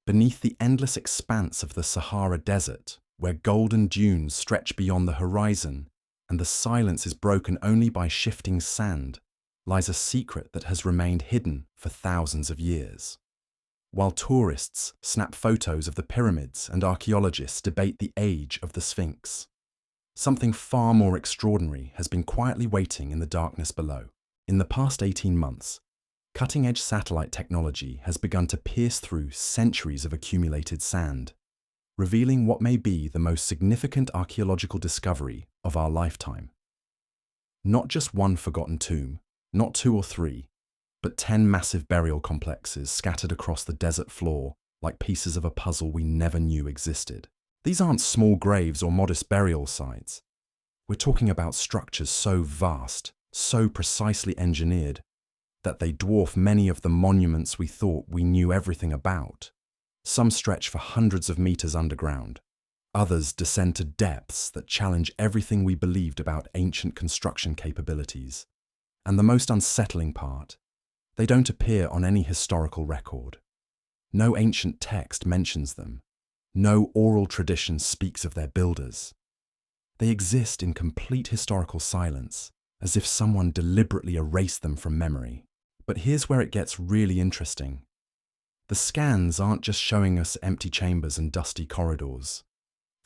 Beneath the endless expanse of the Sahara Desert, where golden dunes stretch beyond the horizon and the silence is broken only by shifting sand, lies a secret that has remained hidden for thousands of years. While tourists snap photos of the pyramids and archaeologists debate the age of the Sphinx, something far more extraordinary has been quietly waiting in the darkness below. In the past 18 months, cutting-edge satellite technology has begun to pierce through centuries of accumulated sand, revealing what may be the most significant archaeological discovery of our lifetime. Not just one forgotten tomb, not 2 or 3, but 10 massive burial complexes scattered across the desert floor like pieces of a puzzle we never knew existed. These aren't small graves or modest burial sites. We're talking about structures so vast, so precisely engineered, that they dwarf many of the monuments we thought we knew everything about. Some stretch for hundreds of meters underground. Others descend to depths that challenge everything we believed about ancient construction capabilities. And the most unsettling part, they don't appear on any historical record. No ancient text mentions them. No oral tradition speaks of their builders. They exist in complete historical silence, as if someone deliberately erased them from memory. But here's where it gets really interesting. The scans aren't just showing us empty chambers and dusty corridors.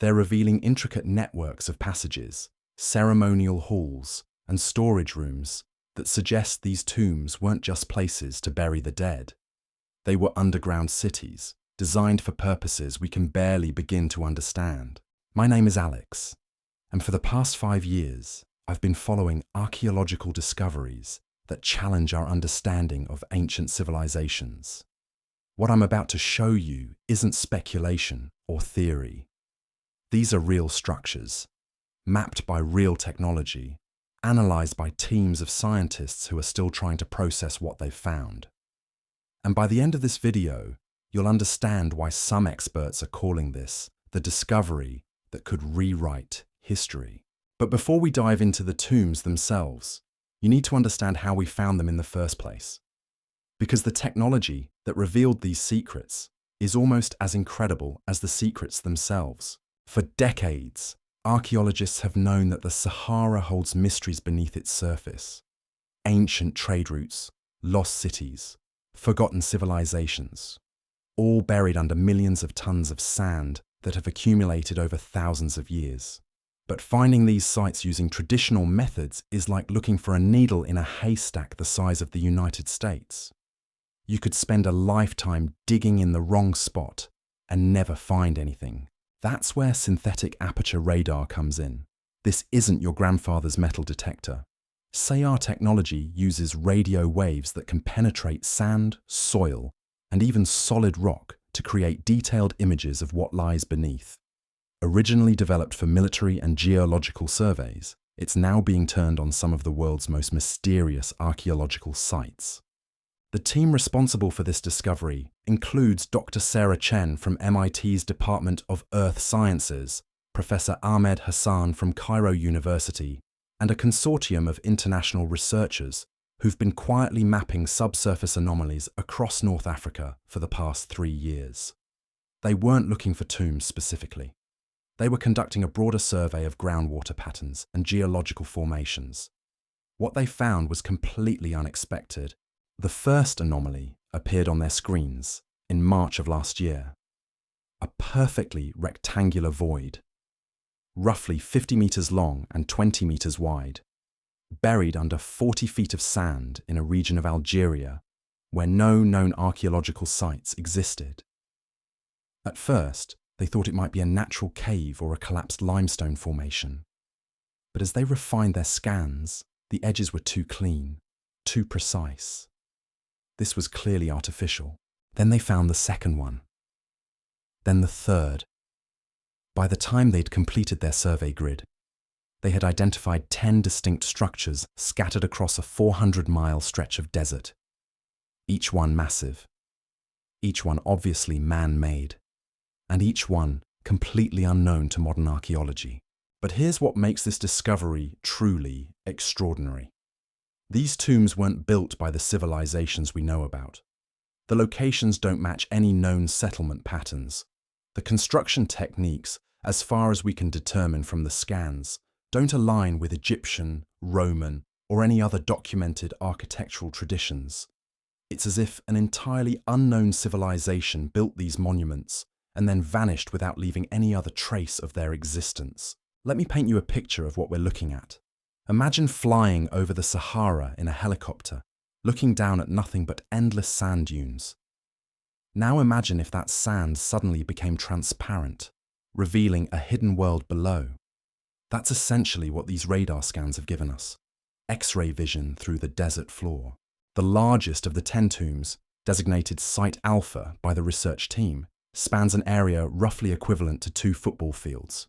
They're revealing intricate networks of passages, ceremonial halls, and storage rooms that suggest these tombs weren't just places to bury the dead. They were underground cities, designed for purposes we can barely begin to understand. My name is Alex, and for the past 5 years, I've been following archaeological discoveries that challenge our understanding of ancient civilizations. What I'm about to show you isn't speculation or theory. These are real structures, mapped by real technology, analyzed by teams of scientists who are still trying to process what they've found. And by the end of this video, you'll understand why some experts are calling this the discovery that could rewrite history. But before we dive into the tombs themselves, you need to understand how we found them in the first place. Because the technology that revealed these secrets is almost as incredible as the secrets themselves. For decades, archaeologists have known that the Sahara holds mysteries beneath its surface. Ancient trade routes, lost cities, forgotten civilizations, all buried under millions of tons of sand that have accumulated over thousands of years. But finding these sites using traditional methods is like looking for a needle in a haystack the size of the United States. You could spend a lifetime digging in the wrong spot and never find anything. That's where synthetic aperture radar comes in. This isn't your grandfather's metal detector. Say our technology uses radio waves that can penetrate sand, soil, and even solid rock to create detailed images of what lies beneath. Originally developed for military and geological surveys, it's now being turned on some of the world's most mysterious archaeological sites. The team responsible for this discovery includes Dr. Sarah Chen from MIT's Department of Earth Sciences, Professor Ahmed Hassan from Cairo University, and a consortium of international researchers who've been quietly mapping subsurface anomalies across North Africa for the past 3 years. They weren't looking for tombs specifically. They were conducting a broader survey of groundwater patterns and geological formations. What they found was completely unexpected. The first anomaly appeared on their screens in March of last year. A perfectly rectangular void, roughly 50 meters long and 20 meters wide, buried under 40 feet of sand in a region of Algeria where no known archaeological sites existed. At first, they thought it might be a natural cave or a collapsed limestone formation. But as they refined their scans, the edges were too clean, too precise. This was clearly artificial. Then they found the second one. Then the third. By the time they'd completed their survey grid, they had identified 10 distinct structures scattered across a 400-mile stretch of desert. Each one massive. Each one obviously man-made. And each one completely unknown to modern archaeology. But here's what makes this discovery truly extraordinary. These tombs weren't built by the civilizations we know about. The locations don't match any known settlement patterns. The construction techniques, as far as we can determine from the scans, don't align with Egyptian, Roman, or any other documented architectural traditions. It's as if an entirely unknown civilization built these monuments and then vanished without leaving any other trace of their existence. Let me paint you a picture of what we're looking at. Imagine flying over the Sahara in a helicopter, looking down at nothing but endless sand dunes. Now imagine if that sand suddenly became transparent, revealing a hidden world below. That's essentially what these radar scans have given us. X-ray vision through the desert floor. The largest of the 10 tombs, designated Site Alpha by the research team, spans an area roughly equivalent to 2 football fields.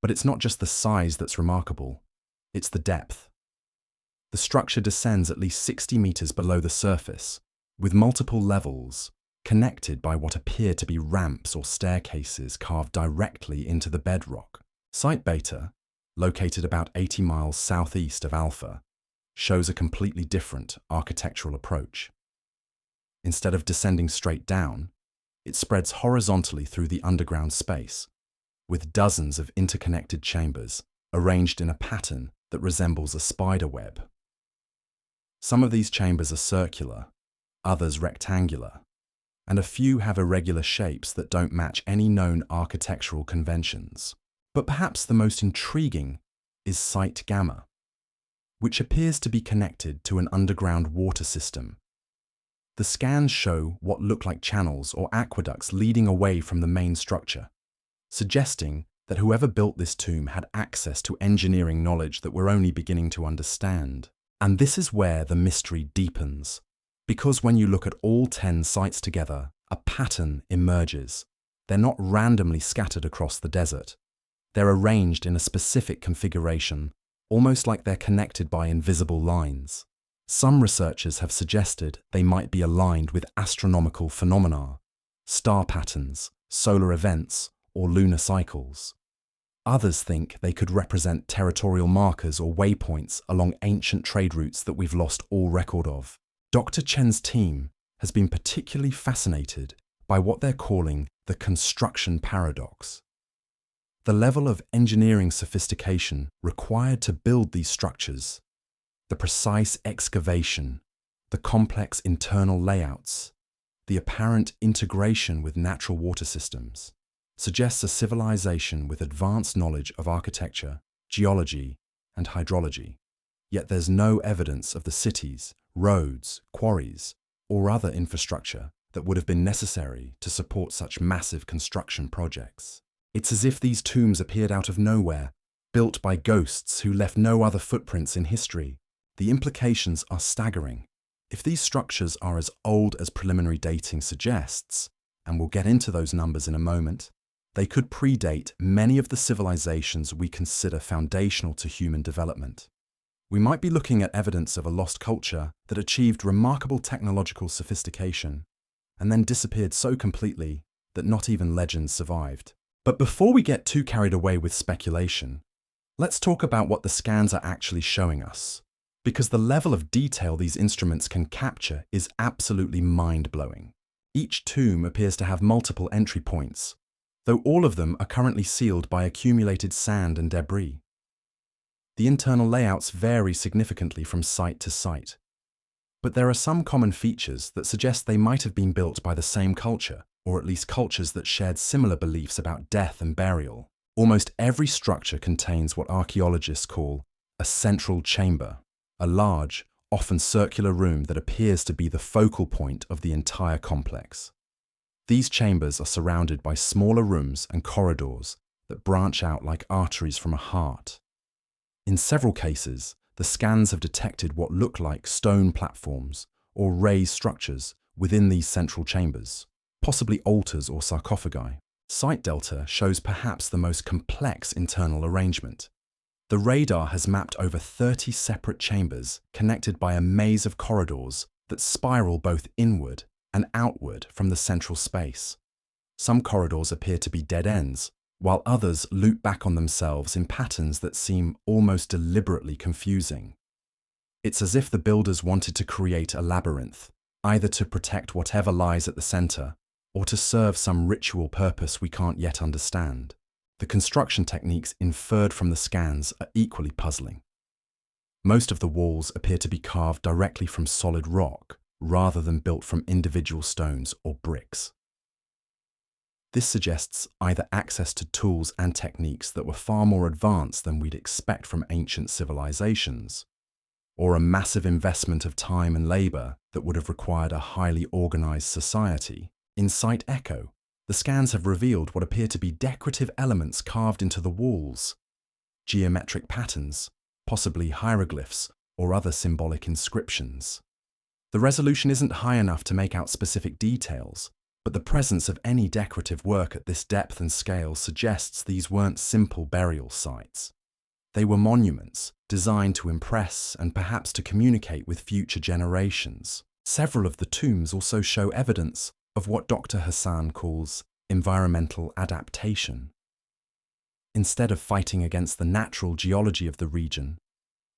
But it's not just the size that's remarkable, it's the depth. The structure descends at least 60 meters below the surface, with multiple levels, connected by what appear to be ramps or staircases carved directly into the bedrock. Site Beta, located about 80 miles southeast of Alpha, shows a completely different architectural approach. Instead of descending straight down, it spreads horizontally through the underground space, with dozens of interconnected chambers arranged in a pattern that resembles a spider web. Some of these chambers are circular, others rectangular, and a few have irregular shapes that don't match any known architectural conventions. But perhaps the most intriguing is Site Gamma, which appears to be connected to an underground water system. The scans show what look like channels or aqueducts leading away from the main structure, suggesting that whoever built this tomb had access to engineering knowledge that we're only beginning to understand. And this is where the mystery deepens, because when you look at all 10 sites together, a pattern emerges. They're not randomly scattered across the desert. They're arranged in a specific configuration, almost like they're connected by invisible lines. Some researchers have suggested they might be aligned with astronomical phenomena, star patterns, solar events, or lunar cycles. Others think they could represent territorial markers or waypoints along ancient trade routes that we've lost all record of. Dr. Chen's team has been particularly fascinated by what they're calling the construction paradox. The level of engineering sophistication required to build these structures, the precise excavation, the complex internal layouts, the apparent integration with natural water systems, suggests a civilization with advanced knowledge of architecture, geology, and hydrology. Yet there's no evidence of the cities, roads, quarries, or other infrastructure that would have been necessary to support such massive construction projects. It's as if these tombs appeared out of nowhere, built by ghosts who left no other footprints in history. The implications are staggering. If these structures are as old as preliminary dating suggests, and we'll get into those numbers in a moment, they could predate many of the civilizations we consider foundational to human development. We might be looking at evidence of a lost culture that achieved remarkable technological sophistication and then disappeared so completely that not even legends survived. But before we get too carried away with speculation, let's talk about what the scans are actually showing us, because the level of detail these instruments can capture is absolutely mind-blowing. Each tomb appears to have multiple entry points, though all of them are currently sealed by accumulated sand and debris. The internal layouts vary significantly from site to site, but there are some common features that suggest they might have been built by the same culture, or at least cultures that shared similar beliefs about death and burial. Almost every structure contains what archaeologists call a central chamber, a large, often circular room that appears to be the focal point of the entire complex. These chambers are surrounded by smaller rooms and corridors that branch out like arteries from a heart. In several cases, the scans have detected what look like stone platforms or raised structures within these central chambers, possibly altars or sarcophagi. Site Delta shows perhaps the most complex internal arrangement. The radar has mapped over 30 separate chambers connected by a maze of corridors that spiral both inward and outward from the central space. Some corridors appear to be dead ends, while others loop back on themselves in patterns that seem almost deliberately confusing. It's as if the builders wanted to create a labyrinth, either to protect whatever lies at the center or to serve some ritual purpose we can't yet understand. The construction techniques inferred from the scans are equally puzzling. Most of the walls appear to be carved directly from solid rock rather than built from individual stones or bricks. This suggests either access to tools and techniques that were far more advanced than we'd expect from ancient civilizations, or a massive investment of time and labor that would have required a highly organized society. In Site Echo, the scans have revealed what appear to be decorative elements carved into the walls, geometric patterns, possibly hieroglyphs or other symbolic inscriptions. The resolution isn't high enough to make out specific details, but the presence of any decorative work at this depth and scale suggests these weren't simple burial sites. They were monuments designed to impress and perhaps to communicate with future generations. Several of the tombs also show evidence of what Dr. Hassan calls environmental adaptation. Instead of fighting against the natural geology of the region,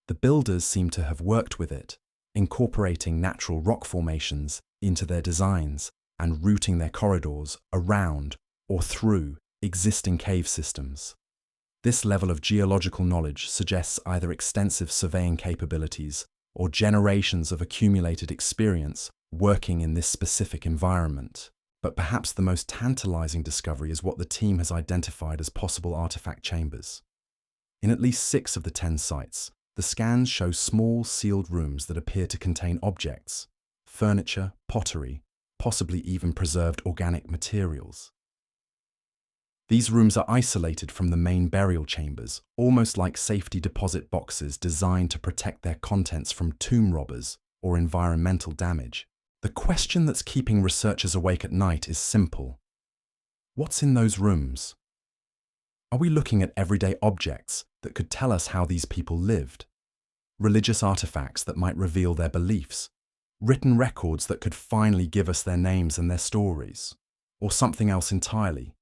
the builders seem to have worked with it, incorporating natural rock formations into their designs and routing their corridors around or through existing cave systems. This level of geological knowledge suggests either extensive surveying capabilities or generations of accumulated experience working in this specific environment. But perhaps the most tantalizing discovery is what the team has identified as possible artifact chambers. In at least 6 of the 10 sites, the scans show small sealed rooms that appear to contain objects, furniture, pottery, possibly even preserved organic materials. These rooms are isolated from the main burial chambers, almost like safety deposit boxes designed to protect their contents from tomb robbers or environmental damage. The question that's keeping researchers awake at night is simple. What's in those rooms? Are we looking at everyday objects that could tell us how these people lived? Religious artifacts that might reveal their beliefs? Written records that could finally give us their names and their stories? Or something else entirely?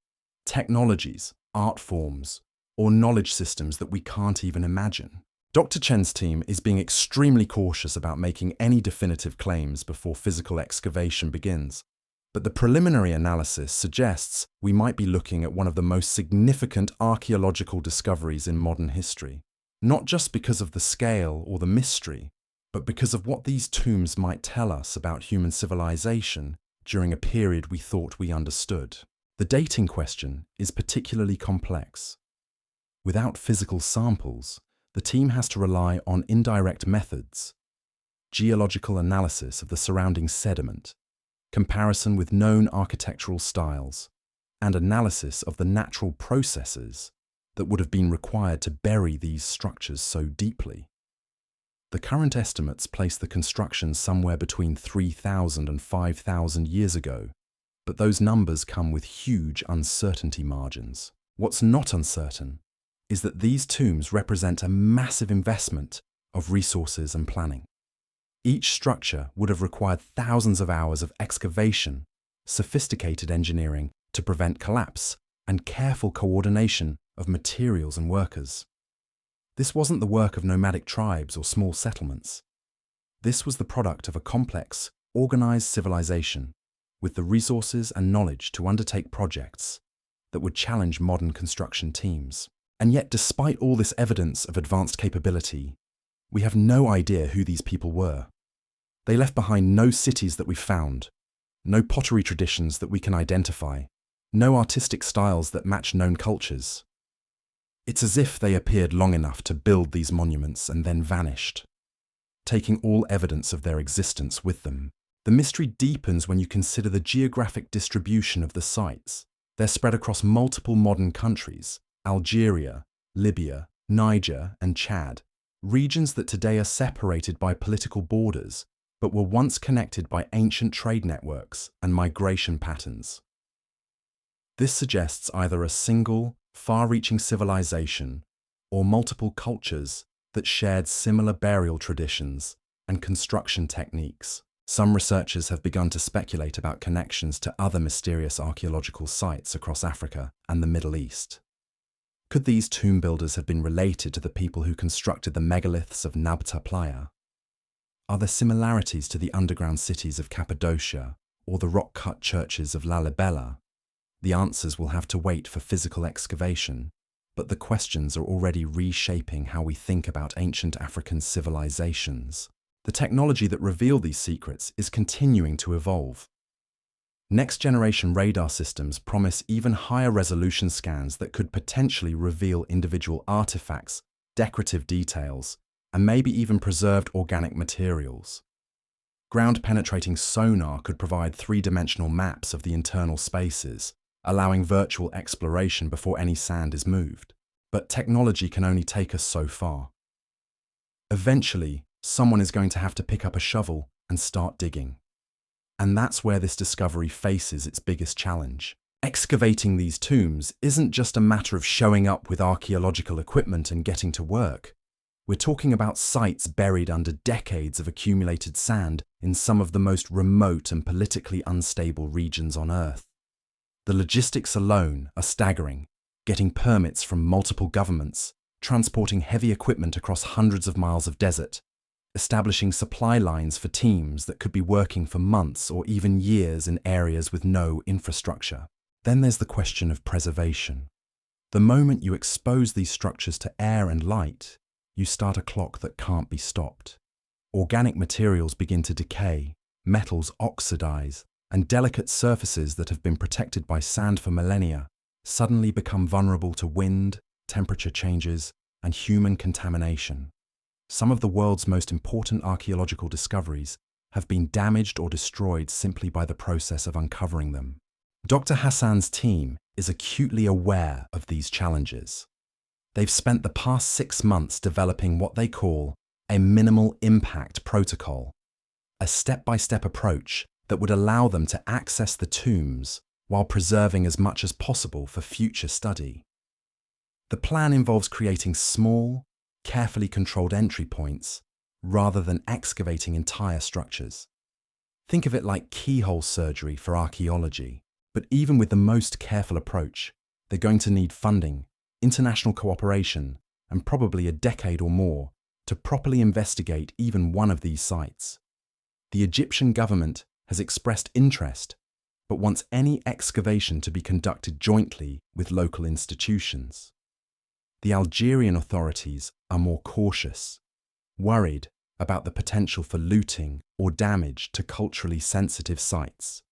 Technologies, art forms, or knowledge systems that we can't even imagine? Dr. Chen's team is being extremely cautious about making any definitive claims before physical excavation begins, but the preliminary analysis suggests we might be looking at one of the most significant archaeological discoveries in modern history, not just because of the scale or the mystery, but because of what these tombs might tell us about human civilization during a period we thought we understood. The dating question is particularly complex. Without physical samples, the team has to rely on indirect methods, geological analysis of the surrounding sediment, comparison with known architectural styles, and analysis of the natural processes that would have been required to bury these structures so deeply. The current estimates place the construction somewhere between 3,000 and 5,000 years ago, but those numbers come with huge uncertainty margins. What's not uncertain is that these tombs represent a massive investment of resources and planning. Each structure would have required thousands of hours of excavation, sophisticated engineering to prevent collapse, and careful coordination of materials and workers. This wasn't the work of nomadic tribes or small settlements. This was the product of a complex, organized civilization with the resources and knowledge to undertake projects that would challenge modern construction teams. And yet, despite all this evidence of advanced capability, we have no idea who these people were. They left behind no cities that we've found, no pottery traditions that we can identify, no artistic styles that match known cultures. It's as if they appeared long enough to build these monuments and then vanished, taking all evidence of their existence with them. The mystery deepens when you consider the geographic distribution of the sites. They're spread across multiple modern countries: Algeria, Libya, Niger, and Chad, regions that today are separated by political borders, but were once connected by ancient trade networks and migration patterns. This suggests either a single, far-reaching civilization or multiple cultures that shared similar burial traditions and construction techniques. Some researchers have begun to speculate about connections to other mysterious archaeological sites across Africa and the Middle East. Could these tomb builders have been related to the people who constructed the megaliths of Nabta Playa? Are there similarities to the underground cities of Cappadocia or the rock-cut churches of Lalibela? The answers will have to wait for physical excavation, but the questions are already reshaping how we think about ancient African civilizations. The technology that revealed these secrets is continuing to evolve. Next-generation radar systems promise even higher resolution scans that could potentially reveal individual artifacts, decorative details, and maybe even preserved organic materials. Ground-penetrating sonar could provide three-dimensional maps of the internal spaces, allowing virtual exploration before any sand is moved. But technology can only take us so far. Eventually, someone is going to have to pick up a shovel and start digging. And that's where this discovery faces its biggest challenge. Excavating these tombs isn't just a matter of showing up with archaeological equipment and getting to work. We're talking about sites buried under decades of accumulated sand in some of the most remote and politically unstable regions on Earth. The logistics alone are staggering, getting permits from multiple governments, transporting heavy equipment across hundreds of miles of desert, establishing supply lines for teams that could be working for months or even years in areas with no infrastructure. Then there's the question of preservation. The moment you expose these structures to air and light, you start a clock that can't be stopped. Organic materials begin to decay, metals oxidize, and delicate surfaces that have been protected by sand for millennia suddenly become vulnerable to wind, temperature changes, and human contamination. Some of the world's most important archaeological discoveries have been damaged or destroyed simply by the process of uncovering them. Dr. Hassan's team is acutely aware of these challenges. They've spent the past 6 months developing what they call a minimal impact protocol, a step-by-step approach that would allow them to access the tombs while preserving as much as possible for future study. The plan involves creating small, carefully controlled entry points rather than excavating entire structures. Think of it like keyhole surgery for archaeology, but even with the most careful approach, they're going to need funding, international cooperation, and probably a decade or more to properly investigate even one of these sites. The Egyptian government has expressed interest, but wants any excavation to be conducted jointly with local institutions. The Algerian authorities are more cautious, worried about the potential for looting or damage to culturally sensitive sites.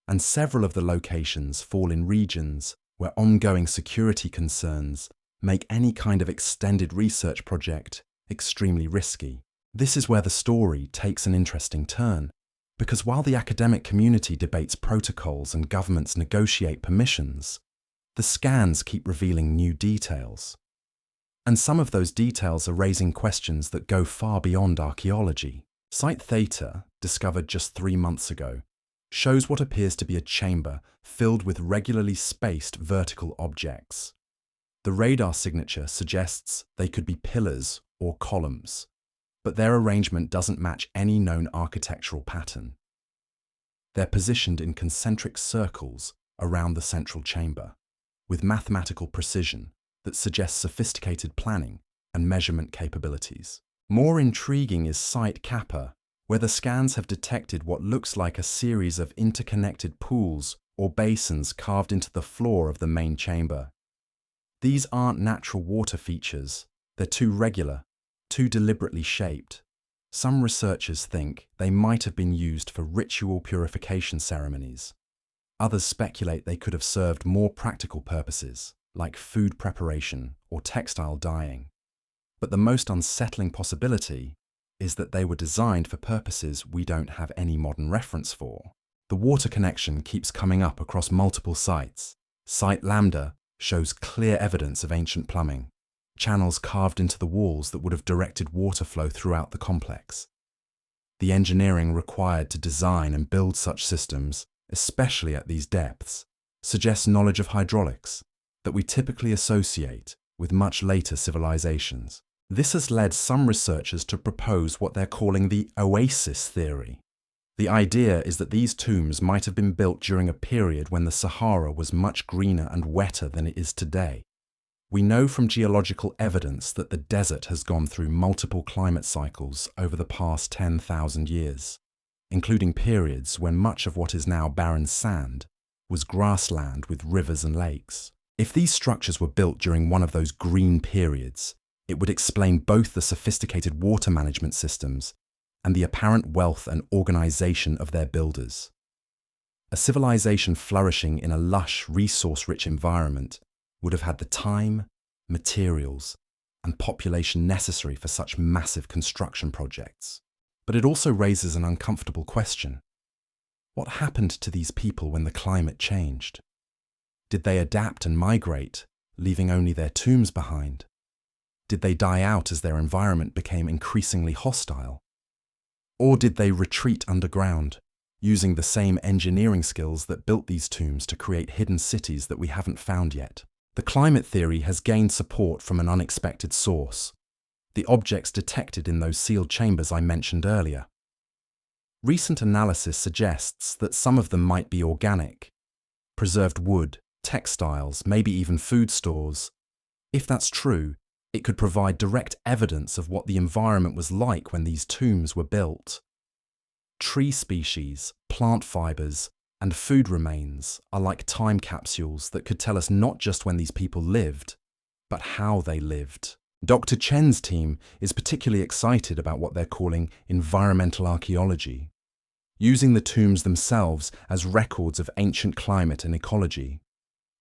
And several of the locations fall in regions where ongoing security concerns make any kind of extended research project extremely risky. This is where the story takes an interesting turn, because while the academic community debates protocols and governments negotiate permissions, the scans keep revealing new details. And some of those details are raising questions that go far beyond archaeology. Site Theta, discovered just 3 months ago, shows what appears to be a chamber filled with regularly spaced vertical objects. The radar signature suggests they could be pillars or columns, but their arrangement doesn't match any known architectural pattern. They're positioned in concentric circles around the central chamber, with mathematical precision that suggests sophisticated planning and measurement capabilities. More intriguing is Site Kappa, where the scans have detected what looks like a series of interconnected pools or basins carved into the floor of the main chamber. These aren't natural water features, they're too regular, too deliberately shaped. Some researchers think they might have been used for ritual purification ceremonies. Others speculate they could have served more practical purposes, like food preparation or textile dyeing. But the most unsettling possibility is that they were designed for purposes we don't have any modern reference for. The water connection keeps coming up across multiple sites. Site Lambda shows clear evidence of ancient plumbing, channels carved into the walls that would have directed water flow throughout the complex. The engineering required to design and build such systems, especially at these depths, suggests knowledge of hydraulics that we typically associate with much later civilizations. This has led some researchers to propose what they're calling the oasis theory. The idea is that these tombs might have been built during a period when the Sahara was much greener and wetter than it is today. We know from geological evidence that the desert has gone through multiple climate cycles over the past 10,000 years, including periods when much of what is now barren sand was grassland with rivers and lakes. If these structures were built during one of those green periods, it would explain both the sophisticated water management systems and the apparent wealth and organization of their builders. A civilization flourishing in a lush, resource-rich environment would have had the time, materials, and population necessary for such massive construction projects. But it also raises an uncomfortable question. What happened to these people when the climate changed? Did they adapt and migrate, leaving only their tombs behind? Did they die out as their environment became increasingly hostile? Or did they retreat underground, using the same engineering skills that built these tombs to create hidden cities that we haven't found yet? The climate theory has gained support from an unexpected source: the objects detected in those sealed chambers I mentioned earlier. Recent analysis suggests that some of them might be organic, preserved wood, textiles, maybe even food stores. If that's true, it could provide direct evidence of what the environment was like when these tombs were built. Tree species, plant fibers, and food remains are like time capsules that could tell us not just when these people lived, but how they lived. Dr. Chen's team is particularly excited about what they're calling environmental archaeology, using the tombs themselves as records of ancient climate and ecology.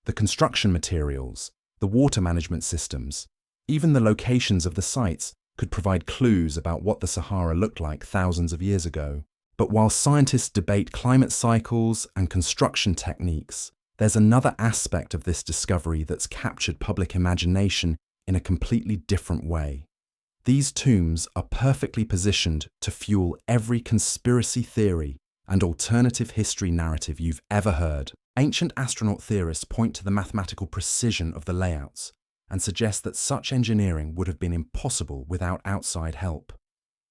The construction materials, the water management systems, even the locations of the sites could provide clues about what the Sahara looked like thousands of years ago. But while scientists debate climate cycles and construction techniques, there's another aspect of this discovery that's captured public imagination in a completely different way. These tombs are perfectly positioned to fuel every conspiracy theory and alternative history narrative you've ever heard. Ancient astronaut theorists point to the mathematical precision of the layouts and suggest that such engineering would have been impossible without outside help.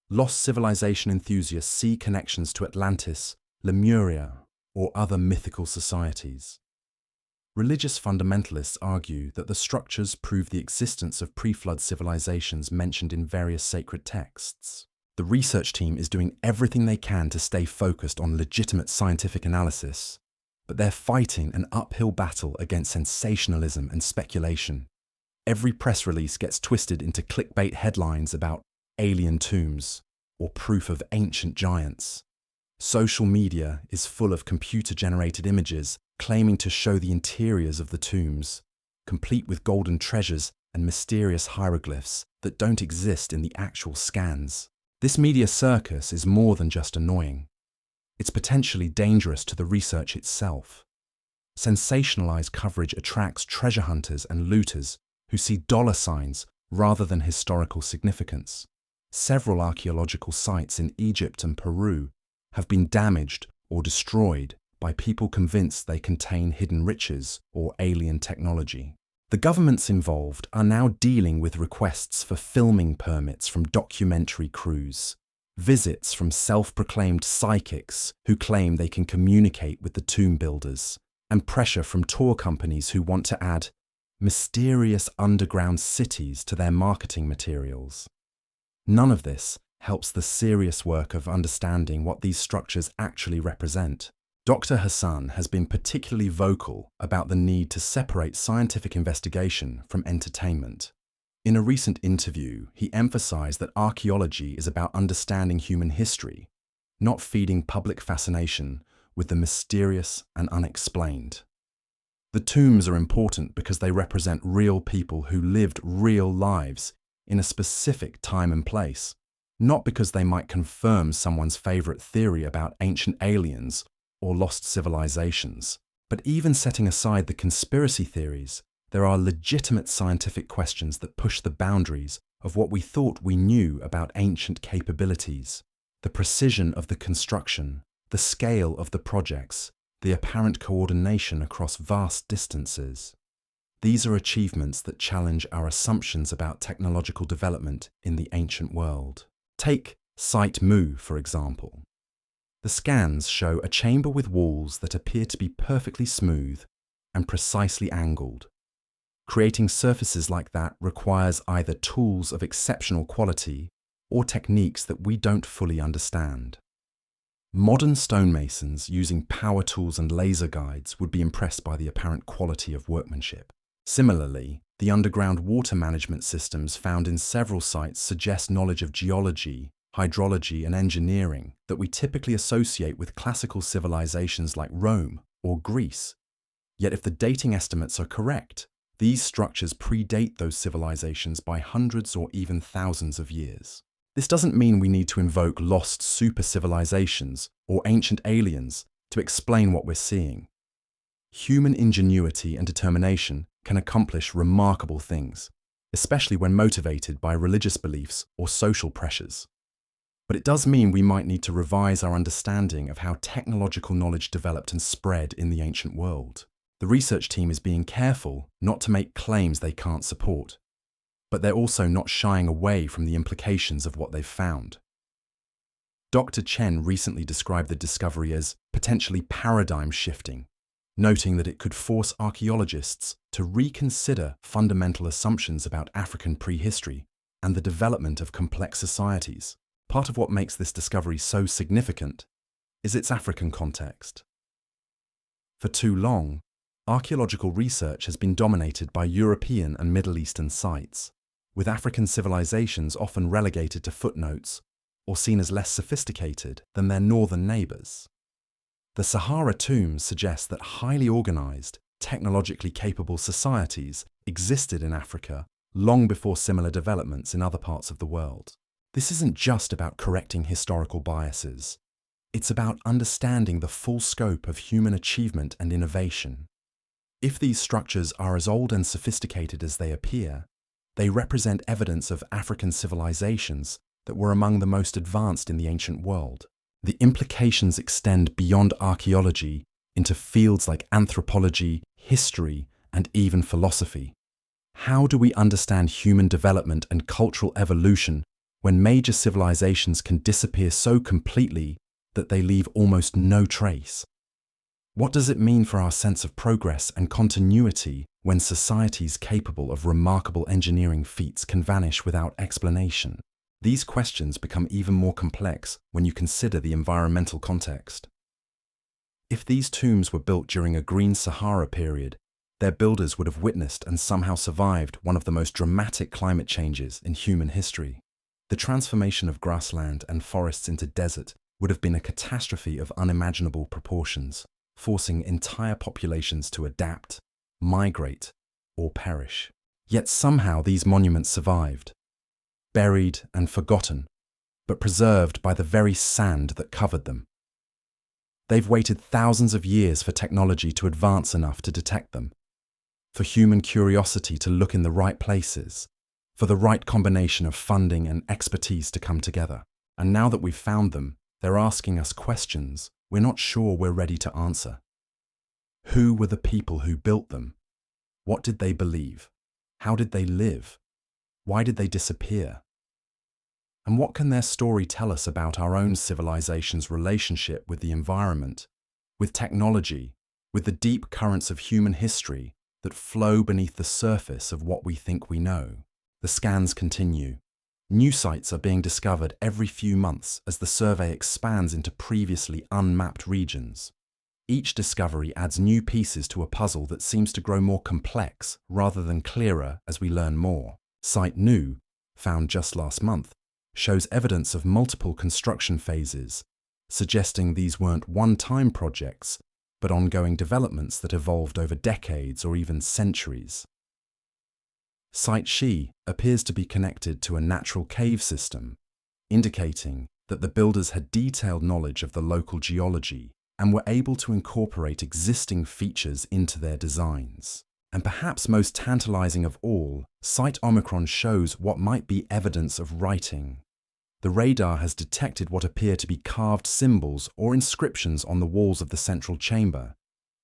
Lost civilization enthusiasts see connections to Atlantis, Lemuria, or other mythical societies. Religious fundamentalists argue that the structures prove the existence of pre-flood civilizations mentioned in various sacred texts. The research team is doing everything they can to stay focused on legitimate scientific analysis, but they're fighting an uphill battle against sensationalism and speculation. Every press release gets twisted into clickbait headlines about alien tombs or proof of ancient giants. Social media is full of computer-generated images claiming to show the interiors of the tombs, complete with golden treasures and mysterious hieroglyphs that don't exist in the actual scans. This media circus is more than just annoying. It's potentially dangerous to the research itself. Sensationalized coverage attracts treasure hunters and looters who see dollar signs rather than historical significance. Several archaeological sites in Egypt and Peru have been damaged or destroyed by people convinced they contain hidden riches or alien technology. The governments involved are now dealing with requests for filming permits from documentary crews, visits from self-proclaimed psychics who claim they can communicate with the tomb builders, and pressure from tour companies who want to add mysterious underground cities to their marketing materials. None of this helps the serious work of understanding what these structures actually represent. Dr. Hassan has been particularly vocal about the need to separate scientific investigation from entertainment. In a recent interview, he emphasized that archaeology is about understanding human history, not feeding public fascination with the mysterious and unexplained. The tombs are important because they represent real people who lived real lives in a specific time and place, not because they might confirm someone's favorite theory about ancient aliens or lost civilizations. But even setting aside the conspiracy theories, there are legitimate scientific questions that push the boundaries of what we thought we knew about ancient capabilities. The precision of the construction, the scale of the projects, the apparent coordination across vast distances. These are achievements that challenge our assumptions about technological development in the ancient world. Take Site Mu, for example. The scans show a chamber with walls that appear to be perfectly smooth and precisely angled. Creating surfaces like that requires either tools of exceptional quality or techniques that we don't fully understand. Modern stonemasons using power tools and laser guides would be impressed by the apparent quality of workmanship. Similarly, the underground water management systems found in several sites suggest knowledge of geology, hydrology, and engineering that we typically associate with classical civilizations like Rome or Greece. Yet if the dating estimates are correct, these structures predate those civilizations by hundreds or even thousands of years. This doesn't mean we need to invoke lost super-civilizations or ancient aliens to explain what we're seeing. Human ingenuity and determination can accomplish remarkable things, especially when motivated by religious beliefs or social pressures. But it does mean we might need to revise our understanding of how technological knowledge developed and spread in the ancient world. The research team is being careful not to make claims they can't support, but they're also not shying away from the implications of what they've found. Dr. Chen recently described the discovery as potentially paradigm shifting, noting that it could force archaeologists to reconsider fundamental assumptions about African prehistory and the development of complex societies. Part of what makes this discovery so significant is its African context. For too long, archaeological research has been dominated by European and Middle Eastern sites, with African civilizations often relegated to footnotes or seen as less sophisticated than their northern neighbors. The Sahara tombs suggest that highly organized, technologically capable societies existed in Africa long before similar developments in other parts of the world. This isn't just about correcting historical biases. It's about understanding the full scope of human achievement and innovation. If these structures are as old and sophisticated as they appear, they represent evidence of African civilizations that were among the most advanced in the ancient world. The implications extend beyond archaeology into fields like anthropology, history, and even philosophy. How do we understand human development and cultural evolution when major civilizations can disappear so completely that they leave almost no trace? What does it mean for our sense of progress and continuity when societies capable of remarkable engineering feats can vanish without explanation? These questions become even more complex when you consider the environmental context. If these tombs were built during a green Sahara period, their builders would have witnessed and somehow survived one of the most dramatic climate changes in human history. The transformation of grassland and forests into desert would have been a catastrophe of unimaginable proportions, forcing entire populations to adapt, migrate, or perish. Yet somehow these monuments survived, buried and forgotten, but preserved by the very sand that covered them. They've waited thousands of years for technology to advance enough to detect them, for human curiosity to look in the right places, for the right combination of funding and expertise to come together. And now that we've found them, they're asking us questions we're not sure we're ready to answer. Who were the people who built them? What did they believe? How did they live? Why did they disappear? And what can their story tell us about our own civilization's relationship with the environment, with technology, with the deep currents of human history that flow beneath the surface of what we think we know? The scans continue. New sites are being discovered every few months as the survey expands into previously unmapped regions. Each discovery adds new pieces to a puzzle that seems to grow more complex rather than clearer as we learn more. Site New, found just last month, shows evidence of multiple construction phases, suggesting these weren't one-time projects, but ongoing developments that evolved over decades or even centuries. Site She appears to be connected to a natural cave system, indicating that the builders had detailed knowledge of the local geology and were able to incorporate existing features into their designs. And perhaps most tantalizing of all, Site Omicron shows what might be evidence of writing. The radar has detected what appear to be carved symbols or inscriptions on the walls of the central chamber.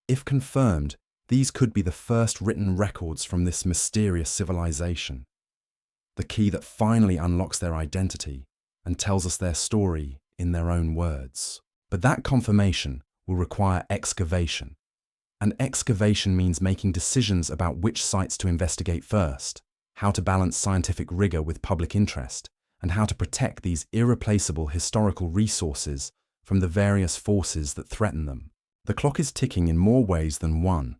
If confirmed, these could be the first written records from this mysterious civilization, the key that finally unlocks their identity and tells us their story in their own words. But that confirmation will require excavation, And excavation means making decisions about which sites to investigate first, how to balance scientific rigor with public interest, and how to protect these irreplaceable historical resources from the various forces that threaten them. The clock is ticking in more ways than one.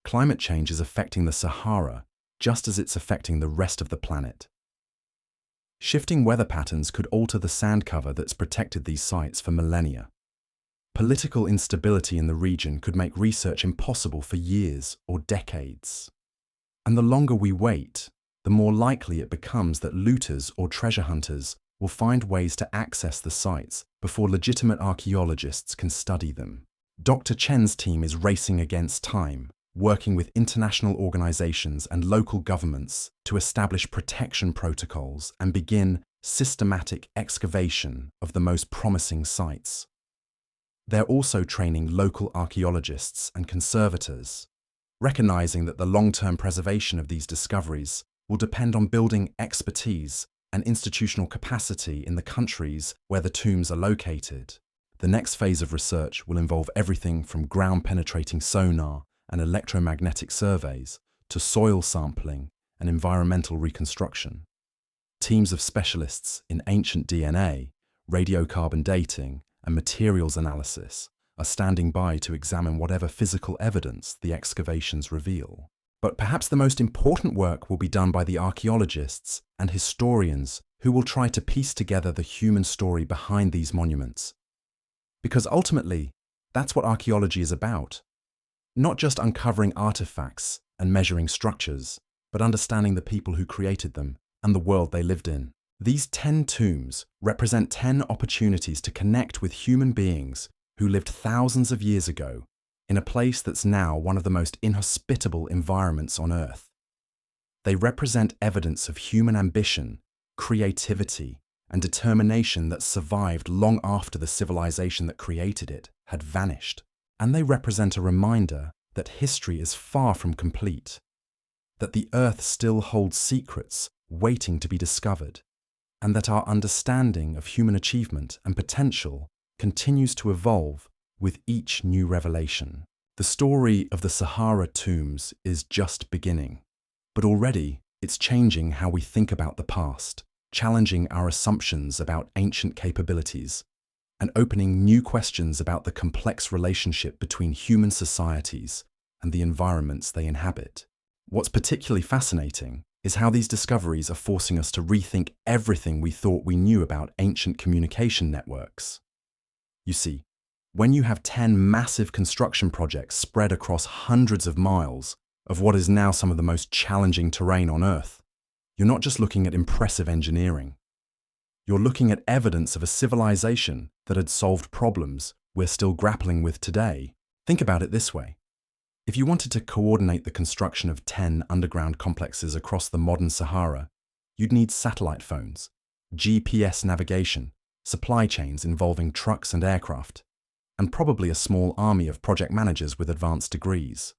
Climate change is affecting the Sahara just as it's affecting the rest of the planet. Shifting weather patterns could alter the sand cover that's protected these sites for millennia. Political instability in the region could make research impossible for years or decades. And the longer we wait, the more likely it becomes that looters or treasure hunters will find ways to access the sites before legitimate archaeologists can study them. Dr. Chen's team is racing against time, working with international organizations and local governments to establish protection protocols and begin systematic excavation of the most promising sites. They're also training local archaeologists and conservators, recognizing that the long-term preservation of these discoveries will depend on building expertise and institutional capacity in the countries where the tombs are located. The next phase of research will involve everything from ground-penetrating sonar and electromagnetic surveys to soil sampling and environmental reconstruction. Teams of specialists in ancient DNA, radiocarbon dating, and materials analysis are standing by to examine whatever physical evidence the excavations reveal. But perhaps the most important work will be done by the archaeologists and historians who will try to piece together the human story behind these monuments. Because ultimately, that's what archaeology is about. Not just uncovering artifacts and measuring structures, but understanding the people who created them and the world they lived in. These 10 tombs represent 10 opportunities to connect with human beings who lived thousands of years ago in a place that's now one of the most inhospitable environments on Earth. They represent evidence of human ambition, creativity, and determination that survived long after the civilization that created it had vanished. And they represent a reminder that history is far from complete, that the Earth still holds secrets waiting to be discovered, and that our understanding of human achievement and potential continues to evolve with each new revelation. The story of the Sahara tombs is just beginning, but already it's changing how we think about the past, challenging our assumptions about ancient capabilities, and opening new questions about the complex relationship between human societies and the environments they inhabit. What's particularly fascinating is how these discoveries are forcing us to rethink everything we thought we knew about ancient communication networks. You see, when you have 10 massive construction projects spread across hundreds of miles of what is now some of the most challenging terrain on Earth, you're not just looking at impressive engineering. You're looking at evidence of a civilization that had solved problems we're still grappling with today. Think about it this way. If you wanted to coordinate the construction of 10 underground complexes across the modern Sahara, you'd need satellite phones, GPS navigation, supply chains involving trucks and aircraft, and probably a small army of project managers with advanced degrees.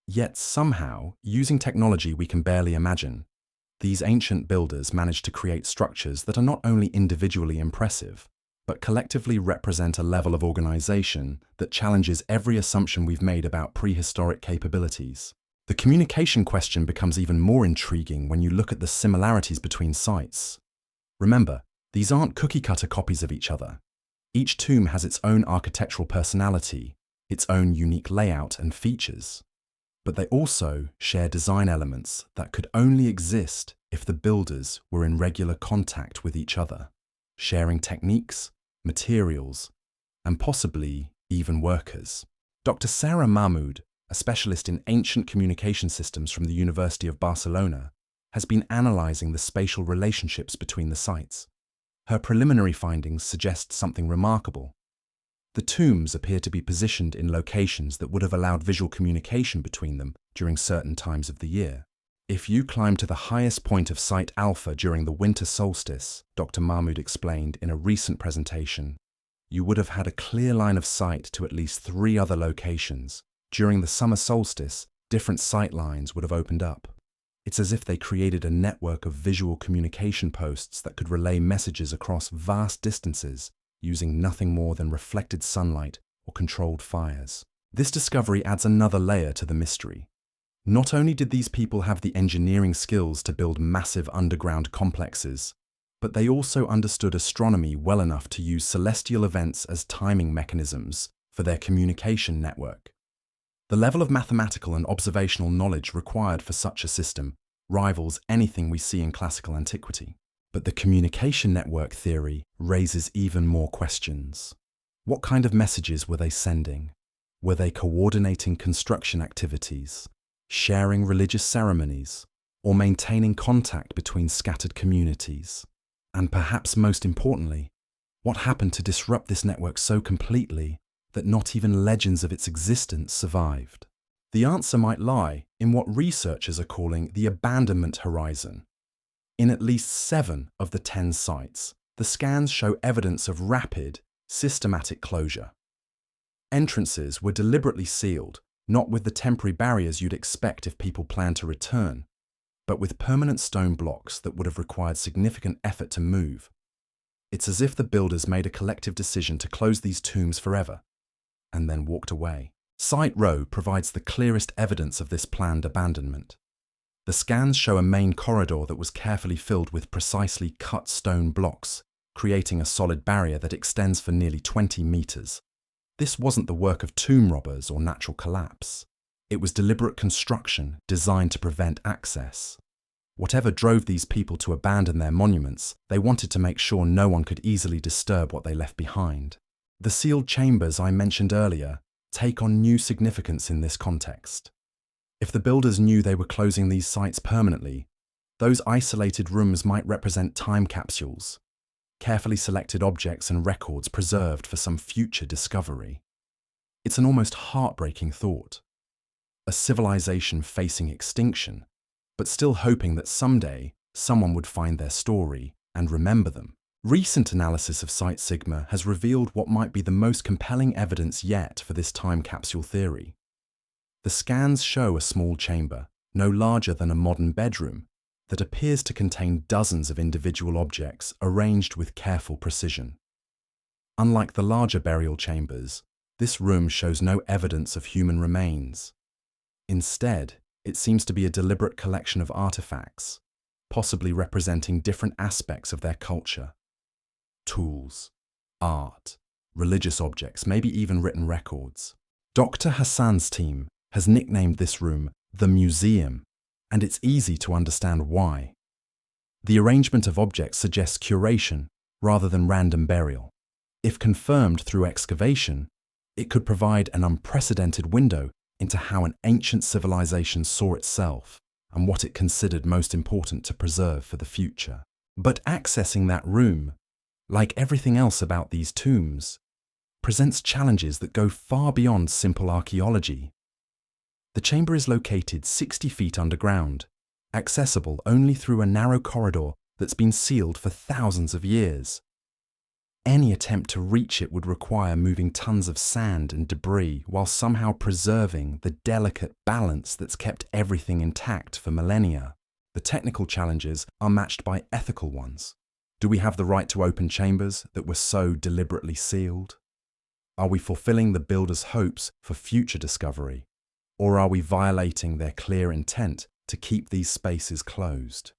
Yet somehow, using technology we can barely imagine, these ancient builders managed to create structures that are not only individually impressive, but collectively represent a level of organization that challenges every assumption we've made about prehistoric capabilities. The communication question becomes even more intriguing when you look at the similarities between sites. Remember, these aren't cookie-cutter copies of each other. Each tomb has its own architectural personality, its own unique layout and features. But they also share design elements that could only exist if the builders were in regular contact with each other, sharing techniques, materials, and possibly even workers. Dr. Sarah Mahmoud, a specialist in ancient communication systems from the University of Barcelona, has been analyzing the spatial relationships between the sites. Her preliminary findings suggest something remarkable. The tombs appear to be positioned in locations that would have allowed visual communication between them during certain times of the year. If you climb to the highest point of Site Alpha during the winter solstice, Dr. Mahmoud explained in a recent presentation, you would have had a clear line of sight to at least 3 other locations. During the summer solstice, different sight lines would have opened up. It's as if they created a network of visual communication posts that could relay messages across vast distances using nothing more than reflected sunlight or controlled fires. This discovery adds another layer to the mystery. Not only did these people have the engineering skills to build massive underground complexes, but they also understood astronomy well enough to use celestial events as timing mechanisms for their communication network. The level of mathematical and observational knowledge required for such a system rivals anything we see in classical antiquity. But the communication network theory raises even more questions. What kind of messages were they sending? Were they coordinating construction activities, sharing religious ceremonies, or maintaining contact between scattered communities? And perhaps most importantly, what happened to disrupt this network so completely that not even legends of its existence survived? The answer might lie in what researchers are calling the abandonment horizon. In at least 7 of the 10 sites, the scans show evidence of rapid, systematic closure. Entrances were deliberately sealed, not with the temporary barriers you'd expect if people planned to return, but with permanent stone blocks that would have required significant effort to move. It's as if the builders made a collective decision to close these tombs forever, and then walked away. Site Row provides the clearest evidence of this planned abandonment. The scans show a main corridor that was carefully filled with precisely cut stone blocks, creating a solid barrier that extends for nearly 20 meters. This wasn't the work of tomb robbers or natural collapse. It was deliberate construction designed to prevent access. Whatever drove these people to abandon their monuments, they wanted to make sure no one could easily disturb what they left behind. The sealed chambers I mentioned earlier take on new significance in this context. If the builders knew they were closing these sites permanently, those isolated rooms might represent time capsules, carefully selected objects and records preserved for some future discovery. It's an almost heartbreaking thought. A civilization facing extinction, but still hoping that someday someone would find their story and remember them. Recent analysis of Site Sigma has revealed what might be the most compelling evidence yet for this time capsule theory. The scans show a small chamber, no larger than a modern bedroom, that appears to contain dozens of individual objects arranged with careful precision. Unlike the larger burial chambers, this room shows no evidence of human remains. Instead, it seems to be a deliberate collection of artifacts, possibly representing different aspects of their culture. Tools, art, religious objects, maybe even written records. Dr. Hassan's team has nicknamed this room the Museum, and it's easy to understand why. The arrangement of objects suggests curation rather than random burial. If confirmed through excavation, it could provide an unprecedented window into how an ancient civilization saw itself and what it considered most important to preserve for the future. But accessing that room, like everything else about these tombs, presents challenges that go far beyond simple archaeology. The chamber is located 60 feet underground, accessible only through a narrow corridor that's been sealed for thousands of years. Any attempt to reach it would require moving tons of sand and debris while somehow preserving the delicate balance that's kept everything intact for millennia. The technical challenges are matched by ethical ones. Do we have the right to open chambers that were so deliberately sealed? Are we fulfilling the builders' hopes for future discovery? Or are we violating their clear intent to keep these spaces closed?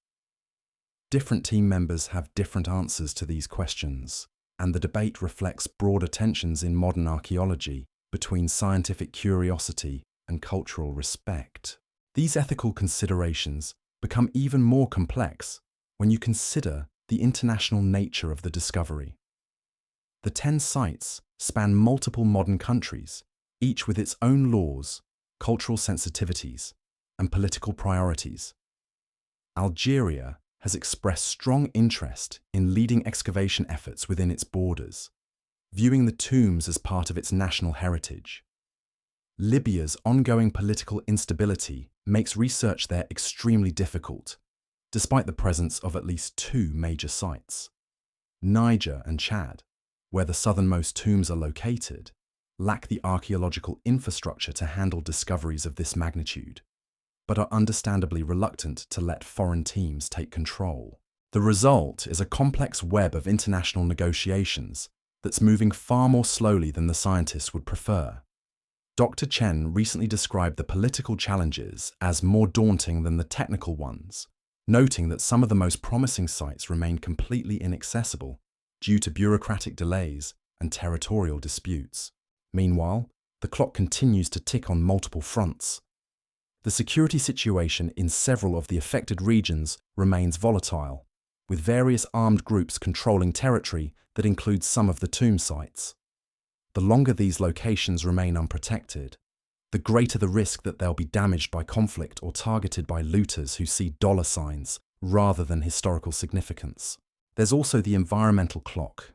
Different team members have different answers to these questions, and the debate reflects broader tensions in modern archaeology between scientific curiosity and cultural respect. These ethical considerations become even more complex when you consider the international nature of the discovery. The 10 sites span multiple modern countries, each with its own laws, cultural sensitivities, and political priorities. Algeria has expressed strong interest in leading excavation efforts within its borders, viewing the tombs as part of its national heritage. Libya's ongoing political instability makes research there extremely difficult, despite the presence of at least 2 major sites. Niger and Chad, where the southernmost tombs are located, lack the archaeological infrastructure to handle discoveries of this magnitude, but are understandably reluctant to let foreign teams take control. The result is a complex web of international negotiations that's moving far more slowly than the scientists would prefer. Dr. Chen recently described the political challenges as more daunting than the technical ones, noting that some of the most promising sites remain completely inaccessible due to bureaucratic delays and territorial disputes. Meanwhile, the clock continues to tick on multiple fronts. The security situation in several of the affected regions remains volatile, with various armed groups controlling territory that includes some of the tomb sites. The longer these locations remain unprotected, the greater the risk that they'll be damaged by conflict or targeted by looters who see dollar signs rather than historical significance. There's also the environmental clock.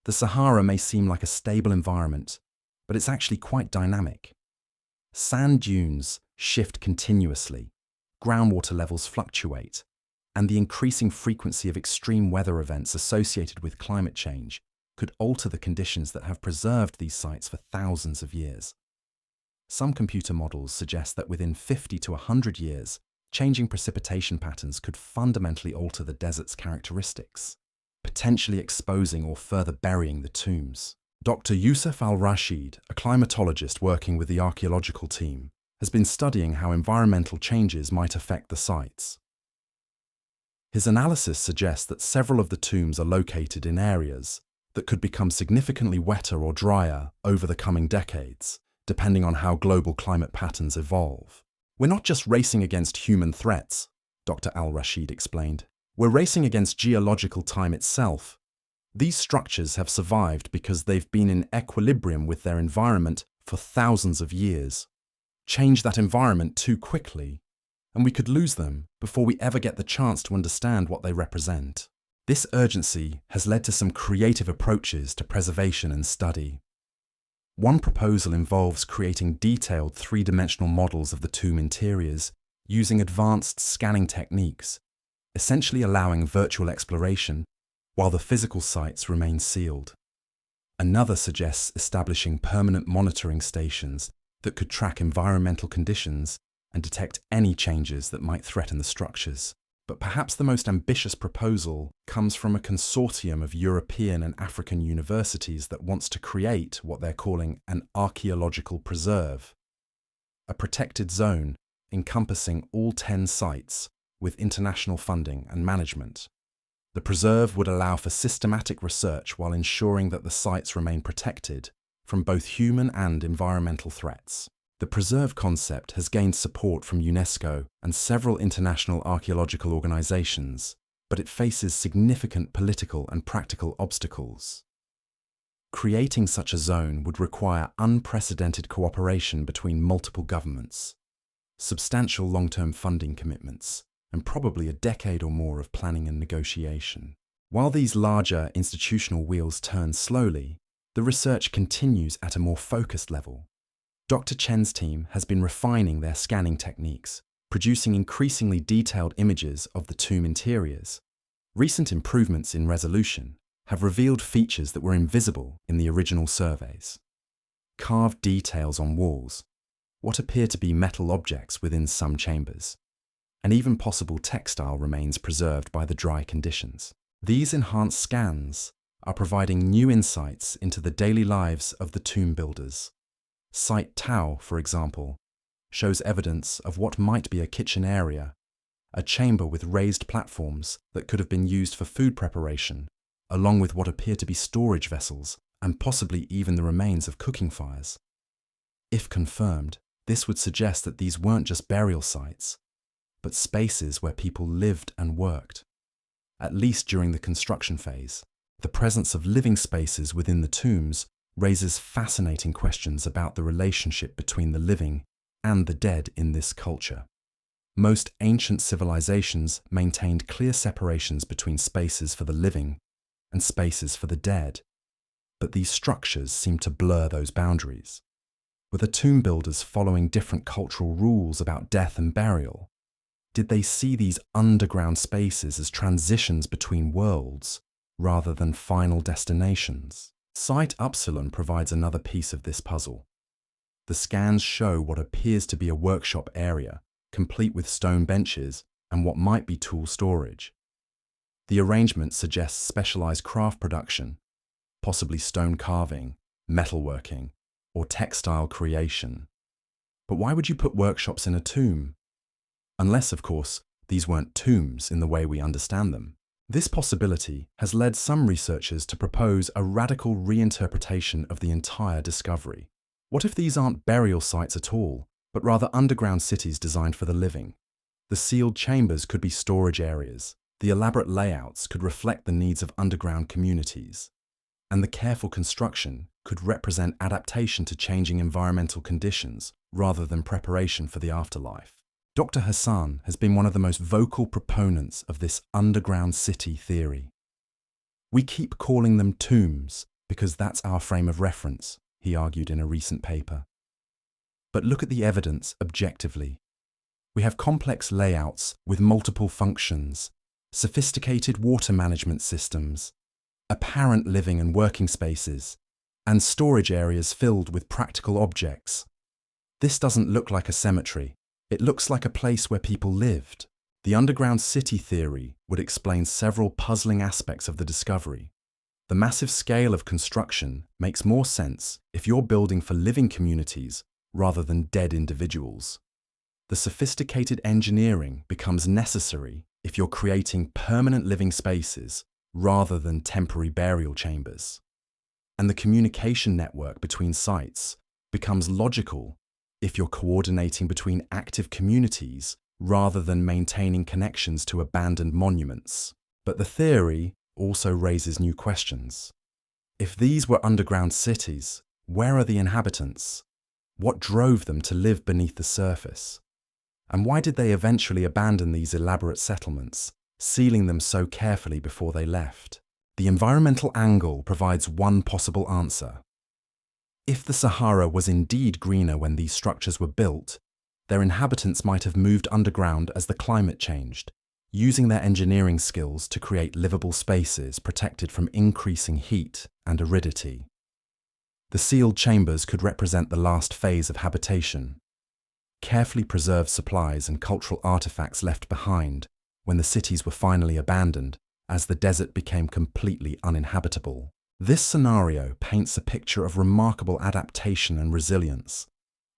The Sahara may seem like a stable environment, but it's actually quite dynamic. Sand dunes shift continuously, groundwater levels fluctuate, and the increasing frequency of extreme weather events associated with climate change could alter the conditions that have preserved these sites for thousands of years. Some computer models suggest that within 50 to 100 years, changing precipitation patterns could fundamentally alter the desert's characteristics, potentially exposing or further burying the tombs. Dr. Yusuf al-Rashid, a climatologist working with the archaeological team, has been studying how environmental changes might affect the sites. His analysis suggests that several of the tombs are located in areas that could become significantly wetter or drier over the coming decades, depending on how global climate patterns evolve. We're not just racing against human threats, Dr. al-Rashid explained. We're racing against geological time itself. These structures have survived because they've been in equilibrium with their environment for thousands of years. Change that environment too quickly, and we could lose them before we ever get the chance to understand what they represent. This urgency has led to some creative approaches to preservation and study. One proposal involves creating detailed three-dimensional models of the tomb interiors using advanced scanning techniques, essentially allowing virtual exploration while the physical sites remain sealed. Another suggests establishing permanent monitoring stations that could track environmental conditions and detect any changes that might threaten the structures. But perhaps the most ambitious proposal comes from a consortium of European and African universities that wants to create what they're calling an archaeological preserve, a protected zone encompassing all 10 sites with international funding and management. The preserve would allow for systematic research while ensuring that the sites remain protected from both human and environmental threats. The preserve concept has gained support from UNESCO and several international archaeological organizations, but it faces significant political and practical obstacles. Creating such a zone would require unprecedented cooperation between multiple governments, substantial long-term funding commitments, and probably a decade or more of planning and negotiation. While these larger institutional wheels turn slowly, the research continues at a more focused level. Dr. Chen's team has been refining their scanning techniques, producing increasingly detailed images of the tomb interiors. Recent improvements in resolution have revealed features that were invisible in the original surveys. Carved details on walls, what appear to be metal objects within some chambers, and even possible textile remains preserved by the dry conditions. These enhanced scans are providing new insights into the daily lives of the tomb builders. Site Tau, for example, shows evidence of what might be a kitchen area, a chamber with raised platforms that could have been used for food preparation, along with what appear to be storage vessels and possibly even the remains of cooking fires. If confirmed, this would suggest that these weren't just burial sites, but spaces where people lived and worked. At least during the construction phase, the presence of living spaces within the tombs raises fascinating questions about the relationship between the living and the dead in this culture. Most ancient civilizations maintained clear separations between spaces for the living and spaces for the dead, but these structures seem to blur those boundaries. Were the tomb builders following different cultural rules about death and burial? Did they see these underground spaces as transitions between worlds rather than final destinations? Site Upsilon provides another piece of this puzzle. The scans show what appears to be a workshop area, complete with stone benches and what might be tool storage. The arrangement suggests specialized craft production, possibly stone carving, metalworking, or textile creation. But why would you put workshops in a tomb? Unless, of course, these weren't tombs in the way we understand them. This possibility has led some researchers to propose a radical reinterpretation of the entire discovery. What if these aren't burial sites at all, but rather underground cities designed for the living? The sealed chambers could be storage areas, the elaborate layouts could reflect the needs of underground communities, and the careful construction could represent adaptation to changing environmental conditions rather than preparation for the afterlife. Dr. Hassan has been one of the most vocal proponents of this underground city theory. We keep calling them tombs because that's our frame of reference, he argued in a recent paper. But look at the evidence objectively. We have complex layouts with multiple functions, sophisticated water management systems, apparent living and working spaces, and storage areas filled with practical objects. This doesn't look like a cemetery. It looks like a place where people lived. The underground city theory would explain several puzzling aspects of the discovery. The massive scale of construction makes more sense if you're building for living communities rather than dead individuals. The sophisticated engineering becomes necessary if you're creating permanent living spaces rather than temporary burial chambers. And the communication network between sites becomes logical if you're coordinating between active communities rather than maintaining connections to abandoned monuments. But the theory also raises new questions. If these were underground cities, where are the inhabitants? What drove them to live beneath the surface? And why did they eventually abandon these elaborate settlements, sealing them so carefully before they left? The environmental angle provides one possible answer. If the Sahara was indeed greener when these structures were built, their inhabitants might have moved underground as the climate changed, using their engineering skills to create livable spaces protected from increasing heat and aridity. The sealed chambers could represent the last phase of habitation, carefully preserved supplies and cultural artifacts left behind when the cities were finally abandoned as the desert became completely uninhabitable. This scenario paints a picture of remarkable adaptation and resilience.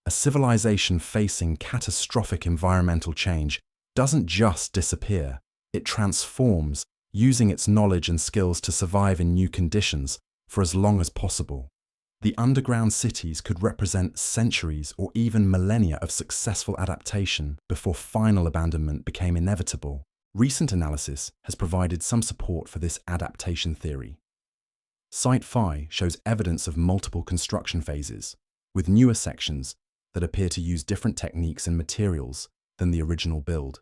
A civilization facing catastrophic environmental change doesn't just disappear, it transforms, using its knowledge and skills to survive in new conditions for as long as possible. The underground cities could represent centuries or even millennia of successful adaptation before final abandonment became inevitable. Recent analysis has provided some support for this adaptation theory. Site-Fi shows evidence of multiple construction phases, with newer sections that appear to use different techniques and materials than the original build.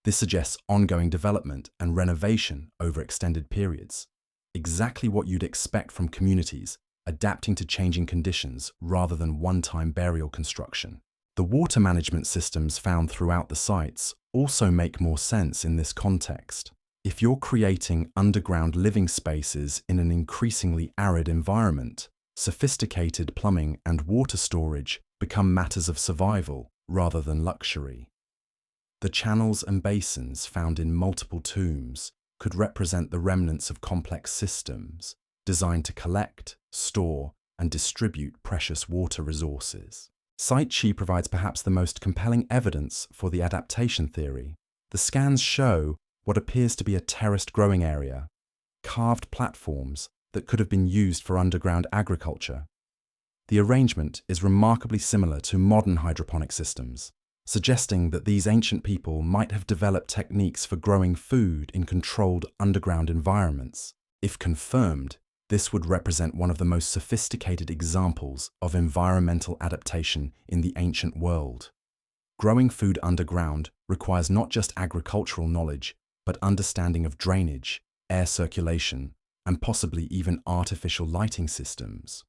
This suggests ongoing development and renovation over extended periods, exactly what you'd expect from communities adapting to changing conditions rather than one-time burial construction. The water management systems found throughout the sites also make more sense in this context. If you're creating underground living spaces in an increasingly arid environment, sophisticated plumbing and water storage become matters of survival rather than luxury. The channels and basins found in multiple tombs could represent the remnants of complex systems designed to collect, store, and distribute precious water resources. Site-Chi provides perhaps the most compelling evidence for the adaptation theory. The scans show what appears to be a terraced growing area, carved platforms that could have been used for underground agriculture. The arrangement is remarkably similar to modern hydroponic systems, suggesting that these ancient people might have developed techniques for growing food in controlled underground environments. If confirmed, this would represent one of the most sophisticated examples of environmental adaptation in the ancient world. Growing food underground requires not just agricultural knowledge, but understanding of drainage, air circulation, and possibly even artificial lighting systems.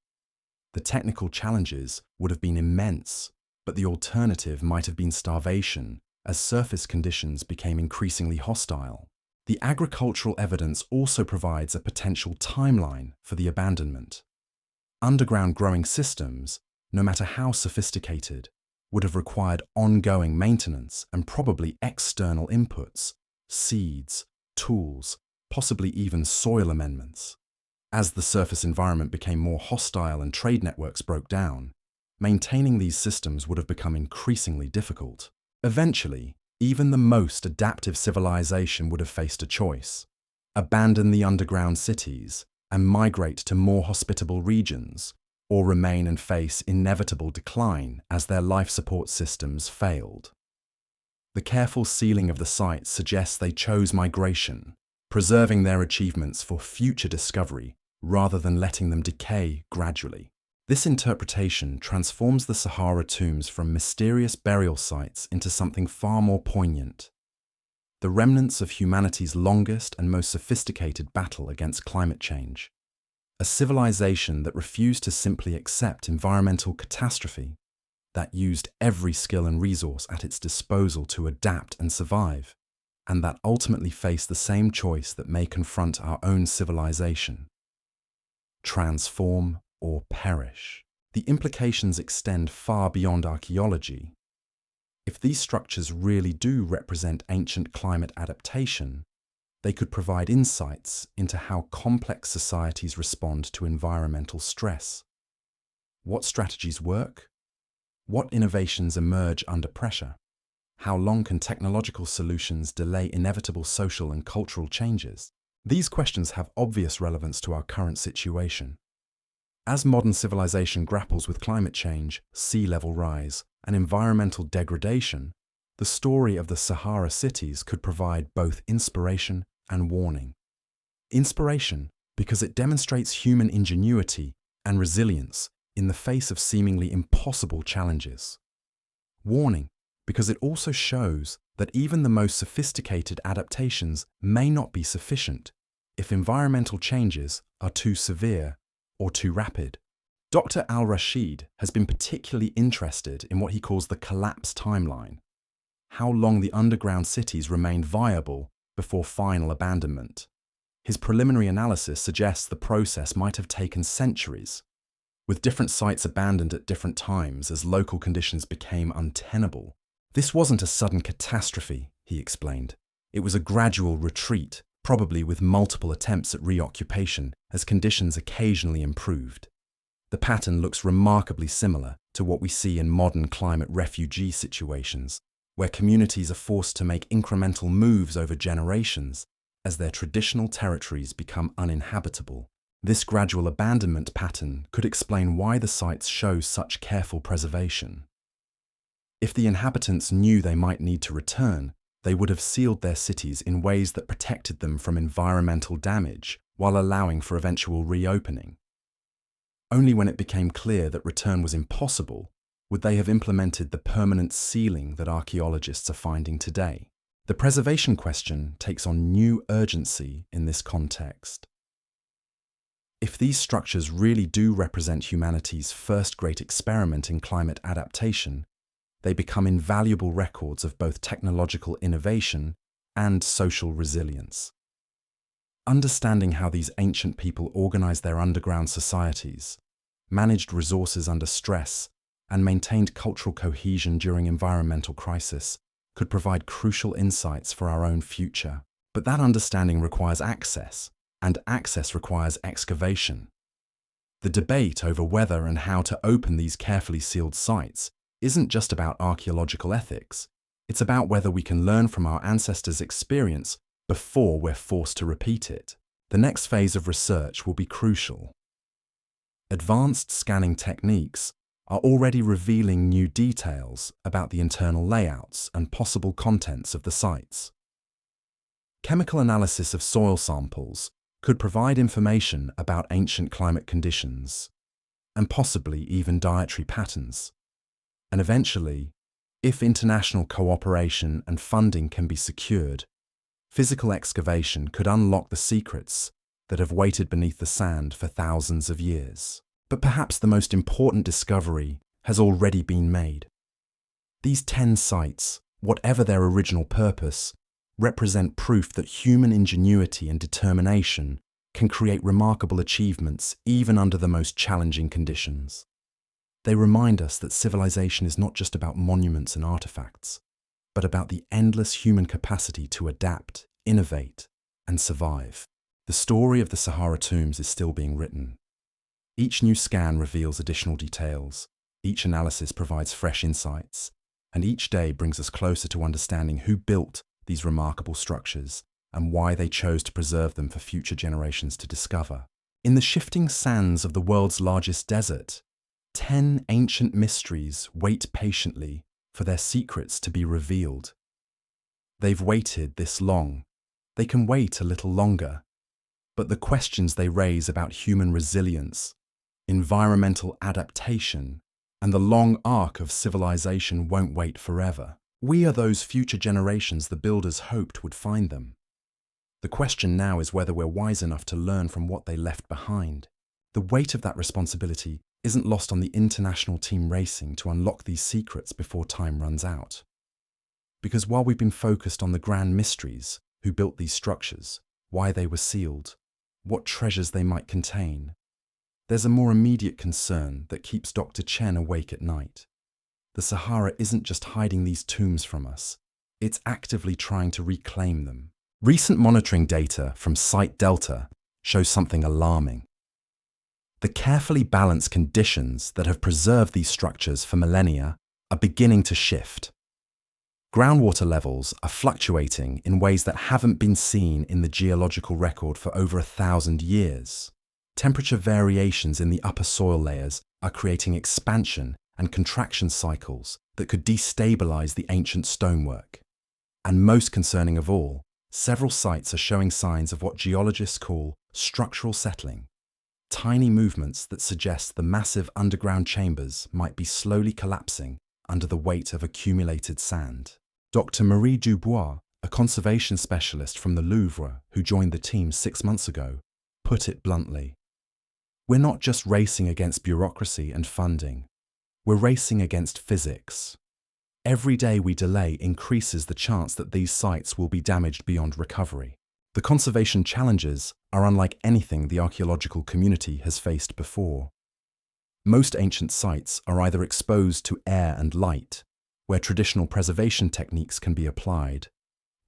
The technical challenges would have been immense, but the alternative might have been starvation as surface conditions became increasingly hostile. The agricultural evidence also provides a potential timeline for the abandonment. Underground growing systems, no matter how sophisticated, would have required ongoing maintenance and probably external inputs, seeds, tools, possibly even soil amendments. As the surface environment became more hostile and trade networks broke down, maintaining these systems would have become increasingly difficult. Eventually, even the most adaptive civilization would have faced a choice: abandon the underground cities and migrate to more hospitable regions, or remain and face inevitable decline as their life support systems failed. The careful sealing of the sites suggests they chose migration, preserving their achievements for future discovery rather than letting them decay gradually. This interpretation transforms the Sahara tombs from mysterious burial sites into something far more poignant: the remnants of humanity's longest and most sophisticated battle against climate change. A civilization that refused to simply accept environmental catastrophe, that used every skill and resource at its disposal to adapt and survive, and that ultimately faced the same choice that may confront our own civilization: transform or perish. The implications extend far beyond archaeology. If these structures really do represent ancient climate adaptation, they could provide insights into how complex societies respond to environmental stress. What strategies work? What innovations emerge under pressure? How long can technological solutions delay inevitable social and cultural changes? These questions have obvious relevance to our current situation. As modern civilization grapples with climate change, sea level rise, and environmental degradation, the story of the Sahara cities could provide both inspiration and warning. Inspiration because it demonstrates human ingenuity and resilience in the face of seemingly impossible challenges. Warning because it also shows that even the most sophisticated adaptations may not be sufficient if environmental changes are too severe or too rapid. Dr. Al-Rashid has been particularly interested in what he calls the collapse timeline: how long the underground cities remained viable before final abandonment. His preliminary analysis suggests the process might have taken centuries, with different sites abandoned at different times as local conditions became untenable. This wasn't a sudden catastrophe, he explained. It was a gradual retreat, probably with multiple attempts at reoccupation as conditions occasionally improved. The pattern looks remarkably similar to what we see in modern climate refugee situations, where communities are forced to make incremental moves over generations as their traditional territories become uninhabitable. This gradual abandonment pattern could explain why the sites show such careful preservation. If the inhabitants knew they might need to return, they would have sealed their cities in ways that protected them from environmental damage while allowing for eventual reopening. Only when it became clear that return was impossible would they have implemented the permanent sealing that archaeologists are finding today. The preservation question takes on new urgency in this context. If these structures really do represent humanity's first great experiment in climate adaptation, they become invaluable records of both technological innovation and social resilience. Understanding how these ancient people organized their underground societies, managed resources under stress, and maintained cultural cohesion during environmental crisis could provide crucial insights for our own future. But that understanding requires access, and access requires excavation. The debate over whether and how to open these carefully sealed sites isn't just about archaeological ethics. It's about whether we can learn from our ancestors' experience before we're forced to repeat it. The next phase of research will be crucial. Advanced scanning techniques are already revealing new details about the internal layouts and possible contents of the sites. Chemical analysis of soil samples could provide information about ancient climate conditions, and possibly even dietary patterns. And eventually, if international cooperation and funding can be secured, physical excavation could unlock the secrets that have waited beneath the sand for thousands of years. But perhaps the most important discovery has already been made. These 10 sites, whatever their original purpose, represent proof that human ingenuity and determination can create remarkable achievements even under the most challenging conditions. They remind us that civilization is not just about monuments and artifacts, but about the endless human capacity to adapt, innovate, and survive. The story of the Sahara tombs is still being written. Each new scan reveals additional details, each analysis provides fresh insights, and each day brings us closer to understanding who built these remarkable structures and why they chose to preserve them for future generations to discover. In the shifting sands of the world's largest desert, 10 ancient mysteries wait patiently for their secrets to be revealed. They've waited this long. They can wait a little longer. But the questions they raise about human resilience, environmental adaptation, and the long arc of civilization won't wait forever. We are those future generations the builders hoped would find them. The question now is whether we're wise enough to learn from what they left behind. The weight of that responsibility isn't lost on the international team racing to unlock these secrets before time runs out. Because while we've been focused on the grand mysteries, who built these structures, why they were sealed, what treasures they might contain, there's a more immediate concern that keeps Dr. Chen awake at night. The Sahara isn't just hiding these tombs from us, it's actively trying to reclaim them. Recent monitoring data from Site Delta shows something alarming. The carefully balanced conditions that have preserved these structures for millennia are beginning to shift. Groundwater levels are fluctuating in ways that haven't been seen in the geological record for over 1,000 years. Temperature variations in the upper soil layers are creating expansion and contraction cycles that could destabilize the ancient stonework. And most concerning of all, several sites are showing signs of what geologists call structural settling, tiny movements that suggest the massive underground chambers might be slowly collapsing under the weight of accumulated sand. Dr. Marie Dubois, a conservation specialist from the Louvre who joined the team 6 months ago, put it bluntly. We're not just racing against bureaucracy and funding. We're racing against physics. Every day we delay increases the chance that these sites will be damaged beyond recovery. The conservation challenges are unlike anything the archaeological community has faced before. Most ancient sites are either exposed to air and light, where traditional preservation techniques can be applied,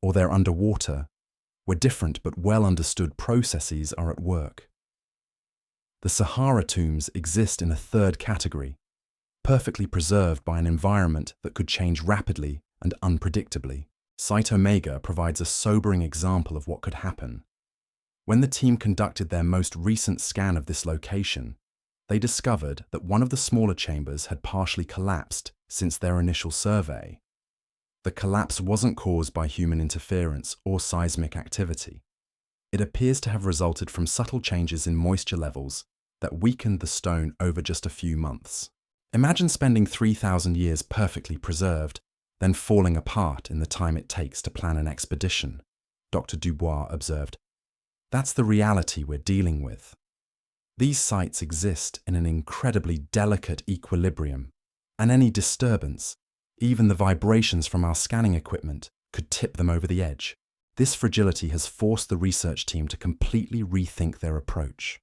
or they're underwater, where different but well understood processes are at work. The Sahara tombs exist in a third category, perfectly preserved by an environment that could change rapidly and unpredictably. Site Omega provides a sobering example of what could happen. When the team conducted their most recent scan of this location, they discovered that one of the smaller chambers had partially collapsed since their initial survey. The collapse wasn't caused by human interference or seismic activity. It appears to have resulted from subtle changes in moisture levels that weakened the stone over just a few months. Imagine spending 3,000 years perfectly preserved, then falling apart in the time it takes to plan an expedition, Dr. Dubois observed. That's the reality we're dealing with. These sites exist in an incredibly delicate equilibrium, and any disturbance, even the vibrations from our scanning equipment, could tip them over the edge. This fragility has forced the research team to completely rethink their approach.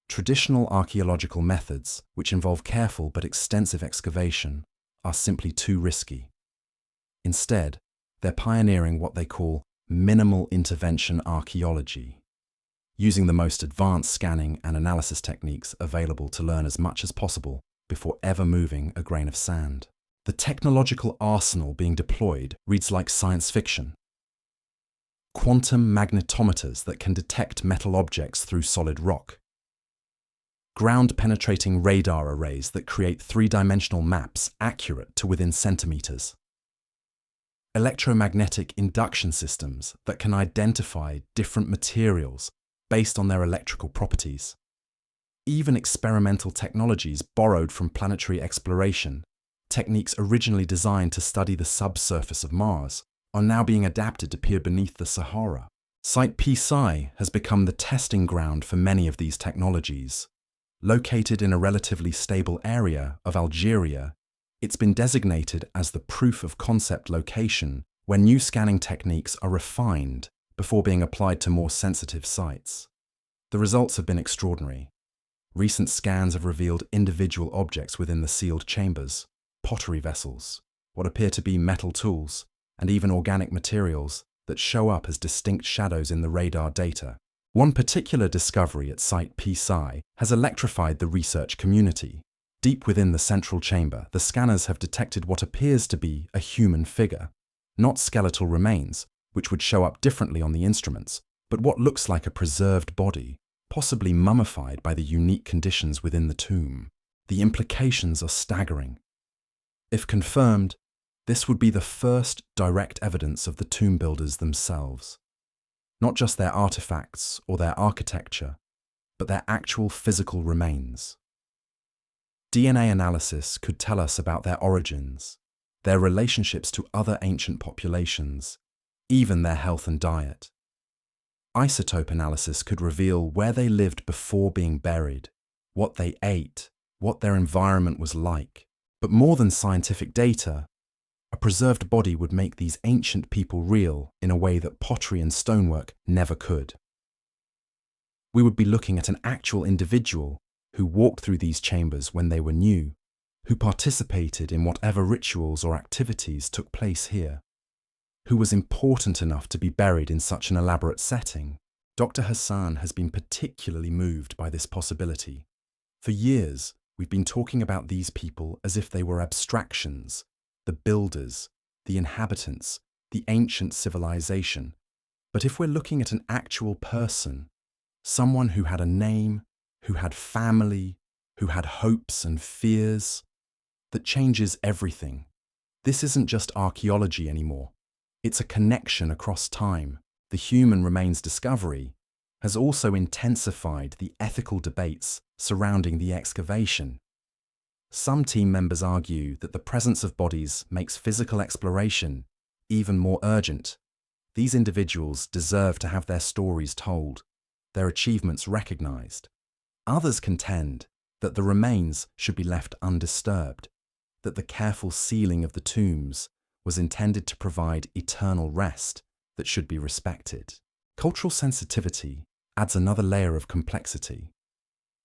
Traditional archaeological methods, which involve careful but extensive excavation, are simply too risky. Instead, they're pioneering what they call minimal intervention archaeology, using the most advanced scanning and analysis techniques available to learn as much as possible before ever moving a grain of sand. The technological arsenal being deployed reads like science fiction. Quantum magnetometers that can detect metal objects through solid rock. Ground-penetrating radar arrays that create three-dimensional maps accurate to within centimeters. Electromagnetic induction systems that can identify different materials based on their electrical properties. Even experimental technologies borrowed from planetary exploration, techniques originally designed to study the subsurface of Mars, are now being adapted to peer beneath the Sahara. Site Psi has become the testing ground for many of these technologies. Located in a relatively stable area of Algeria, it's been designated as the proof of concept location where new scanning techniques are refined before being applied to more sensitive sites. The results have been extraordinary. Recent scans have revealed individual objects within the sealed chambers, pottery vessels, what appear to be metal tools, and even organic materials that show up as distinct shadows in the radar data. One particular discovery at Site PSI has electrified the research community. Deep within the central chamber, the scanners have detected what appears to be a human figure. Not skeletal remains, which would show up differently on the instruments, but what looks like a preserved body, possibly mummified by the unique conditions within the tomb. The implications are staggering. If confirmed, this would be the first direct evidence of the tomb builders themselves. Not just their artifacts or their architecture, but their actual physical remains. DNA analysis could tell us about their origins, their relationships to other ancient populations, even their health and diet. Isotope analysis could reveal where they lived before being buried, what they ate, what their environment was like. But more than scientific data, a preserved body would make these ancient people real in a way that pottery and stonework never could. We would be looking at an actual individual who walked through these chambers when they were new, who participated in whatever rituals or activities took place here, who was important enough to be buried in such an elaborate setting. Dr. Hassan has been particularly moved by this possibility. For years, we've been talking about these people as if they were abstractions, the builders, the inhabitants, the ancient civilization. But if we're looking at an actual person, someone who had a name, who had family, who had hopes and fears, that changes everything. This isn't just archaeology anymore. It's a connection across time. The human remains discovery has also intensified the ethical debates surrounding the excavation. Some team members argue that the presence of bodies makes physical exploration even more urgent. These individuals deserve to have their stories told, their achievements recognized. Others contend that the remains should be left undisturbed, that the careful sealing of the tombs was intended to provide eternal rest that should be respected. Cultural sensitivity adds another layer of complexity.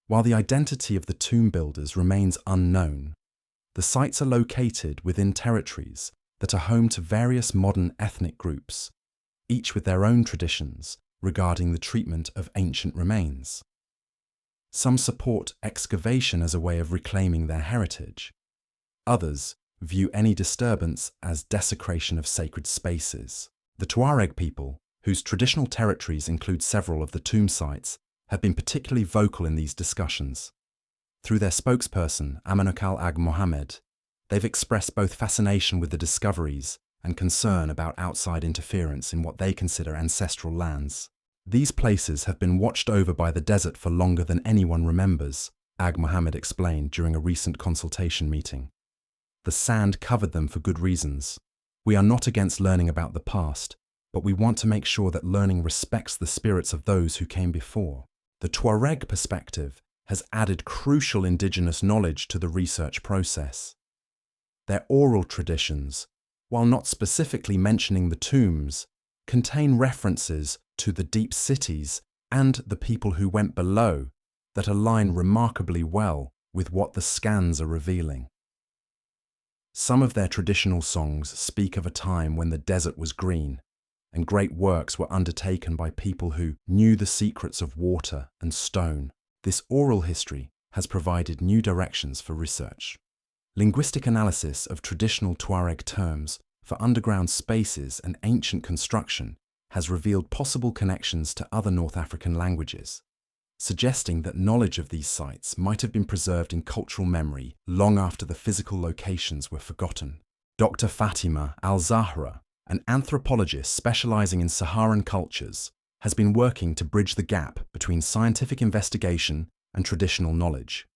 While the identity of the tomb builders remains unknown, the sites are located within territories that are home to various modern ethnic groups, each with their own traditions regarding the treatment of ancient remains. Some support excavation as a way of reclaiming their heritage. Others view any disturbance as desecration of sacred spaces. The Tuareg people, whose traditional territories include several of the tomb sites, have been particularly vocal in these discussions. Through their spokesperson, Amanakal Ag Mohammed, they've expressed both fascination with the discoveries and concern about outside interference in what they consider ancestral lands. These places have been watched over by the desert for longer than anyone remembers, Ag Mohammed explained during a recent consultation meeting. The sand covered them for good reasons. We are not against learning about the past, but we want to make sure that learning respects the spirits of those who came before. The Tuareg perspective has added crucial indigenous knowledge to the research process. Their oral traditions, while not specifically mentioning the tombs, contain references to the deep cities and the people who went below that align remarkably well with what the scans are revealing. Some of their traditional songs speak of a time when the desert was green, and great works were undertaken by people who knew the secrets of water and stone. This oral history has provided new directions for research. Linguistic analysis of traditional Tuareg terms for underground spaces and ancient construction has revealed possible connections to other North African languages, suggesting that knowledge of these sites might have been preserved in cultural memory long after the physical locations were forgotten. Dr. Fatima Al-Zahra, an anthropologist specializing in Saharan cultures, has been working to bridge the gap between scientific investigation and traditional knowledge.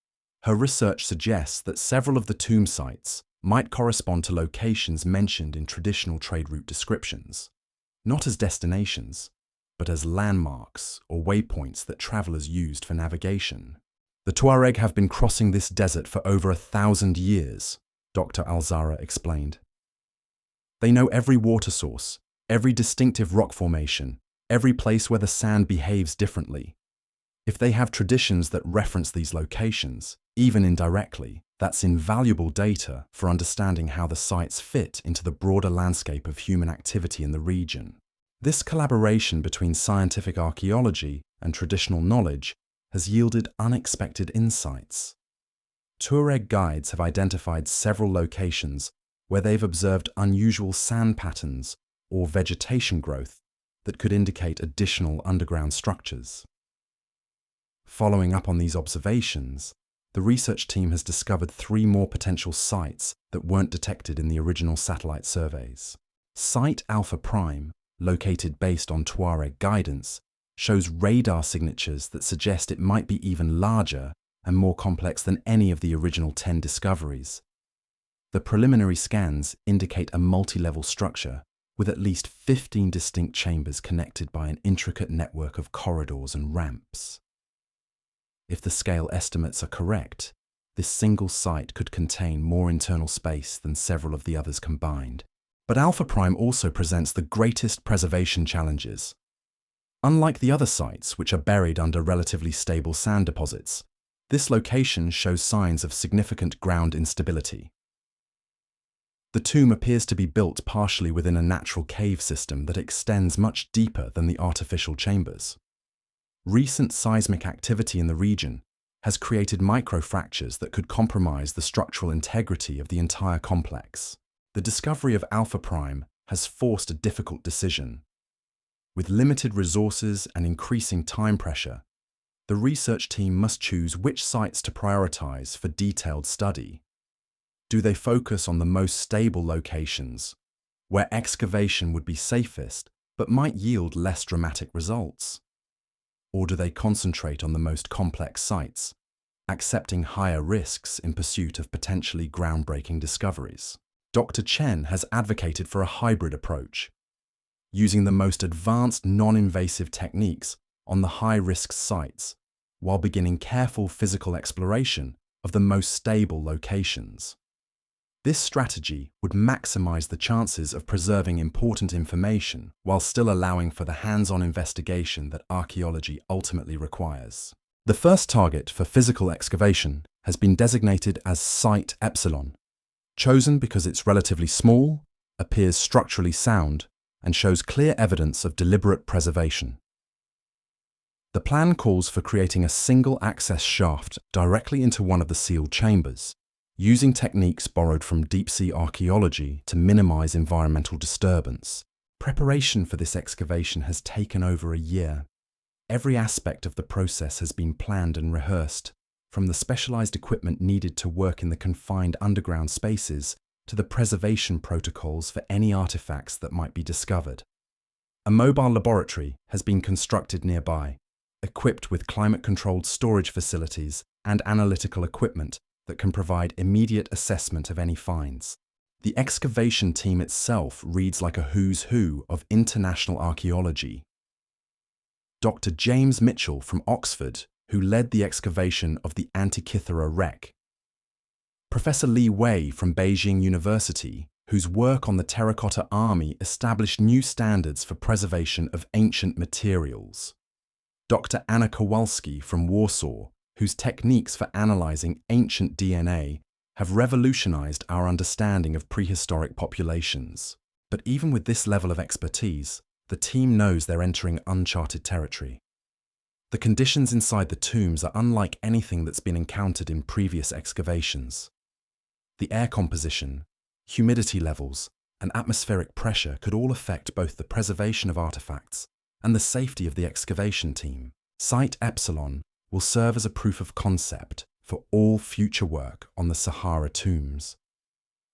Her research suggests that several of the tomb sites might correspond to locations mentioned in traditional trade route descriptions, not as destinations, but as landmarks or waypoints that travelers used for navigation. The Tuareg have been crossing this desert for over 1,000 years, Dr. Al-Zahra explained. They know every water source, every distinctive rock formation, every place where the sand behaves differently. If they have traditions that reference these locations, even indirectly, that's invaluable data for understanding how the sites fit into the broader landscape of human activity in the region. This collaboration between scientific archaeology and traditional knowledge has yielded unexpected insights. Tuareg guides have identified several locations where they've observed unusual sand patterns or vegetation growth that could indicate additional underground structures. Following up on these observations, the research team has discovered 3 more potential sites that weren't detected in the original satellite surveys. Site Alpha Prime, located based on Tuareg guidance, shows radar signatures that suggest it might be even larger and more complex than any of the original 10 discoveries. The preliminary scans indicate a multi-level structure with at least 15 distinct chambers connected by an intricate network of corridors and ramps. If the scale estimates are correct, this single site could contain more internal space than several of the others combined. But Alpha Prime also presents the greatest preservation challenges. Unlike the other sites, which are buried under relatively stable sand deposits, this location shows signs of significant ground instability. The tomb appears to be built partially within a natural cave system that extends much deeper than the artificial chambers. Recent seismic activity in the region has created microfractures that could compromise the structural integrity of the entire complex. The discovery of Alpha Prime has forced a difficult decision. With limited resources and increasing time pressure, the research team must choose which sites to prioritize for detailed study. Do they focus on the most stable locations, where excavation would be safest but might yield less dramatic results? Or do they concentrate on the most complex sites, accepting higher risks in pursuit of potentially groundbreaking discoveries? Dr. Chen has advocated for a hybrid approach, using the most advanced non-invasive techniques on the high-risk sites while beginning careful physical exploration of the most stable locations. This strategy would maximize the chances of preserving important information while still allowing for the hands-on investigation that archaeology ultimately requires. The first target for physical excavation has been designated as Site Epsilon, chosen because it's relatively small, appears structurally sound, and shows clear evidence of deliberate preservation. The plan calls for creating a single access shaft directly into one of the sealed chambers, using techniques borrowed from deep-sea archaeology to minimize environmental disturbance. Preparation for this excavation has taken over a year. Every aspect of the process has been planned and rehearsed, from the specialized equipment needed to work in the confined underground spaces to the preservation protocols for any artifacts that might be discovered. A mobile laboratory has been constructed nearby, equipped with climate-controlled storage facilities and analytical equipment that can provide immediate assessment of any finds. The excavation team itself reads like a who's who of international archaeology. Dr. James Mitchell from Oxford, who led the excavation of the Antikythera wreck. Professor Li Wei from Beijing University, whose work on the terracotta army established new standards for preservation of ancient materials. Dr. Anna Kowalski from Warsaw, whose techniques for analyzing ancient DNA have revolutionized our understanding of prehistoric populations. But even with this level of expertise, the team knows they're entering uncharted territory. The conditions inside the tombs are unlike anything that's been encountered in previous excavations. The air composition, humidity levels, and atmospheric pressure could all affect both the preservation of artifacts and the safety of the excavation team. Site Epsilon will serve as a proof of concept for all future work on the Sahara tombs.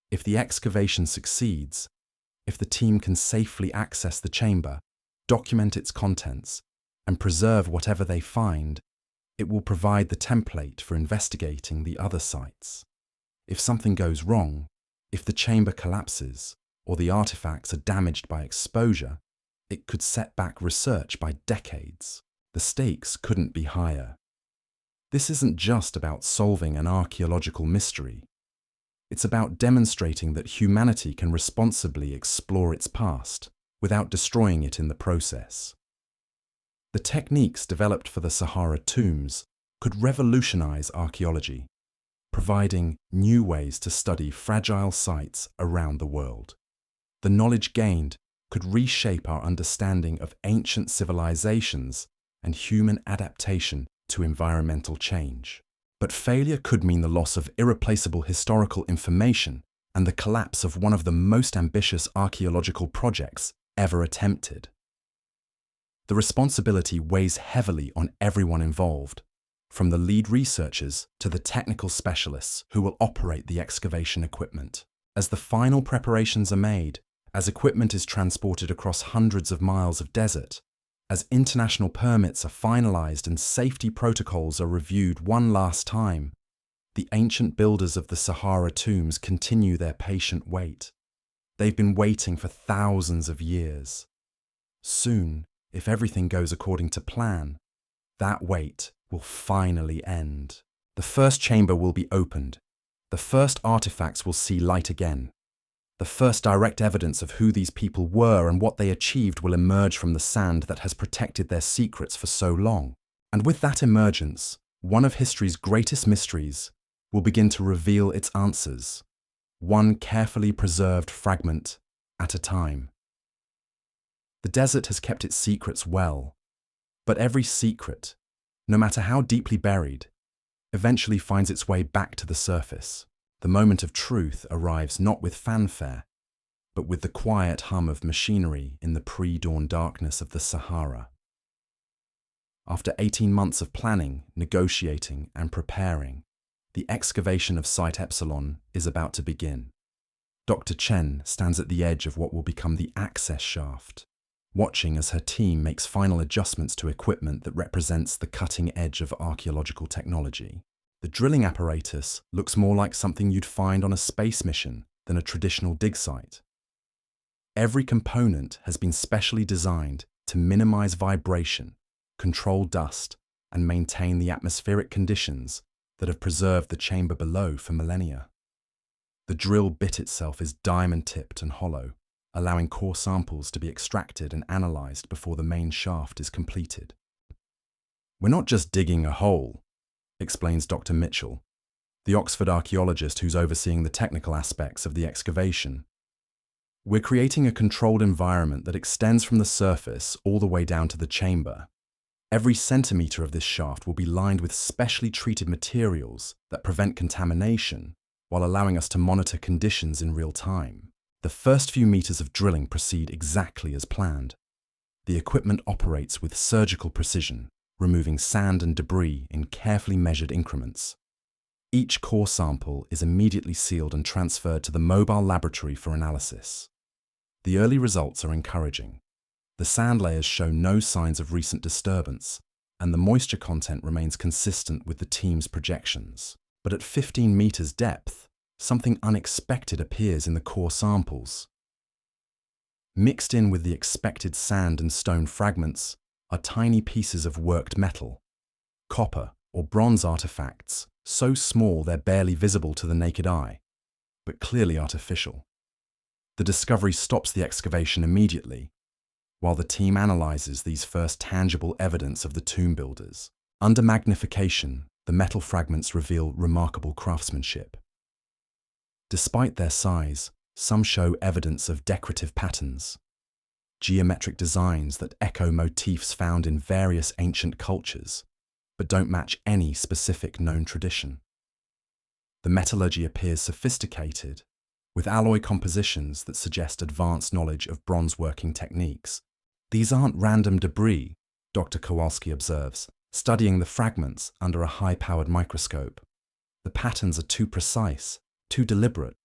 If the excavation succeeds, if the team can safely access the chamber, document its contents, and preserve whatever they find, it will provide the template for investigating the other sites. If something goes wrong, if the chamber collapses, or the artifacts are damaged by exposure, it could set back research by decades. The stakes couldn't be higher. This isn't just about solving an archaeological mystery. It's about demonstrating that humanity can responsibly explore its past without destroying it in the process. The techniques developed for the Sahara tombs could revolutionize archaeology, providing new ways to study fragile sites around the world. The knowledge gained could reshape our understanding of ancient civilizations and human adaptation to environmental change. But failure could mean the loss of irreplaceable historical information and the collapse of one of the most ambitious archaeological projects ever attempted. The responsibility weighs heavily on everyone involved, from the lead researchers to the technical specialists who will operate the excavation equipment. As the final preparations are made, as equipment is transported across hundreds of miles of desert, as international permits are finalized and safety protocols are reviewed one last time, the ancient builders of the Sahara tombs continue their patient wait. They've been waiting for thousands of years. Soon, if everything goes according to plan, that wait will finally end. The first chamber will be opened. The first artifacts will see light again. The first direct evidence of who these people were and what they achieved will emerge from the sand that has protected their secrets for so long. And with that emergence, one of history's greatest mysteries will begin to reveal its answers, one carefully preserved fragment at a time. The desert has kept its secrets well, but every secret, no matter how deeply buried, eventually finds its way back to the surface. The moment of truth arrives not with fanfare, but with the quiet hum of machinery in the pre-dawn darkness of the Sahara. After 18 months of planning, negotiating, and preparing, the excavation of Site Epsilon is about to begin. Dr. Chen stands at the edge of what will become the access shaft, watching as her team makes final adjustments to equipment that represents the cutting edge of archaeological technology. The drilling apparatus looks more like something you'd find on a space mission than a traditional dig site. Every component has been specially designed to minimize vibration, control dust, and maintain the atmospheric conditions that have preserved the chamber below for millennia. The drill bit itself is diamond-tipped and hollow, allowing core samples to be extracted and analyzed before the main shaft is completed. We're not just digging a hole, explains Dr. Mitchell, the Oxford archaeologist who's overseeing the technical aspects of the excavation. We're creating a controlled environment that extends from the surface all the way down to the chamber. Every centimetre of this shaft will be lined with specially treated materials that prevent contamination while allowing us to monitor conditions in real time. The first few meters of drilling proceed exactly as planned. The equipment operates with surgical precision, removing sand and debris in carefully measured increments. Each core sample is immediately sealed and transferred to the mobile laboratory for analysis. The early results are encouraging. The sand layers show no signs of recent disturbance, and the moisture content remains consistent with the team's projections. But at 15 meters depth, something unexpected appears in the core samples. Mixed in with the expected sand and stone fragments are tiny pieces of worked metal, copper or bronze artifacts, so small they're barely visible to the naked eye, but clearly artificial. The discovery stops the excavation immediately, while the team analyzes these first tangible evidence of the tomb builders. Under magnification, the metal fragments reveal remarkable craftsmanship. Despite their size, some show evidence of decorative patterns, geometric designs that echo motifs found in various ancient cultures, but don't match any specific known tradition. The metallurgy appears sophisticated, with alloy compositions that suggest advanced knowledge of bronze working techniques. These aren't random debris, Dr. Kowalski observes, studying the fragments under a high-powered microscope. The patterns are too precise, too deliberate.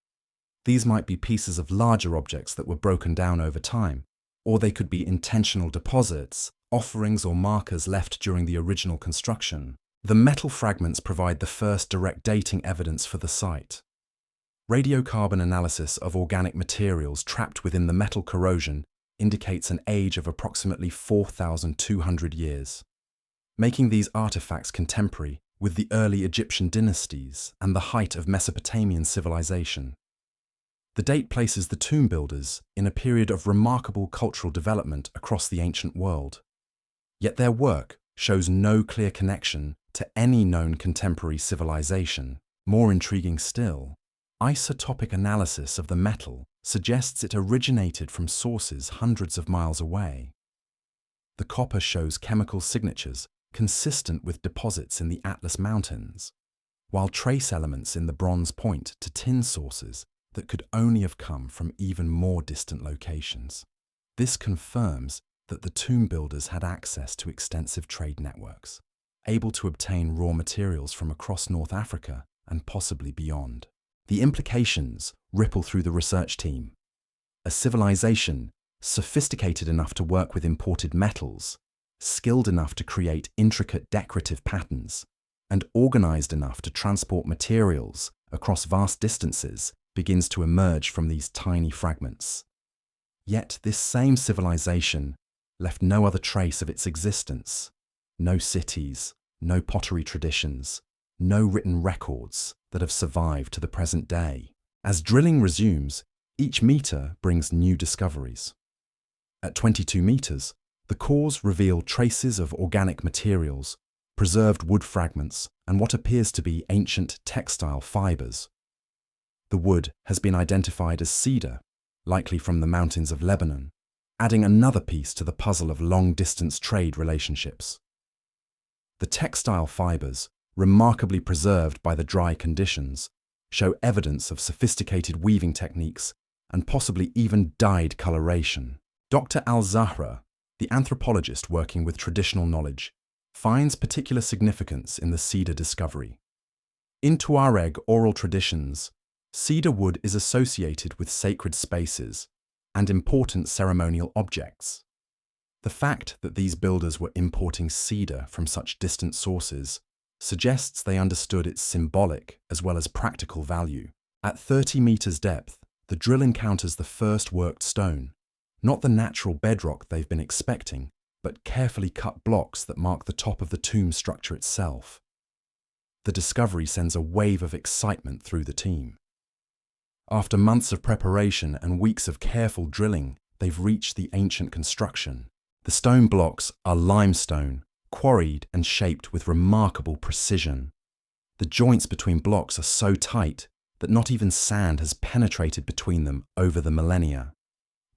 These might be pieces of larger objects that were broken down over time, or they could be intentional deposits, offerings or markers left during the original construction. The metal fragments provide the first direct dating evidence for the site. Radiocarbon analysis of organic materials trapped within the metal corrosion indicates an age of approximately 4,200 years, making these artifacts contemporary with the early Egyptian dynasties and the height of Mesopotamian civilization. The date places the tomb builders in a period of remarkable cultural development across the ancient world. Yet their work shows no clear connection to any known contemporary civilization. More intriguing still, Isotopic analysis of the metal suggests it originated from sources hundreds of miles away. The copper shows chemical signatures consistent with deposits in the Atlas Mountains, while trace elements in the bronze point to tin sources that could only have come from even more distant locations. This confirms that the tomb builders had access to extensive trade networks, able to obtain raw materials from across North Africa and possibly beyond. The implications ripple through the research team. A civilization sophisticated enough to work with imported metals, skilled enough to create intricate decorative patterns, and organized enough to transport materials across vast distances begins to emerge from these tiny fragments. Yet this same civilization left no other trace of its existence. No cities, no pottery traditions, no written records that have survived to the present day. As drilling resumes, each meter brings new discoveries. At 22 meters, the cores reveal traces of organic materials, preserved wood fragments, and what appears to be ancient textile fibers. The wood has been identified as cedar, likely from the mountains of Lebanon, adding another piece to the puzzle of long-distance trade relationships. The textile fibers, remarkably preserved by the dry conditions, show evidence of sophisticated weaving techniques and possibly even dyed coloration. Dr. Al-Zahra, the anthropologist working with traditional knowledge, finds particular significance in the cedar discovery. In Tuareg oral traditions, cedar wood is associated with sacred spaces and important ceremonial objects. The fact that these builders were importing cedar from such distant sources suggests they understood its symbolic as well as practical value. At 30 meters depth, the drill encounters the first worked stone, not the natural bedrock they've been expecting, but carefully cut blocks that mark the top of the tomb structure itself. The discovery sends a wave of excitement through the team. After months of preparation and weeks of careful drilling, they've reached the ancient construction. The stone blocks are limestone, quarried and shaped with remarkable precision. The joints between blocks are so tight that not even sand has penetrated between them over the millennia.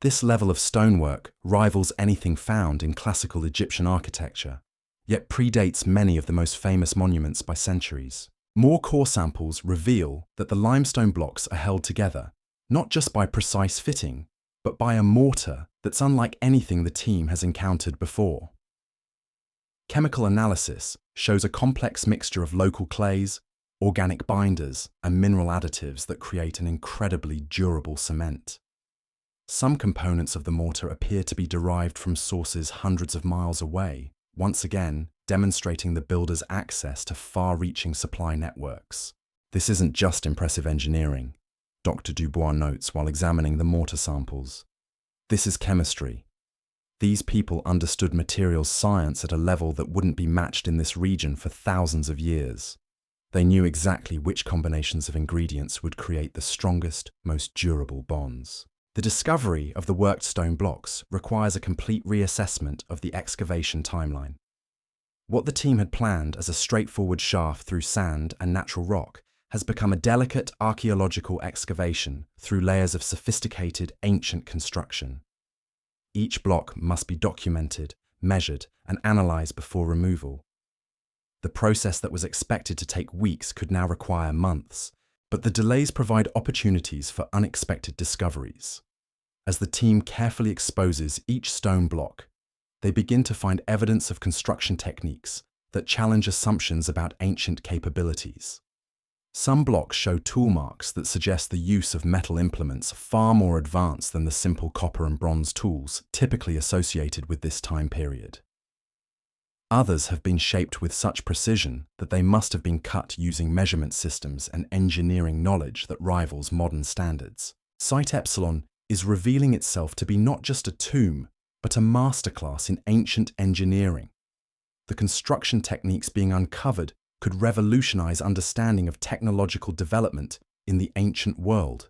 This level of stonework rivals anything found in classical Egyptian architecture, yet predates many of the most famous monuments by centuries. More core samples reveal that the limestone blocks are held together, not just by precise fitting, but by a mortar that's unlike anything the team has encountered before. Chemical analysis shows a complex mixture of local clays, organic binders, and mineral additives that create an incredibly durable cement. Some components of the mortar appear to be derived from sources hundreds of miles away, once again demonstrating the builder's access to far-reaching supply networks. This isn't just impressive engineering, Dr. Dubois notes while examining the mortar samples. This is chemistry. These people understood materials science at a level that wouldn't be matched in this region for thousands of years. They knew exactly which combinations of ingredients would create the strongest, most durable bonds. The discovery of the worked stone blocks requires a complete reassessment of the excavation timeline. What the team had planned as a straightforward shaft through sand and natural rock has become a delicate archaeological excavation through layers of sophisticated ancient construction. Each block must be documented, measured, and analysed before removal. The process that was expected to take weeks could now require months, but the delays provide opportunities for unexpected discoveries. As the team carefully exposes each stone block, they begin to find evidence of construction techniques that challenge assumptions about ancient capabilities. Some blocks show tool marks that suggest the use of metal implements far more advanced than the simple copper and bronze tools typically associated with this time period. Others have been shaped with such precision that they must have been cut using measurement systems and engineering knowledge that rivals modern standards. Site Epsilon is revealing itself to be not just a tomb, but a masterclass in ancient engineering. The construction techniques being uncovered could revolutionize understanding of technological development in the ancient world.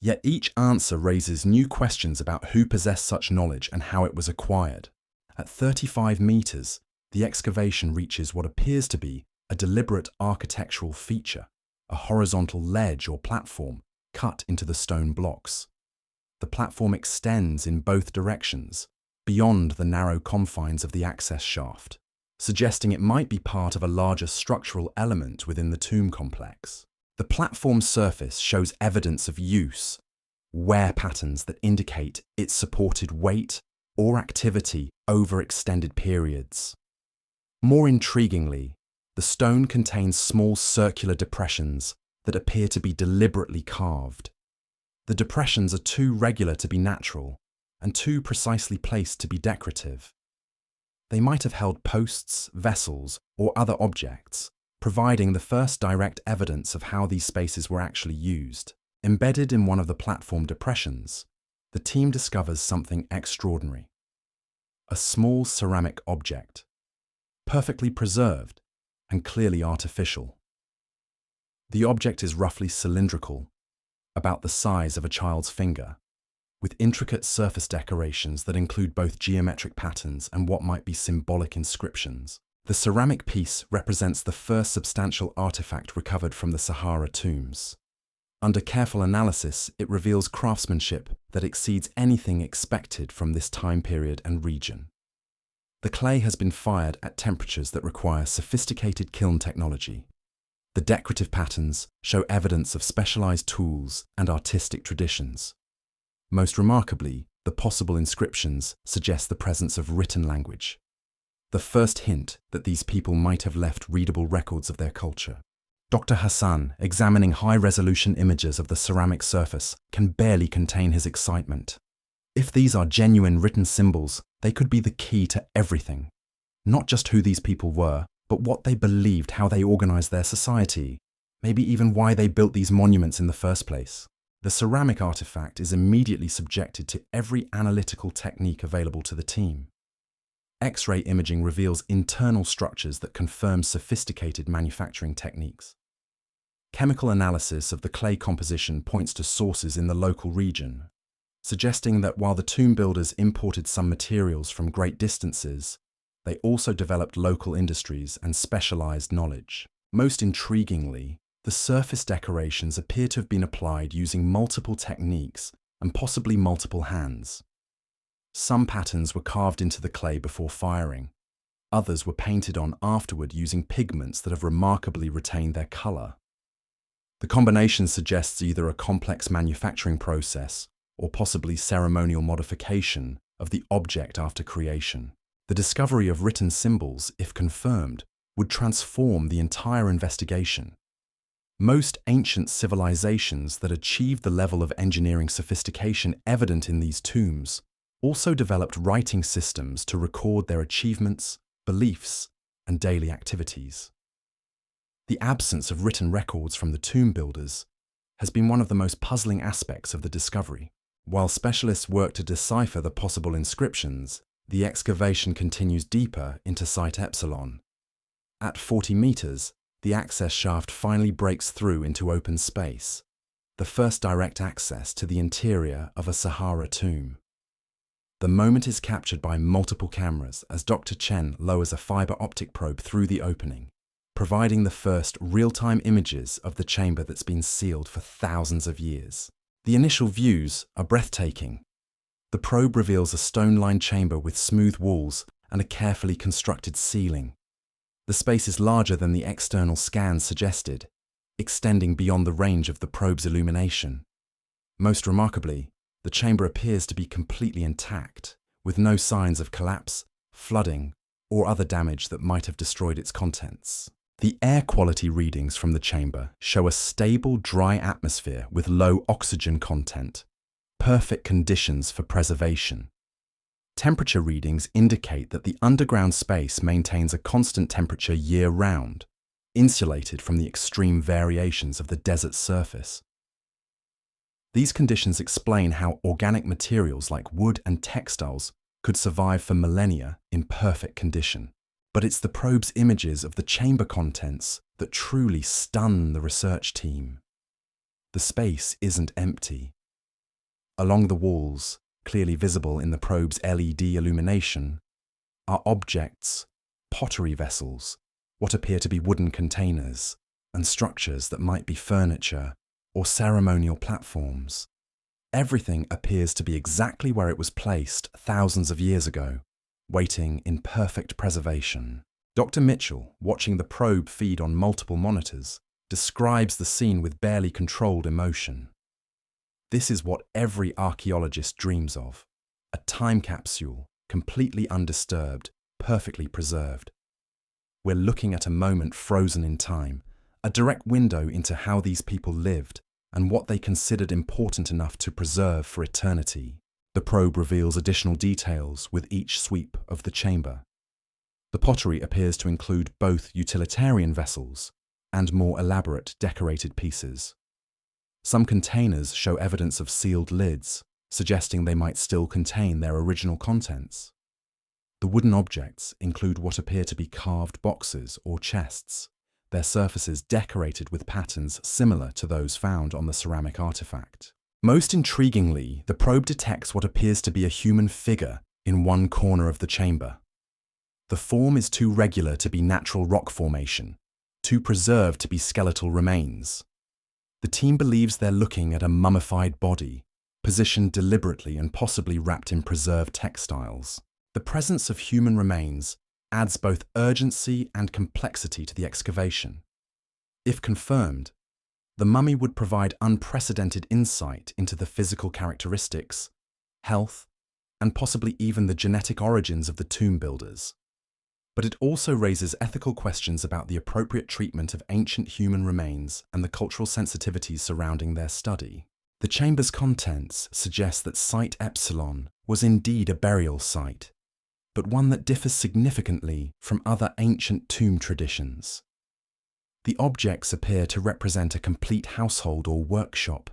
Yet each answer raises new questions about who possessed such knowledge and how it was acquired. At 35 meters, the excavation reaches what appears to be a deliberate architectural feature. a horizontal ledge or platform cut into the stone blocks. The platform extends in both directions, beyond the narrow confines of the access shaft, suggesting it might be part of a larger structural element within the tomb complex. The platform's surface shows evidence of use, wear patterns that indicate it supported weight or activity over extended periods. More intriguingly, the stone contains small circular depressions that appear to be deliberately carved. The depressions are too regular to be natural and too precisely placed to be decorative. They might have held posts, vessels, or other objects, providing the first direct evidence of how these spaces were actually used. Embedded in one of the platform depressions, the team discovers something extraordinary. A small ceramic object, perfectly preserved and clearly artificial. The object is roughly cylindrical, about the size of a child's finger, with intricate surface decorations that include both geometric patterns and what might be symbolic inscriptions. The ceramic piece represents the first substantial artifact recovered from the Sahara tombs. Under careful analysis, it reveals craftsmanship that exceeds anything expected from this time period and region. The clay has been fired at temperatures that require sophisticated kiln technology. The decorative patterns show evidence of specialized tools and artistic traditions. Most remarkably, the possible inscriptions suggest the presence of written language, the first hint that these people might have left readable records of their culture. Dr. Hassan, examining high-resolution images of the ceramic surface, can barely contain his excitement. If these are genuine written symbols, they could be the key to everything. Not just who these people were, but what they believed, how they organized their society, maybe even why they built these monuments in the first place. The ceramic artifact is immediately subjected to every analytical technique available to the team. X-ray imaging reveals internal structures that confirm sophisticated manufacturing techniques. Chemical analysis of the clay composition points to sources in the local region, suggesting that while the tomb builders imported some materials from great distances, they also developed local industries and specialized knowledge. Most intriguingly, the surface decorations appear to have been applied using multiple techniques and possibly multiple hands. Some patterns were carved into the clay before firing. Others were painted on afterward using pigments that have remarkably retained their color. The combination suggests either a complex manufacturing process or possibly ceremonial modification of the object after creation. The discovery of written symbols, if confirmed, would transform the entire investigation. Most ancient civilizations that achieved the level of engineering sophistication evident in these tombs also developed writing systems to record their achievements, beliefs, and daily activities. The absence of written records from the tomb builders has been one of the most puzzling aspects of the discovery. While specialists work to decipher the possible inscriptions, the excavation continues deeper into Site Epsilon. At 40 meters, the access shaft finally breaks through into open space, the first direct access to the interior of a Sahara tomb. The moment is captured by multiple cameras as Dr. Chen lowers a fiber optic probe through the opening, providing the first real-time images of the chamber that's been sealed for thousands of years. The initial views are breathtaking. The probe reveals a stone-lined chamber with smooth walls and a carefully constructed ceiling. The space is larger than the external scans suggested, extending beyond the range of the probe's illumination. Most remarkably, the chamber appears to be completely intact, with no signs of collapse, flooding, or other damage that might have destroyed its contents. The air quality readings from the chamber show a stable, dry atmosphere with low oxygen content, perfect conditions for preservation. Temperature readings indicate that the underground space maintains a constant temperature year-round, insulated from the extreme variations of the desert surface. These conditions explain how organic materials like wood and textiles could survive for millennia in perfect condition. But it's the probe's images of the chamber contents that truly stun the research team. The space isn't empty. Along the walls, clearly visible in the probe's LED illumination, are objects, pottery vessels, what appear to be wooden containers, and structures that might be furniture or ceremonial platforms. Everything appears to be exactly where it was placed thousands of years ago, waiting in perfect preservation. Dr. Mitchell, watching the probe feed on multiple monitors, describes the scene with barely controlled emotion. This is what every archaeologist dreams of: a time capsule, completely undisturbed, perfectly preserved. We're looking at a moment frozen in time, a direct window into how these people lived and what they considered important enough to preserve for eternity. The probe reveals additional details with each sweep of the chamber. The pottery appears to include both utilitarian vessels and more elaborate decorated pieces. Some containers show evidence of sealed lids, suggesting they might still contain their original contents. The wooden objects include what appear to be carved boxes or chests, their surfaces decorated with patterns similar to those found on the ceramic artifact. Most intriguingly, the probe detects what appears to be a human figure in one corner of the chamber. The form is too regular to be natural rock formation, too preserved to be skeletal remains. The team believes they're looking at a mummified body, positioned deliberately and possibly wrapped in preserved textiles. The presence of human remains adds both urgency and complexity to the excavation. If confirmed, the mummy would provide unprecedented insight into the physical characteristics, health, and possibly even the genetic origins of the tomb builders. But it also raises ethical questions about the appropriate treatment of ancient human remains and the cultural sensitivities surrounding their study. The chamber's contents suggest that Site Epsilon was indeed a burial site, but one that differs significantly from other ancient tomb traditions. The objects appear to represent a complete household or workshop,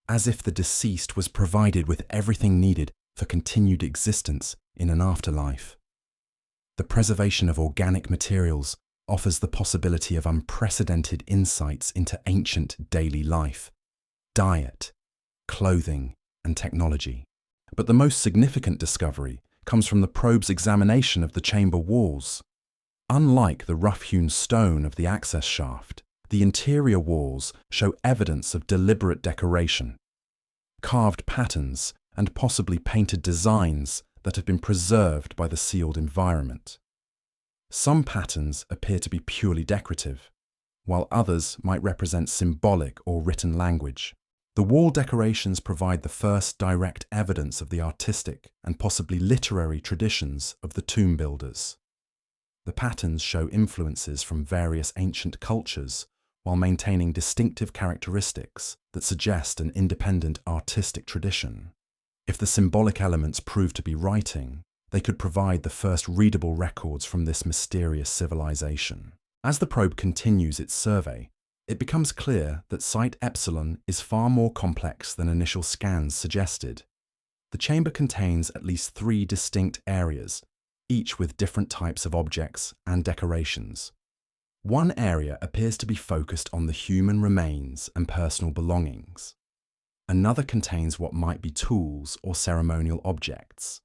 as if the deceased was provided with everything needed for continued existence in an afterlife. The preservation of organic materials offers the possibility of unprecedented insights into ancient daily life, diet, clothing, and technology. But the most significant discovery comes from the probe's examination of the chamber walls. Unlike the rough-hewn stone of the access shaft, the interior walls show evidence of deliberate decoration, carved patterns, and possibly painted designs that have been preserved by the sealed environment. Some patterns appear to be purely decorative, while others might represent symbolic or written language. The wall decorations provide the first direct evidence of the artistic and possibly literary traditions of the tomb builders. The patterns show influences from various ancient cultures while maintaining distinctive characteristics that suggest an independent artistic tradition. If the symbolic elements prove to be writing, they could provide the first readable records from this mysterious civilization. As the probe continues its survey, it becomes clear that Site Epsilon is far more complex than initial scans suggested. The chamber contains at least 3 distinct areas, each with different types of objects and decorations. One area appears to be focused on the human remains and personal belongings. Another contains what might be tools or ceremonial objects.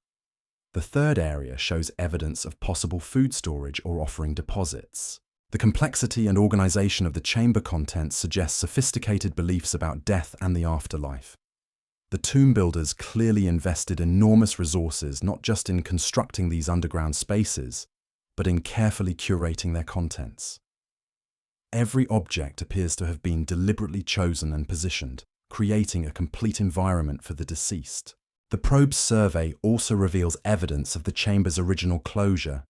The third area shows evidence of possible food storage or offering deposits. The complexity and organization of the chamber contents suggests sophisticated beliefs about death and the afterlife. The tomb builders clearly invested enormous resources not just in constructing these underground spaces, but in carefully curating their contents. Every object appears to have been deliberately chosen and positioned, creating a complete environment for the deceased. The probe's survey also reveals evidence of the chamber's original closure.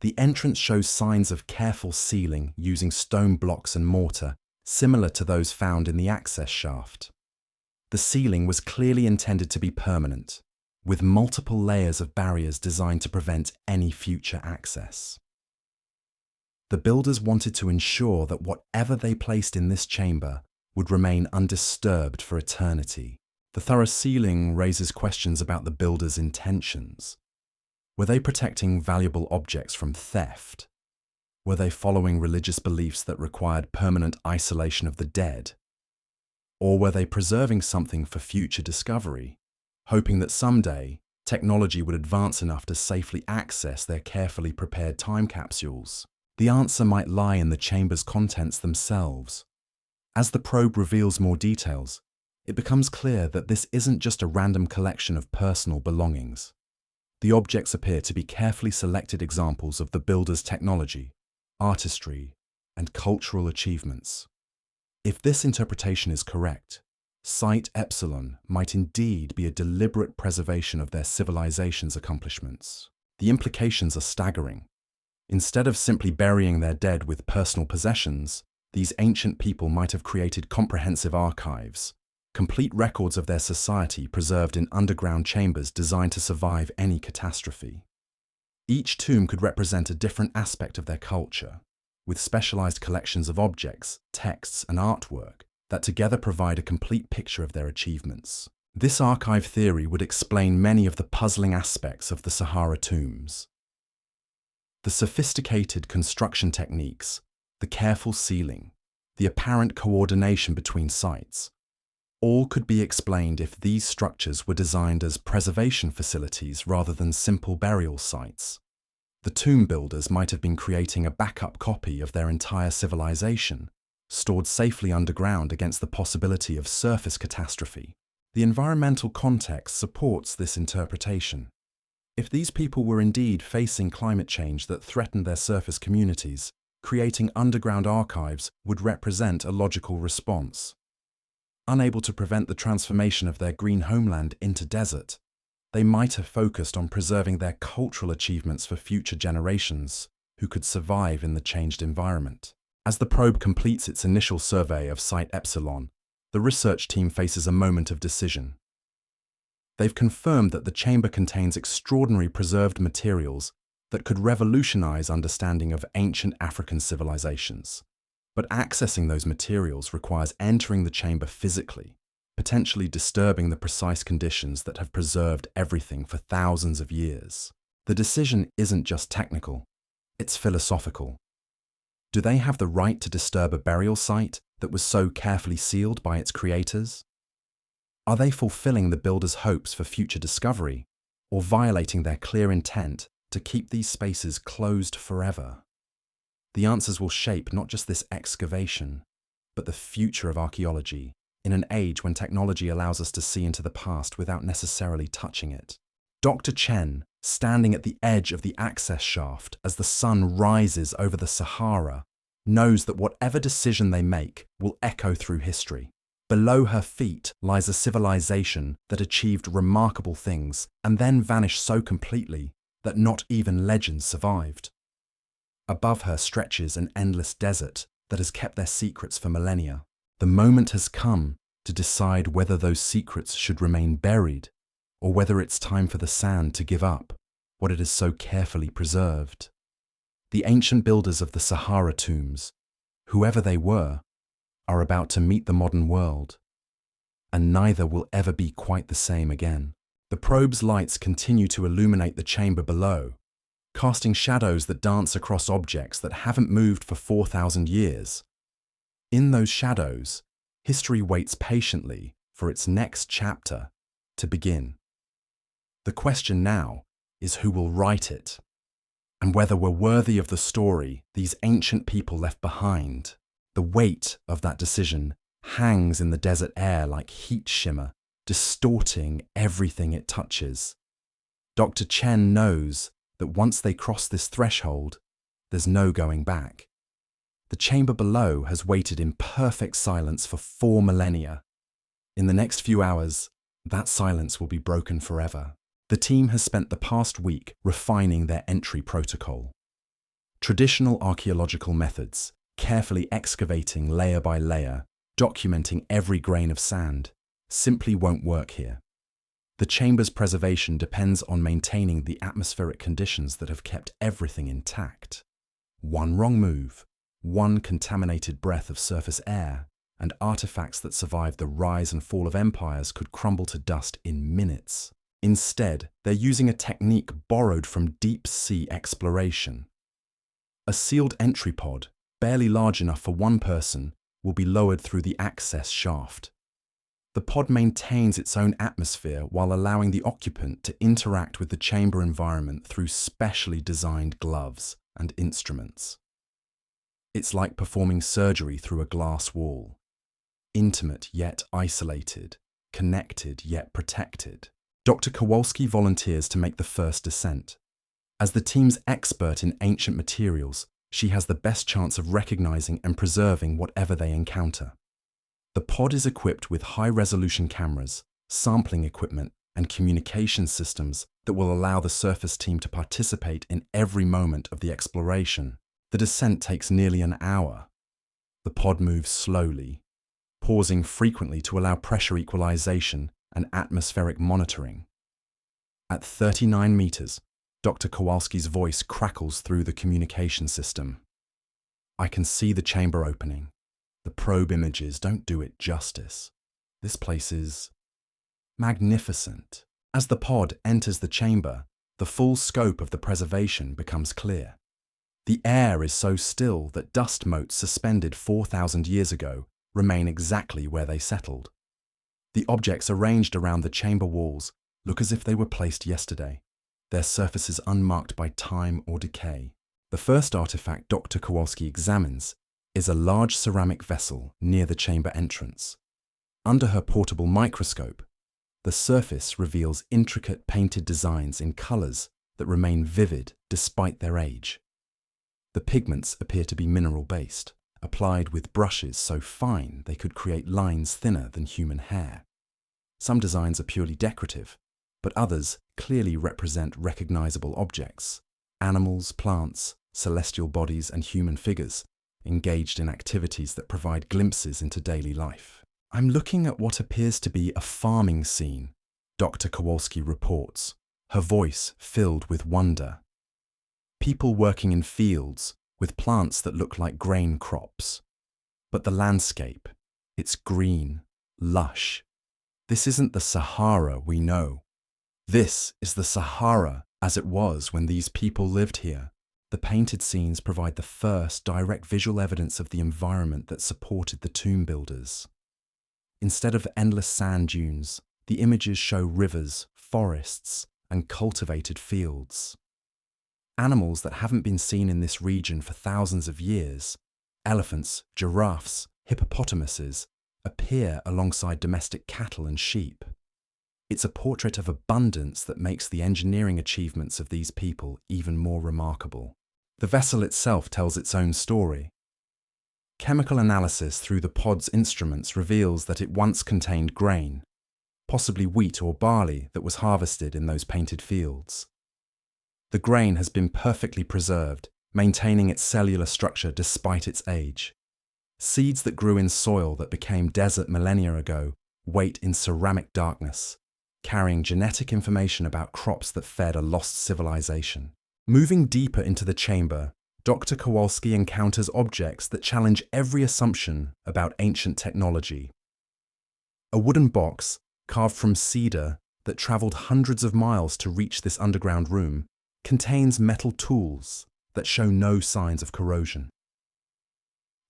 The entrance shows signs of careful sealing using stone blocks and mortar, similar to those found in the access shaft. The sealing was clearly intended to be permanent, with multiple layers of barriers designed to prevent any future access. The builders wanted to ensure that whatever they placed in this chamber would remain undisturbed for eternity. The thorough sealing raises questions about the builders' intentions. Were they protecting valuable objects from theft? Were they following religious beliefs that required permanent isolation of the dead? Or were they preserving something for future discovery, hoping that someday technology would advance enough to safely access their carefully prepared time capsules? The answer might lie in the chamber's contents themselves. As the probe reveals more details, it becomes clear that this isn't just a random collection of personal belongings. The objects appear to be carefully selected examples of the builder's technology, artistry, and cultural achievements. If this interpretation is correct, Site Epsilon might indeed be a deliberate preservation of their civilization's accomplishments. The implications are staggering. Instead of simply burying their dead with personal possessions, these ancient people might have created comprehensive archives, complete records of their society preserved in underground chambers designed to survive any catastrophe. Each tomb could represent a different aspect of their culture, with specialized collections of objects, texts, and artwork that together provide a complete picture of their achievements. This archive theory would explain many of the puzzling aspects of the Sahara tombs. The sophisticated construction techniques, the careful sealing, the apparent coordination between sites, all could be explained if these structures were designed as preservation facilities rather than simple burial sites. The tomb builders might have been creating a backup copy of their entire civilization, stored safely underground against the possibility of surface catastrophe. The environmental context supports this interpretation. If these people were indeed facing climate change that threatened their surface communities, creating underground archives would represent a logical response. Unable to prevent the transformation of their green homeland into desert, they might have focused on preserving their cultural achievements for future generations who could survive in the changed environment. As the probe completes its initial survey of Site Epsilon, the research team faces a moment of decision. They've confirmed that the chamber contains extraordinary preserved materials that could revolutionize understanding of ancient African civilizations. But accessing those materials requires entering the chamber physically, potentially disturbing the precise conditions that have preserved everything for thousands of years. The decision isn't just technical, it's philosophical. Do they have the right to disturb a burial site that was so carefully sealed by its creators? Are they fulfilling the builder's hopes for future discovery, or violating their clear intent to keep these spaces closed forever? The answers will shape not just this excavation, but the future of archaeology, in an age when technology allows us to see into the past without necessarily touching it. Dr. Chen, standing at the edge of the access shaft as the sun rises over the Sahara, knows that whatever decision they make will echo through history. Below her feet lies a civilization that achieved remarkable things and then vanished so completely that not even legends survived. Above her stretches an endless desert that has kept their secrets for millennia. The moment has come to decide whether those secrets should remain buried or whether it's time for the sand to give up what it has so carefully preserved. The ancient builders of the Sahara tombs, whoever they were, are about to meet the modern world, and neither will ever be quite the same again. The probe's lights continue to illuminate the chamber below, casting shadows that dance across objects that haven't moved for 4,000 years. In those shadows, history waits patiently for its next chapter to begin. The question now is who will write it, and whether we're worthy of the story these ancient people left behind. The weight of that decision hangs in the desert air like heat shimmer, distorting everything it touches. Dr. Chen knows that once they cross this threshold, there's no going back. The chamber below has waited in perfect silence for 4 millennia. In the next few hours, that silence will be broken forever. The team has spent the past week refining their entry protocol. Traditional archaeological methods, carefully excavating layer by layer, documenting every grain of sand, simply won't work here. The chamber's preservation depends on maintaining the atmospheric conditions that have kept everything intact. One wrong move, one contaminated breath of surface air, and artifacts that survived the rise and fall of empires could crumble to dust in minutes. Instead, they're using a technique borrowed from deep-sea exploration. A sealed entry pod, barely large enough for one person, will be lowered through the access shaft. The pod maintains its own atmosphere while allowing the occupant to interact with the chamber environment through specially designed gloves and instruments. It's like performing surgery through a glass wall. Intimate yet isolated, connected yet protected. Dr. Kowalski volunteers to make the first descent. As the team's expert in ancient materials, she has the best chance of recognizing and preserving whatever they encounter. The pod is equipped with high-resolution cameras, sampling equipment, and communication systems that will allow the surface team to participate in every moment of the exploration. The descent takes nearly an hour. The pod moves slowly, pausing frequently to allow pressure equalization and atmospheric monitoring. At 39 meters, Dr. Kowalski's voice crackles through the communication system. I can see the chamber opening. The probe images don't do it justice. This place is magnificent. As the pod enters the chamber, the full scope of the preservation becomes clear. The air is so still that dust motes suspended 4,000 years ago remain exactly where they settled. The objects arranged around the chamber walls look as if they were placed yesterday, their surfaces unmarked by time or decay. The first artifact Dr. Kowalski examines is a large ceramic vessel near the chamber entrance. Under her portable microscope, the surface reveals intricate painted designs in colors that remain vivid despite their age. The pigments appear to be mineral-based, applied with brushes so fine they could create lines thinner than human hair. Some designs are purely decorative, but others clearly represent recognizable objects: animals, plants, celestial bodies, and human figures engaged in activities that provide glimpses into daily life. I'm looking at what appears to be a farming scene, Dr. Kowalski reports, her voice filled with wonder. People working in fields with plants that look like grain crops. But the landscape, it's green, lush. This isn't the Sahara we know. This is the Sahara as it was when these people lived here. The painted scenes provide the first direct visual evidence of the environment that supported the tomb builders. Instead of endless sand dunes, the images show rivers, forests, and cultivated fields. Animals that haven't been seen in this region for thousands of years, elephants, giraffes, hippopotamuses, appear alongside domestic cattle and sheep. It's a portrait of abundance that makes the engineering achievements of these people even more remarkable. The vessel itself tells its own story. Chemical analysis through the pod's instruments reveals that it once contained grain, possibly wheat or barley that was harvested in those painted fields. The grain has been perfectly preserved, maintaining its cellular structure despite its age. Seeds that grew in soil that became desert millennia ago wait in ceramic darkness, carrying genetic information about crops that fed a lost civilization. Moving deeper into the chamber, Dr. Kowalski encounters objects that challenge every assumption about ancient technology. A wooden box, carved from cedar, that traveled hundreds of miles to reach this underground room, contains metal tools that show no signs of corrosion.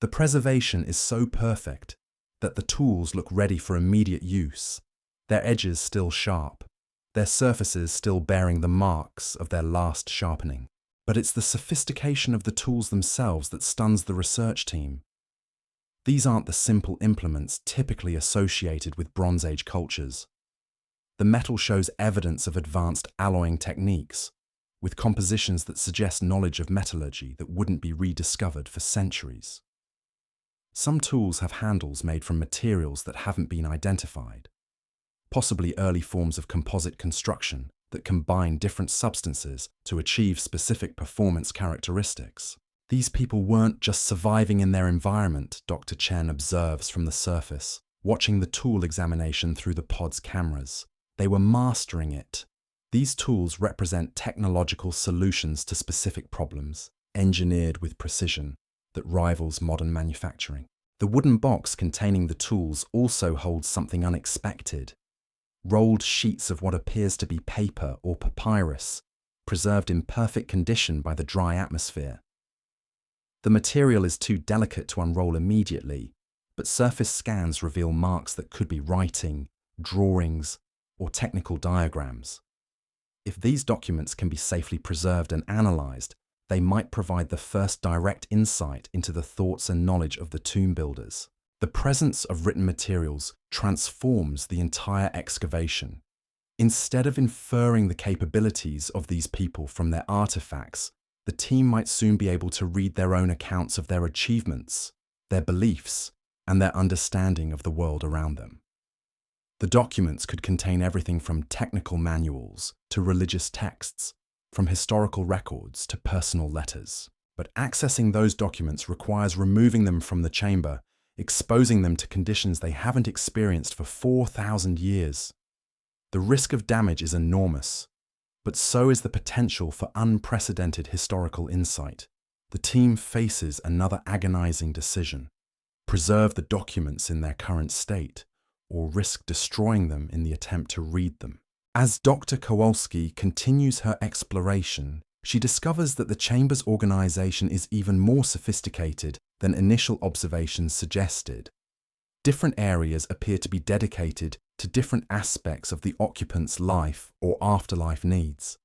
The preservation is so perfect that the tools look ready for immediate use, their edges still sharp, their surfaces still bearing the marks of their last sharpening. But it's the sophistication of the tools themselves that stuns the research team. These aren't the simple implements typically associated with Bronze Age cultures. The metal shows evidence of advanced alloying techniques, with compositions that suggest knowledge of metallurgy that wouldn't be rediscovered for centuries. Some tools have handles made from materials that haven't been identified, possibly early forms of composite construction that combine different substances to achieve specific performance characteristics. These people weren't just surviving in their environment, Dr. Chen observes from the surface, watching the tool examination through the pod's cameras. They were mastering it. These tools represent technological solutions to specific problems, engineered with precision that rivals modern manufacturing. The wooden box containing the tools also holds something unexpected: rolled sheets of what appears to be paper or papyrus, preserved in perfect condition by the dry atmosphere. The material is too delicate to unroll immediately, but surface scans reveal marks that could be writing, drawings, or technical diagrams. If these documents can be safely preserved and analyzed, they might provide the first direct insight into the thoughts and knowledge of the tomb builders. The presence of written materials transforms the entire excavation. Instead of inferring the capabilities of these people from their artifacts, the team might soon be able to read their own accounts of their achievements, their beliefs, and their understanding of the world around them. The documents could contain everything from technical manuals to religious texts, from historical records to personal letters. But accessing those documents requires removing them from the chamber, exposing them to conditions they haven't experienced for 4,000 years. The risk of damage is enormous, but so is the potential for unprecedented historical insight. The team faces another agonizing decision: preserve the documents in their current state, or risk destroying them in the attempt to read them. As Dr. Kowalski continues her exploration, she discovers that the chamber's organization is even more sophisticated than initial observations suggested. Different areas appear to be dedicated to different aspects of the occupant's life or afterlife needs.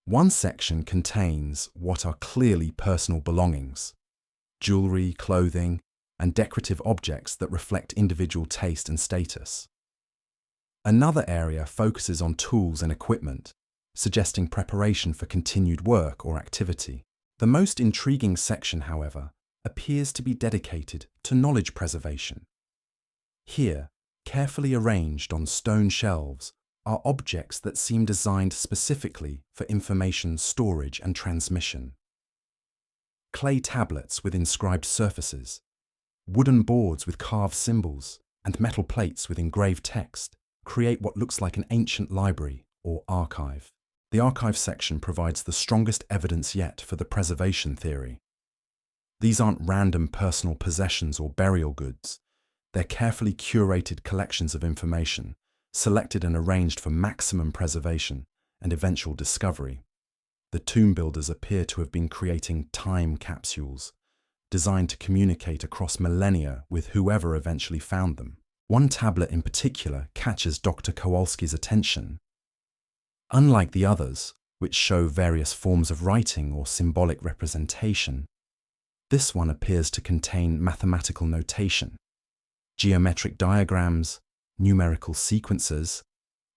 One section contains what are clearly personal belongings: jewelry, clothing, and decorative objects that reflect individual taste and status. Another area focuses on tools and equipment, suggesting preparation for continued work or activity. The most intriguing section, however, appears to be dedicated to knowledge preservation. Here, carefully arranged on stone shelves, are objects that seem designed specifically for information storage and transmission. Clay tablets with inscribed surfaces, wooden boards with carved symbols, and metal plates with engraved text create what looks like an ancient library or archive. The archive section provides the strongest evidence yet for the preservation theory. These aren't random personal possessions or burial goods. They're carefully curated collections of information, selected and arranged for maximum preservation and eventual discovery. The tomb builders appear to have been creating time capsules, designed to communicate across millennia with whoever eventually found them. One tablet in particular catches Dr. Kowalski's attention. Unlike the others, which show various forms of writing or symbolic representation, this one appears to contain mathematical notation, geometric diagrams, numerical sequences,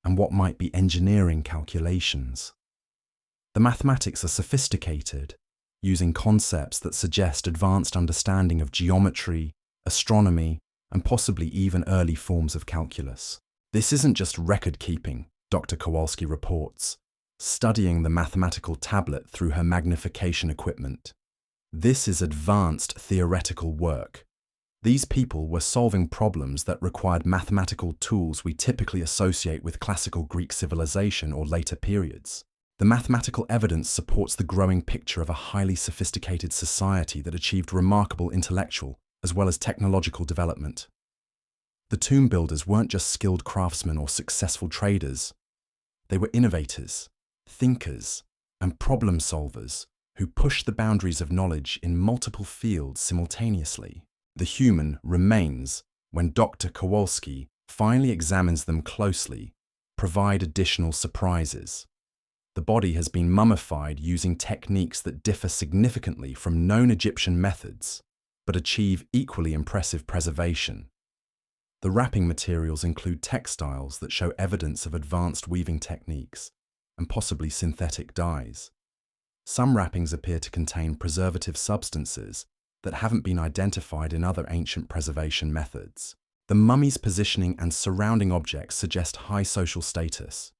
and what might be engineering calculations. The mathematics are sophisticated, using concepts that suggest advanced understanding of geometry, astronomy, and possibly even early forms of calculus. This isn't just record-keeping, Dr. Kowalski reports, studying the mathematical tablet through her magnification equipment. This is advanced theoretical work. These people were solving problems that required mathematical tools we typically associate with classical Greek civilization or later periods. The mathematical evidence supports the growing picture of a highly sophisticated society that achieved remarkable intellectual as well as technological development. The tomb builders weren't just skilled craftsmen or successful traders. They were innovators, thinkers, and problem solvers who pushed the boundaries of knowledge in multiple fields simultaneously. The human remains when Dr. Kowalski finally examines them closely, provide additional surprises. The body has been mummified using techniques that differ significantly from known Egyptian methods, but achieve equally impressive preservation. The wrapping materials include textiles that show evidence of advanced weaving techniques and possibly synthetic dyes. Some wrappings appear to contain preservative substances that haven't been identified in other ancient preservation methods. The mummy's positioning and surrounding objects suggest high social status.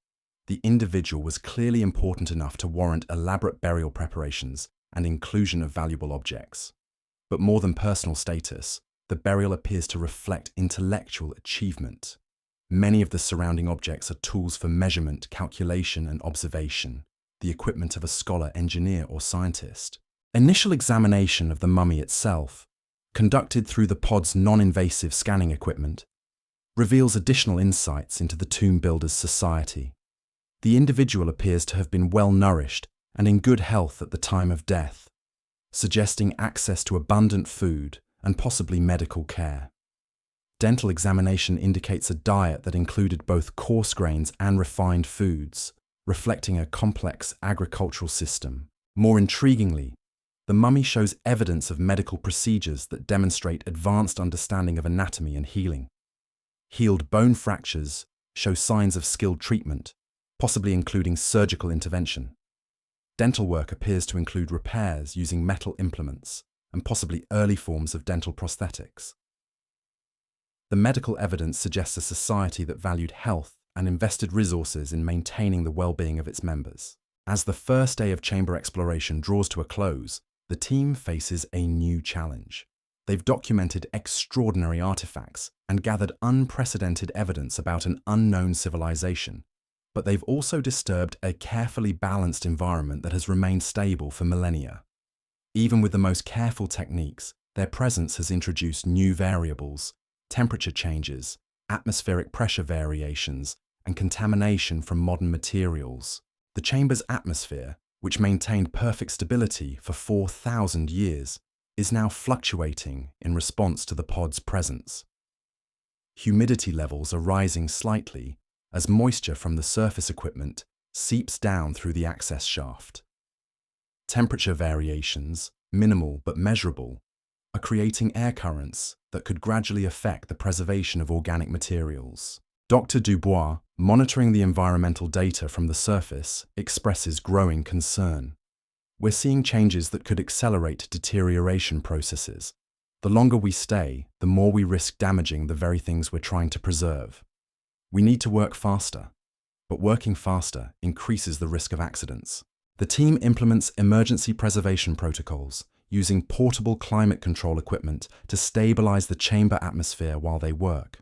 The individual was clearly important enough to warrant elaborate burial preparations and inclusion of valuable objects. But more than personal status, the burial appears to reflect intellectual achievement. Many of the surrounding objects are tools for measurement, calculation, and observation, the equipment of a scholar, engineer, or scientist. Initial examination of the mummy itself, conducted through the pod's non-invasive scanning equipment, reveals additional insights into the tomb builder's society. The individual appears to have been well-nourished and in good health at the time of death, suggesting access to abundant food and possibly medical care. Dental examination indicates a diet that included both coarse grains and refined foods, reflecting a complex agricultural system. More intriguingly, the mummy shows evidence of medical procedures that demonstrate advanced understanding of anatomy and healing. Healed bone fractures show signs of skilled treatment, possibly including surgical intervention. Dental work appears to include repairs using metal implements and possibly early forms of dental prosthetics. The medical evidence suggests a society that valued health and invested resources in maintaining the well-being of its members. As the first day of chamber exploration draws to a close, the team faces a new challenge. They've documented extraordinary artifacts and gathered unprecedented evidence about an unknown civilization, but they've also disturbed a carefully balanced environment that has remained stable for millennia. Even with the most careful techniques, their presence has introduced new variables, temperature changes, atmospheric pressure variations, and contamination from modern materials. The chamber's atmosphere, which maintained perfect stability for 4,000 years, is now fluctuating in response to the pod's presence. Humidity levels are rising slightly as moisture from the surface equipment seeps down through the access shaft. Temperature variations, minimal but measurable, are creating air currents that could gradually affect the preservation of organic materials. Dr. Dubois, monitoring the environmental data from the surface, expresses growing concern. We're seeing changes that could accelerate deterioration processes. The longer we stay, the more we risk damaging the very things we're trying to preserve. We need to work faster, but working faster increases the risk of accidents. The team implements emergency preservation protocols, using portable climate control equipment to stabilize the chamber atmosphere while they work.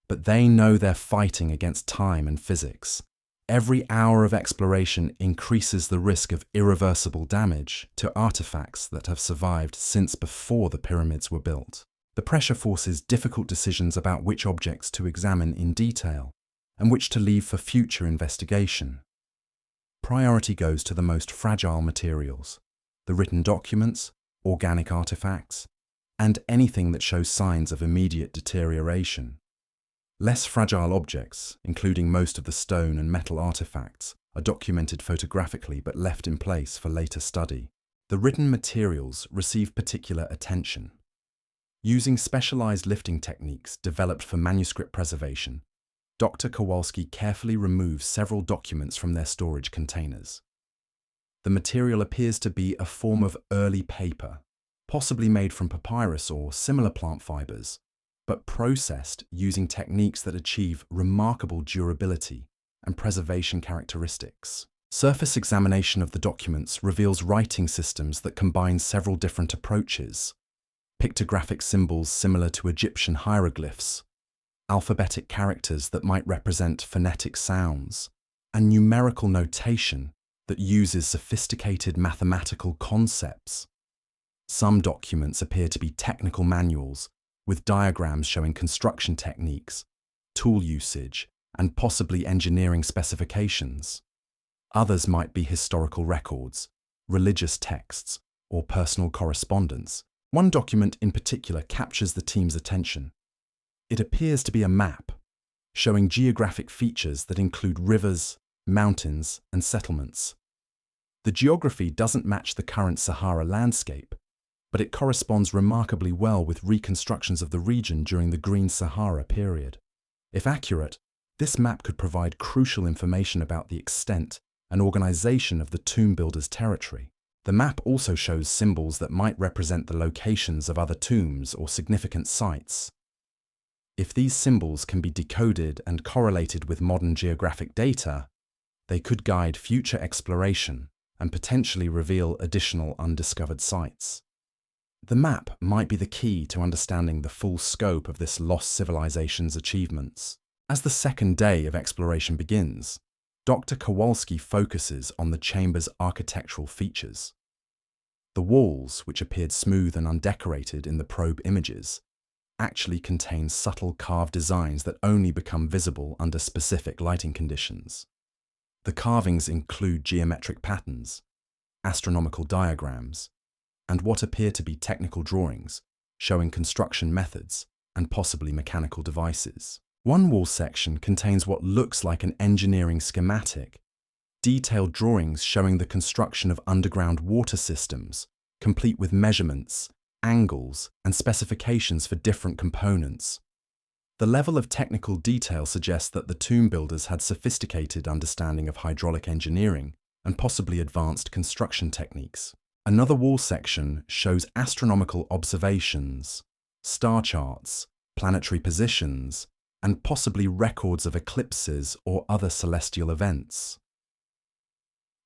But they know they're fighting against time and physics. Every hour of exploration increases the risk of irreversible damage to artifacts that have survived since before the pyramids were built. The pressure forces difficult decisions about which objects to examine in detail and which to leave for future investigation. Priority goes to the most fragile materials, the written documents, organic artifacts, and anything that shows signs of immediate deterioration. Less fragile objects, including most of the stone and metal artifacts, are documented photographically but left in place for later study. The written materials receive particular attention. Using specialized lifting techniques developed for manuscript preservation, Dr. Kowalski carefully removes several documents from their storage containers. The material appears to be a form of early paper, possibly made from papyrus or similar plant fibers, but processed using techniques that achieve remarkable durability and preservation characteristics. Surface examination of the documents reveals writing systems that combine several different approaches: pictographic symbols similar to Egyptian hieroglyphs, alphabetic characters that might represent phonetic sounds, and numerical notation that uses sophisticated mathematical concepts. Some documents appear to be technical manuals, with diagrams showing construction techniques, tool usage, and possibly engineering specifications. Others might be historical records, religious texts, or personal correspondence. One document in particular captures the team's attention. It appears to be a map, showing geographic features that include rivers, mountains, and settlements. The geography doesn't match the current Sahara landscape, but it corresponds remarkably well with reconstructions of the region during the Green Sahara period. If accurate, this map could provide crucial information about the extent and organization of the tomb builder's territory. The map also shows symbols that might represent the locations of other tombs or significant sites. If these symbols can be decoded and correlated with modern geographic data, they could guide future exploration and potentially reveal additional undiscovered sites. The map might be the key to understanding the full scope of this lost civilization's achievements. As the second day of exploration begins, Dr. Kowalski focuses on the chamber's architectural features. The walls, which appeared smooth and undecorated in the probe images, actually contain subtle carved designs that only become visible under specific lighting conditions. The carvings include geometric patterns, astronomical diagrams, and what appear to be technical drawings, showing construction methods and possibly mechanical devices. One wall section contains what looks like an engineering schematic, detailed drawings showing the construction of underground water systems, complete with measurements, angles, and specifications for different components. The level of technical detail suggests that the tomb builders had sophisticated understanding of hydraulic engineering and possibly advanced construction techniques. Another wall section shows astronomical observations, star charts, planetary positions, and possibly records of eclipses or other celestial events.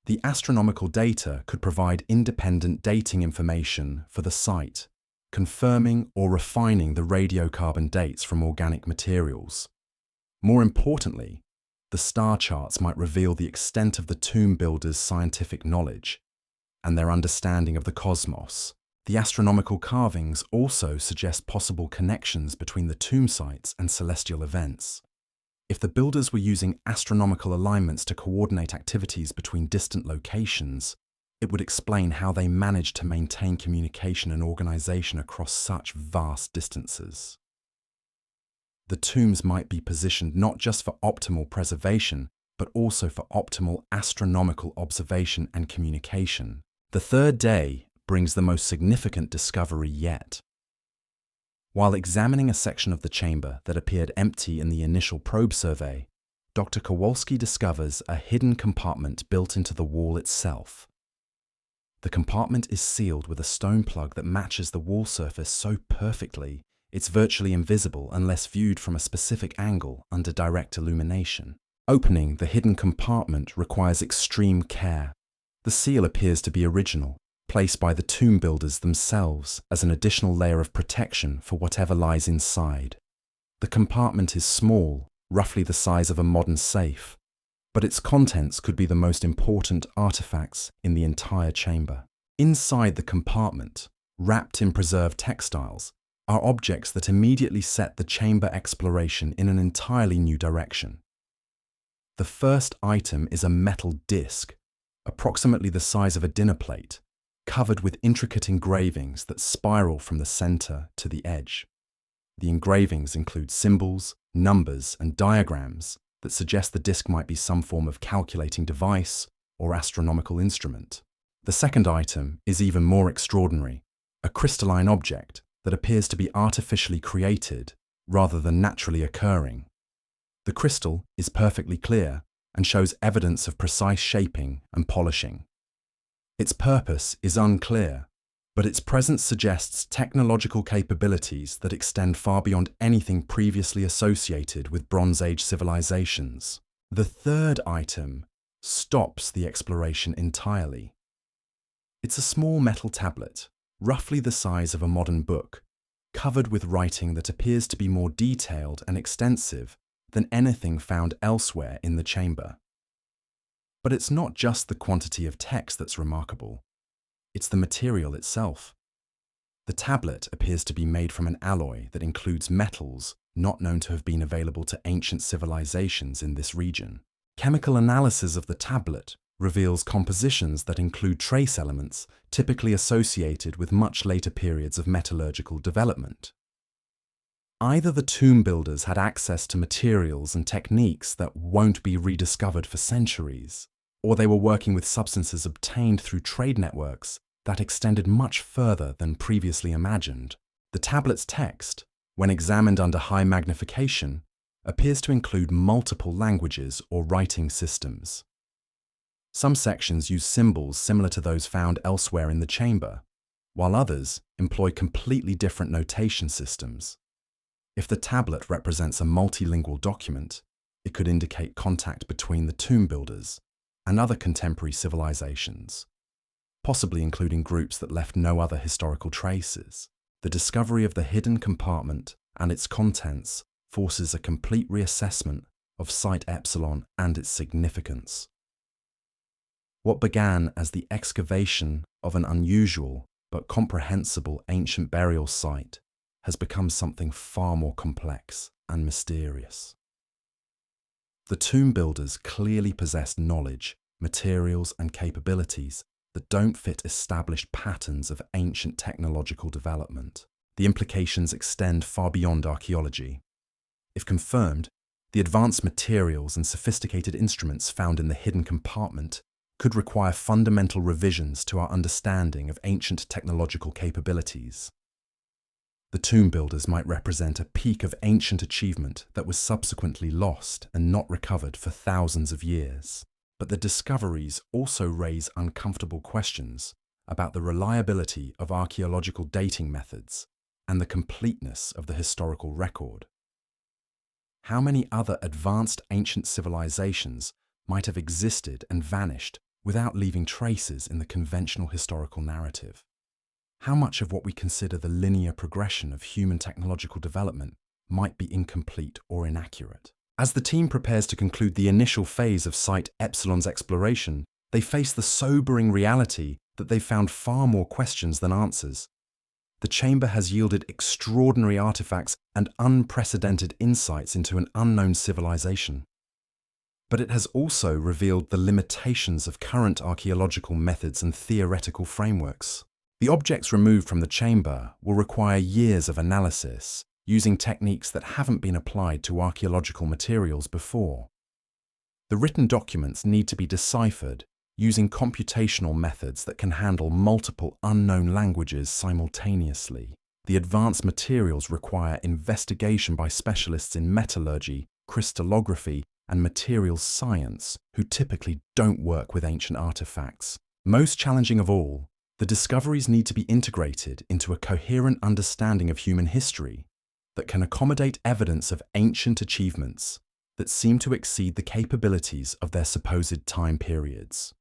The astronomical data could provide independent dating information for the site, confirming or refining the radiocarbon dates from organic materials. More importantly, the star charts might reveal the extent of the tomb builders' scientific knowledge and their understanding of the cosmos. The astronomical carvings also suggest possible connections between the tomb sites and celestial events. If the builders were using astronomical alignments to coordinate activities between distant locations, it would explain how they managed to maintain communication and organization across such vast distances. The tombs might be positioned not just for optimal preservation, but also for optimal astronomical observation and communication. The third day brings the most significant discovery yet. While examining a section of the chamber that appeared empty in the initial probe survey, Dr. Kowalski discovers a hidden compartment built into the wall itself. The compartment is sealed with a stone plug that matches the wall surface so perfectly it's virtually invisible unless viewed from a specific angle under direct illumination. Opening the hidden compartment requires extreme care. The seal appears to be original, placed by the tomb builders themselves as an additional layer of protection for whatever lies inside. The compartment is small, roughly the size of a modern safe, but its contents could be the most important artifacts in the entire chamber. Inside the compartment, wrapped in preserved textiles, are objects that immediately set the chamber exploration in an entirely new direction. The first item is a metal disc, approximately the size of a dinner plate, covered with intricate engravings that spiral from the center to the edge. The engravings include symbols, numbers, and diagrams that suggest the disc might be some form of calculating device or astronomical instrument. The second item is even more extraordinary, a crystalline object that appears to be artificially created rather than naturally occurring. The crystal is perfectly clear and shows evidence of precise shaping and polishing. Its purpose is unclear, but its presence suggests technological capabilities that extend far beyond anything previously associated with Bronze Age civilizations. The third item stops the exploration entirely. It's a small metal tablet, roughly the size of a modern book, covered with writing that appears to be more detailed and extensive than anything found elsewhere in the chamber. But it's not just the quantity of text that's remarkable. It's the material itself. The tablet appears to be made from an alloy that includes metals not known to have been available to ancient civilizations in this region. Chemical analysis of the tablet reveals compositions that include trace elements typically associated with much later periods of metallurgical development. Either the tomb builders had access to materials and techniques that won't be rediscovered for centuries, or they were working with substances obtained through trade networks that extended much further than previously imagined. The tablet's text, when examined under high magnification, appears to include multiple languages or writing systems. Some sections use symbols similar to those found elsewhere in the chamber, while others employ completely different notation systems. If the tablet represents a multilingual document, it could indicate contact between the tomb builders and other contemporary civilizations, possibly including groups that left no other historical traces. The discovery of the hidden compartment and its contents forces a complete reassessment of Site Epsilon and its significance. What began as the excavation of an unusual but comprehensible ancient burial site has become something far more complex and mysterious. The tomb builders clearly possessed knowledge, materials, and capabilities that don't fit established patterns of ancient technological development. The implications extend far beyond archaeology. If confirmed, The advanced materials and sophisticated instruments found in the hidden compartment could require fundamental revisions to our understanding of ancient technological capabilities. The tomb builders might represent a peak of ancient achievement that was subsequently lost and not recovered for thousands of years. But the discoveries also raise uncomfortable questions about the reliability of archaeological dating methods and the completeness of the historical record. How many other advanced ancient civilizations might have existed and vanished without leaving traces in the conventional historical narrative? How much of what we consider the linear progression of human technological development might be incomplete or inaccurate? As the team prepares to conclude the initial phase of Site Epsilon's exploration, they face the sobering reality that they've found far more questions than answers. The chamber has yielded extraordinary artifacts and unprecedented insights into an unknown civilization. But it has also revealed the limitations of current archaeological methods and theoretical frameworks. The objects removed from the chamber will require years of analysis, using techniques that haven't been applied to archaeological materials before. The written documents need to be deciphered using computational methods that can handle multiple unknown languages simultaneously. The advanced materials require investigation by specialists in metallurgy, crystallography, and materials science who typically don't work with ancient artifacts. Most challenging of all, the discoveries need to be integrated into a coherent understanding of human history that can accommodate evidence of ancient achievements that seem to exceed the capabilities of their supposed time periods.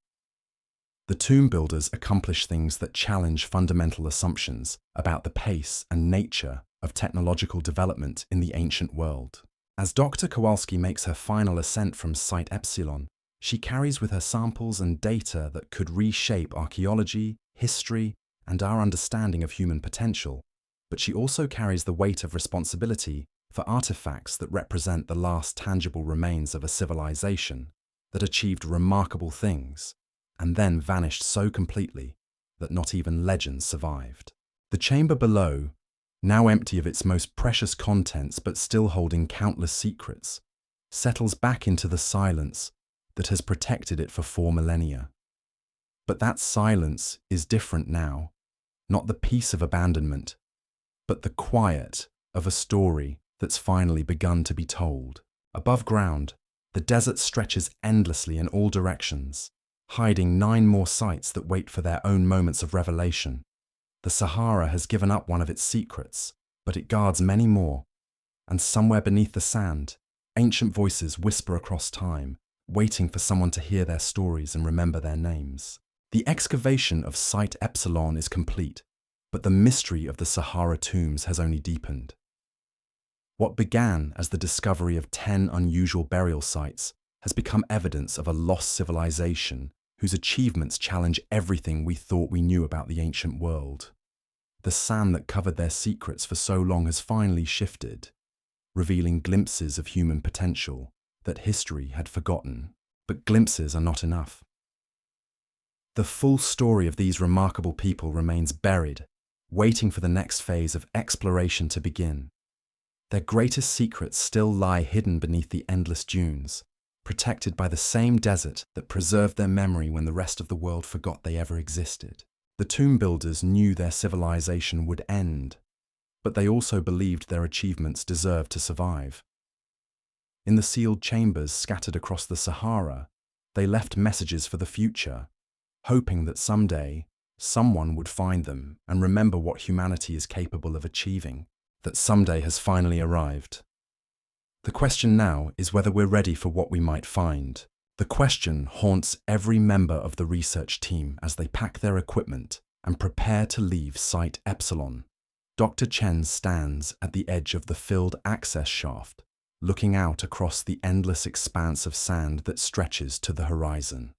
The tomb builders accomplish things that challenge fundamental assumptions about the pace and nature of technological development in the ancient world. As Dr. Kowalski makes her final ascent from Site Epsilon, she carries with her samples and data that could reshape archaeology, history, and our understanding of human potential, but she also carries the weight of responsibility for artifacts that represent the last tangible remains of a civilization that achieved remarkable things and then vanished so completely that not even legends survived. The chamber below, now empty of its most precious contents but still holding countless secrets, settles back into the silence that has protected it for 4 millennia. But that silence is different now, not the peace of abandonment, but the quiet of a story that's finally begun to be told. Above ground, the desert stretches endlessly in all directions, hiding 9 more sites that wait for their own moments of revelation. The Sahara has given up one of its secrets, but it guards many more, and somewhere beneath the sand, ancient voices whisper across time, waiting for someone to hear their stories and remember their names. The excavation of Site Epsilon is complete, but the mystery of the Sahara tombs has only deepened. What began as the discovery of 10 unusual burial sites has become evidence of a lost civilization whose achievements challenge everything we thought we knew about the ancient world. The sand that covered their secrets for so long has finally shifted, revealing glimpses of human potential that history had forgotten. But glimpses are not enough. The full story of these remarkable people remains buried, waiting for the next phase of exploration to begin. Their greatest secrets still lie hidden beneath the endless dunes, protected by the same desert that preserved their memory when the rest of the world forgot they ever existed. The tomb builders knew their civilization would end, but they also believed their achievements deserved to survive. In the sealed chambers scattered across the Sahara, they left messages for the future, hoping that someday someone would find them and remember what humanity is capable of achieving. That someday has finally arrived. The question now is whether we're ready for what we might find. The question haunts every member of the research team as they pack their equipment and prepare to leave Site Epsilon. Dr. Chen stands at the edge of the filled access shaft, looking out across the endless expanse of sand that stretches to the horizon.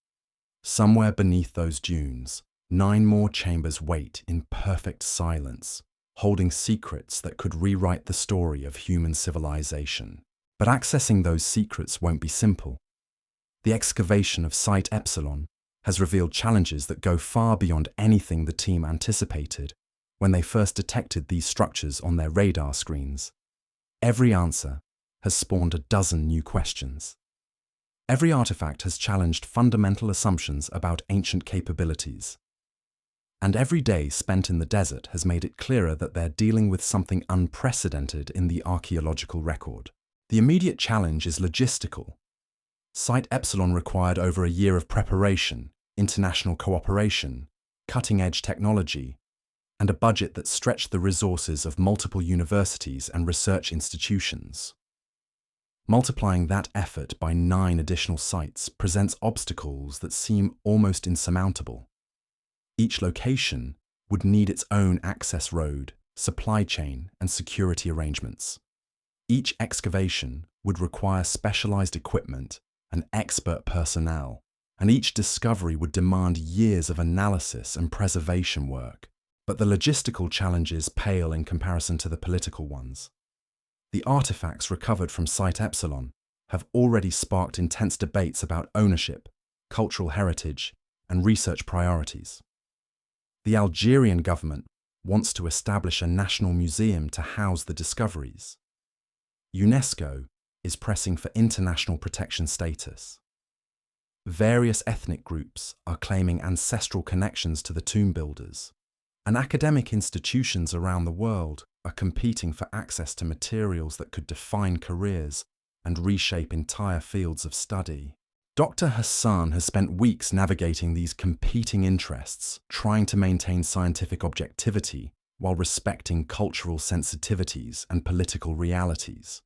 Somewhere beneath those dunes, 9 more chambers wait in perfect silence, holding secrets that could rewrite the story of human civilization. But accessing those secrets won't be simple. The excavation of Site Epsilon has revealed challenges that go far beyond anything the team anticipated when they first detected these structures on their radar screens. Every answer has spawned a dozen new questions. Every artifact has challenged fundamental assumptions about ancient capabilities. And every day spent in the desert has made it clearer that they're dealing with something unprecedented in the archaeological record. The immediate challenge is logistical. Site Epsilon required over a year of preparation, international cooperation, cutting-edge technology, and a budget that stretched the resources of multiple universities and research institutions. Multiplying that effort by 9 additional sites presents obstacles that seem almost insurmountable. Each location would need its own access road, supply chain, and security arrangements. Each excavation would require specialized equipment and expert personnel, and each discovery would demand years of analysis and preservation work. But the logistical challenges pale in comparison to the political ones. The artifacts recovered from Site Epsilon have already sparked intense debates about ownership, cultural heritage, and research priorities. The Algerian government wants to establish a national museum to house the discoveries. UNESCO is pressing for international protection status. Various ethnic groups are claiming ancestral connections to the tomb builders, and academic institutions around the world are competing for access to materials that could define careers and reshape entire fields of study. Dr. Hassan has spent weeks navigating these competing interests, trying to maintain scientific objectivity while respecting cultural sensitivities and political realities.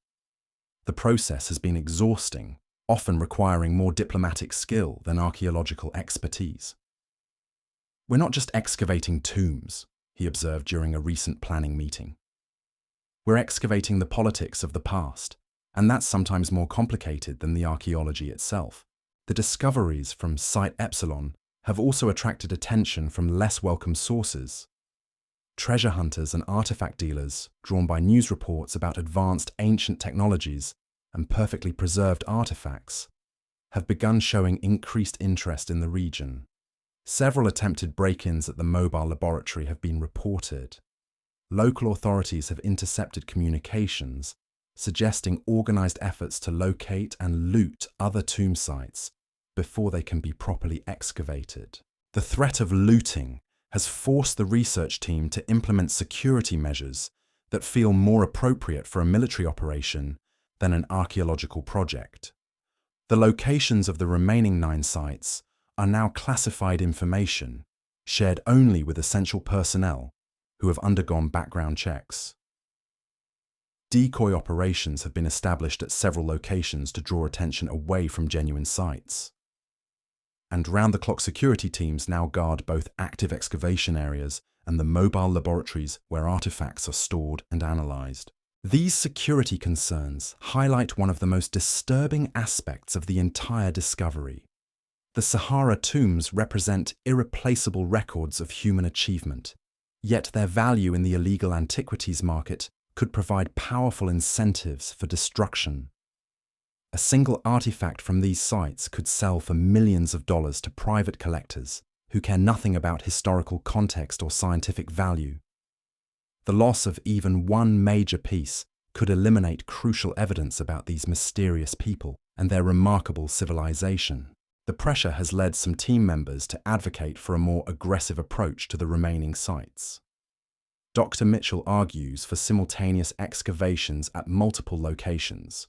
The process has been exhausting, often requiring more diplomatic skill than archaeological expertise. "We're not just excavating tombs," he observed during a recent planning meeting. "We're excavating the politics of the past, and that's sometimes more complicated than the archaeology itself." The discoveries from Site Epsilon have also attracted attention from less welcome sources. Treasure hunters and artifact dealers, drawn by news reports about advanced ancient technologies and perfectly preserved artifacts, have begun showing increased interest in the region. Several attempted break-ins at the mobile laboratory have been reported. Local authorities have intercepted communications, suggesting organized efforts to locate and loot other tomb sites before they can be properly excavated. The threat of looting has forced the research team to implement security measures that feel more appropriate for a military operation than an archaeological project. The locations of the remaining 9 sites are now classified information, shared only with essential personnel who have undergone background checks. Decoy operations have been established at several locations to draw attention away from genuine sites. And round-the-clock security teams now guard both active excavation areas and the mobile laboratories where artifacts are stored and analyzed. These security concerns highlight one of the most disturbing aspects of the entire discovery. The Sahara tombs represent irreplaceable records of human achievement, yet their value in the illegal antiquities market could provide powerful incentives for destruction. A single artifact from these sites could sell for millions of dollars to private collectors who care nothing about historical context or scientific value. The loss of even one major piece could eliminate crucial evidence about these mysterious people and their remarkable civilization. The pressure has led some team members to advocate for a more aggressive approach to the remaining sites. Dr. Mitchell argues for simultaneous excavations at multiple locations,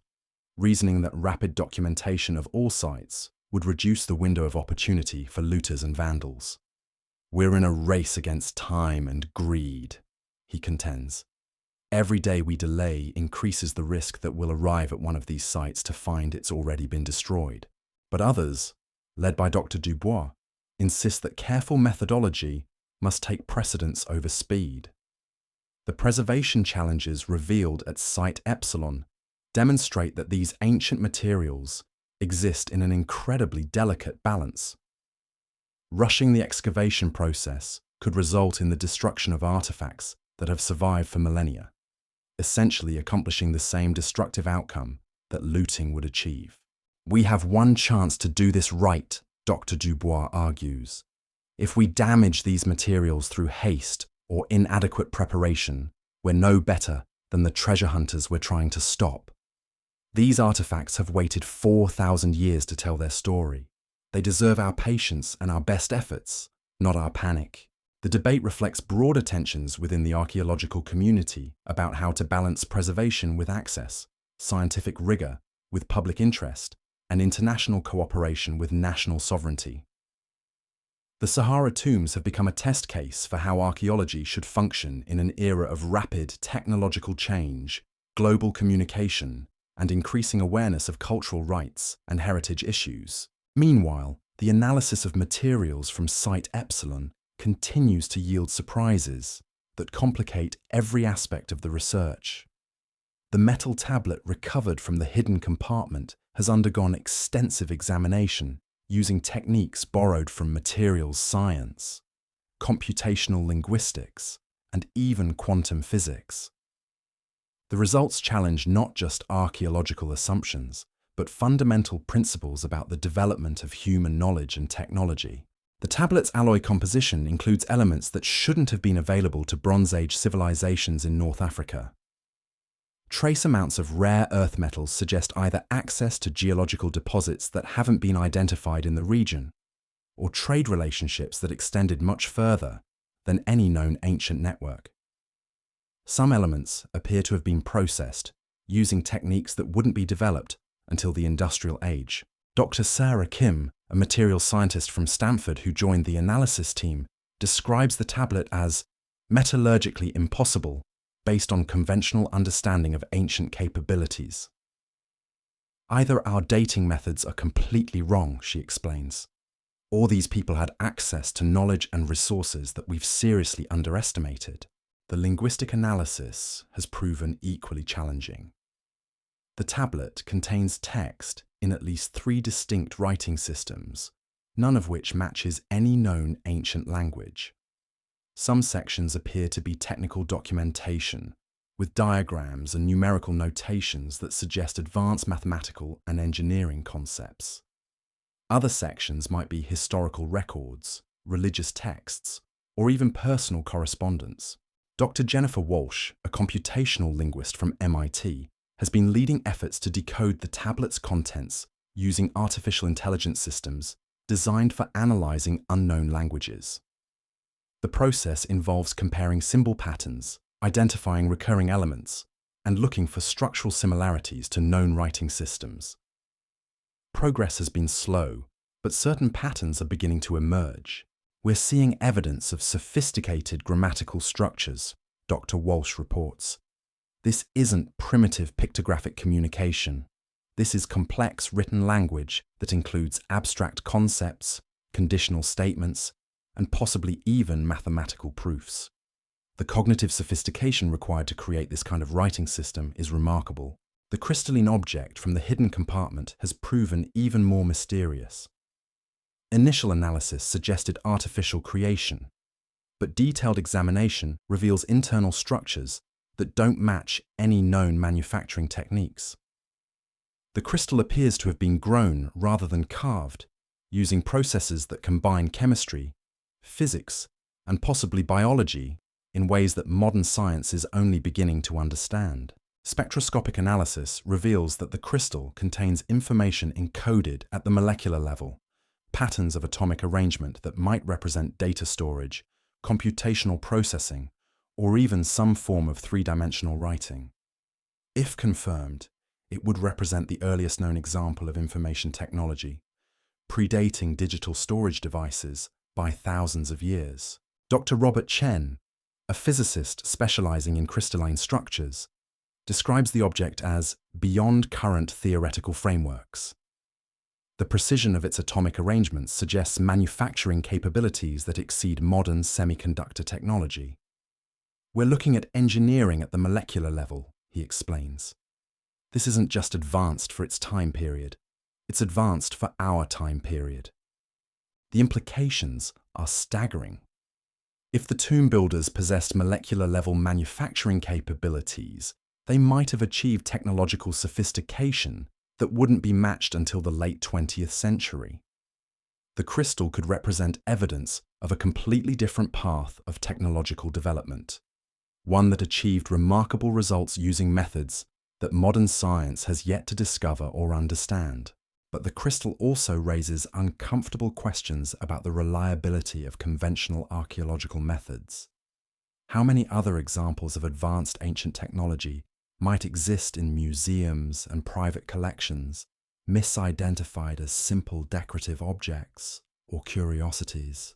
reasoning that rapid documentation of all sites would reduce the window of opportunity for looters and vandals. "We're in a race against time and greed," he contends. "Every day we delay increases the risk that we'll arrive at one of these sites to find it's already been destroyed." But others, led by Dr. Dubois, insist that careful methodology must take precedence over speed. The preservation challenges revealed at Site Epsilon demonstrate that these ancient materials exist in an incredibly delicate balance. Rushing the excavation process could result in the destruction of artifacts that have survived for millennia, essentially accomplishing the same destructive outcome that looting would achieve. "We have one chance to do this right," Dr. Dubois argues. "If we damage these materials through haste or inadequate preparation, we're no better than the treasure hunters we're trying to stop." These artifacts have waited 4,000 years to tell their story. They deserve our patience and our best efforts, not our panic. The debate reflects broader tensions within the archaeological community about how to balance preservation with access, scientific rigor with public interest, and international cooperation with national sovereignty. The Sahara tombs have become a test case for how archaeology should function in an era of rapid technological change, global communication, and increasing awareness of cultural rights and heritage issues. Meanwhile, the analysis of materials from Site Epsilon continues to yield surprises that complicate every aspect of the research. The metal tablet recovered from the hidden compartment has undergone extensive examination using techniques borrowed from materials science, computational linguistics, and even quantum physics. The results challenge not just archaeological assumptions, but fundamental principles about the development of human knowledge and technology. The tablet's alloy composition includes elements that shouldn't have been available to Bronze Age civilizations in North Africa. Trace amounts of rare earth metals suggest either access to geological deposits that haven't been identified in the region, or trade relationships that extended much further than any known ancient network. Some elements appear to have been processed using techniques that wouldn't be developed until the industrial age. Dr. Sarah Kim, a material scientist from Stanford who joined the analysis team, describes the tablet as metallurgically impossible based on conventional understanding of ancient capabilities. Either our dating methods are completely wrong, she explains, or these people had access to knowledge and resources that we've seriously underestimated. The linguistic analysis has proven equally challenging. The tablet contains text in at least 3 distinct writing systems, none of which matches any known ancient language. Some sections appear to be technical documentation, with diagrams and numerical notations that suggest advanced mathematical and engineering concepts. Other sections might be historical records, religious texts, or even personal correspondence. Dr. Jennifer Walsh, a computational linguist from MIT, has been leading efforts to decode the tablet's contents using artificial intelligence systems designed for analyzing unknown languages. The process involves comparing symbol patterns, identifying recurring elements, and looking for structural similarities to known writing systems. Progress has been slow, but certain patterns are beginning to emerge. We're seeing evidence of sophisticated grammatical structures, Dr. Walsh reports. This isn't primitive pictographic communication. This is complex written language that includes abstract concepts, conditional statements, and possibly even mathematical proofs. The cognitive sophistication required to create this kind of writing system is remarkable. The crystalline object from the hidden compartment has proven even more mysterious. Initial analysis suggested artificial creation, but detailed examination reveals internal structures that don't match any known manufacturing techniques. The crystal appears to have been grown rather than carved, using processes that combine chemistry, physics, and possibly biology in ways that modern science is only beginning to understand. Spectroscopic analysis reveals that the crystal contains information encoded at the molecular level, patterns of atomic arrangement that might represent data storage, computational processing, or even some form of 3-dimensional writing. If confirmed, it would represent the earliest known example of information technology, predating digital storage devices by thousands of years. Dr. Robert Chen, a physicist specializing in crystalline structures, describes the object as beyond current theoretical frameworks. The precision of its atomic arrangements suggests manufacturing capabilities that exceed modern semiconductor technology. We're looking at engineering at the molecular level, he explains. This isn't just advanced for its time period, it's advanced for our time period. The implications are staggering. If the tomb builders possessed molecular-level manufacturing capabilities, they might have achieved technological sophistication that wouldn't be matched until the late 20th century. The crystal could represent evidence of a completely different path of technological development, one that achieved remarkable results using methods that modern science has yet to discover or understand. But the crystal also raises uncomfortable questions about the reliability of conventional archaeological methods. How many other examples of advanced ancient technology might exist in museums and private collections, misidentified as simple decorative objects or curiosities?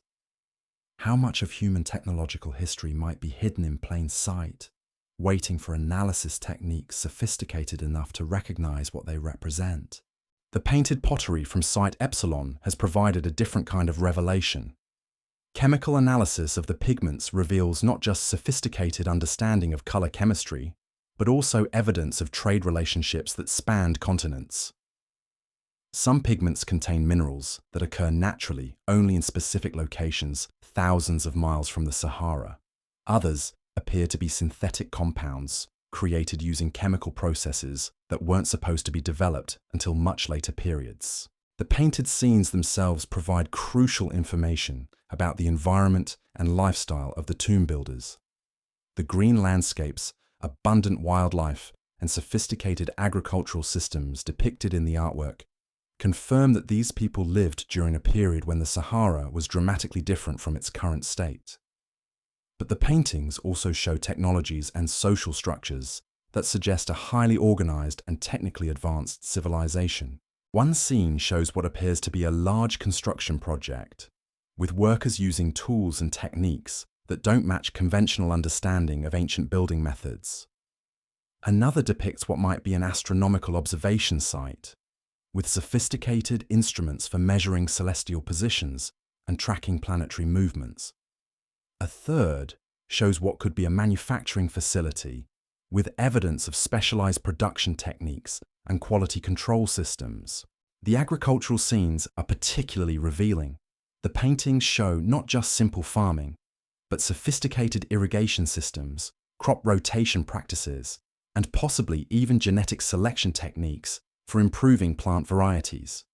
How much of human technological history might be hidden in plain sight, waiting for analysis techniques sophisticated enough to recognize what they represent? The painted pottery from Site Epsilon has provided a different kind of revelation. Chemical analysis of the pigments reveals not just sophisticated understanding of color chemistry, but also evidence of trade relationships that spanned continents. Some pigments contain minerals that occur naturally only in specific locations thousands of miles from the Sahara. Others appear to be synthetic compounds created using chemical processes that weren't supposed to be developed until much later periods. The painted scenes themselves provide crucial information about the environment and lifestyle of the tomb builders. The green landscapes, abundant wildlife, and sophisticated agricultural systems depicted in the artwork confirm that these people lived during a period when the Sahara was dramatically different from its current state. But the paintings also show technologies and social structures that suggest a highly organized and technically advanced civilization. One scene shows what appears to be a large construction project, with workers using tools and techniques that don't match conventional understanding of ancient building methods. Another depicts what might be an astronomical observation site, with sophisticated instruments for measuring celestial positions and tracking planetary movements. A third shows what could be a manufacturing facility with evidence of specialized production techniques and quality control systems. The agricultural scenes are particularly revealing. The paintings show not just simple farming, but sophisticated irrigation systems, crop rotation practices, and possibly even genetic selection techniques for improving plant varieties.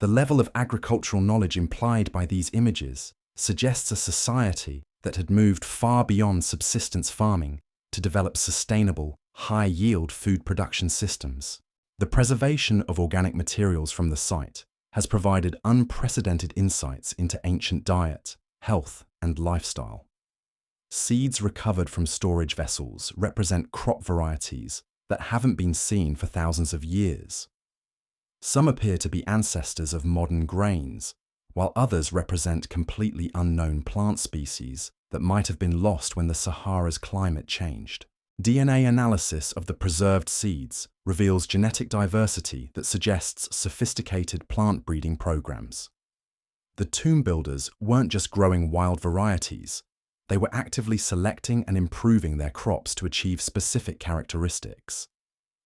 The level of agricultural knowledge implied by these images suggests a society that had moved far beyond subsistence farming to develop sustainable, high-yield food production systems. The preservation of organic materials from the site has provided unprecedented insights into ancient diet, health, and lifestyle. Seeds recovered from storage vessels represent crop varieties that haven't been seen for thousands of years. Some appear to be ancestors of modern grains, while others represent completely unknown plant species that might have been lost when the Sahara's climate changed. DNA analysis of the preserved seeds reveals genetic diversity that suggests sophisticated plant breeding programs. The tomb builders weren't just growing wild varieties, they were actively selecting and improving their crops to achieve specific characteristics.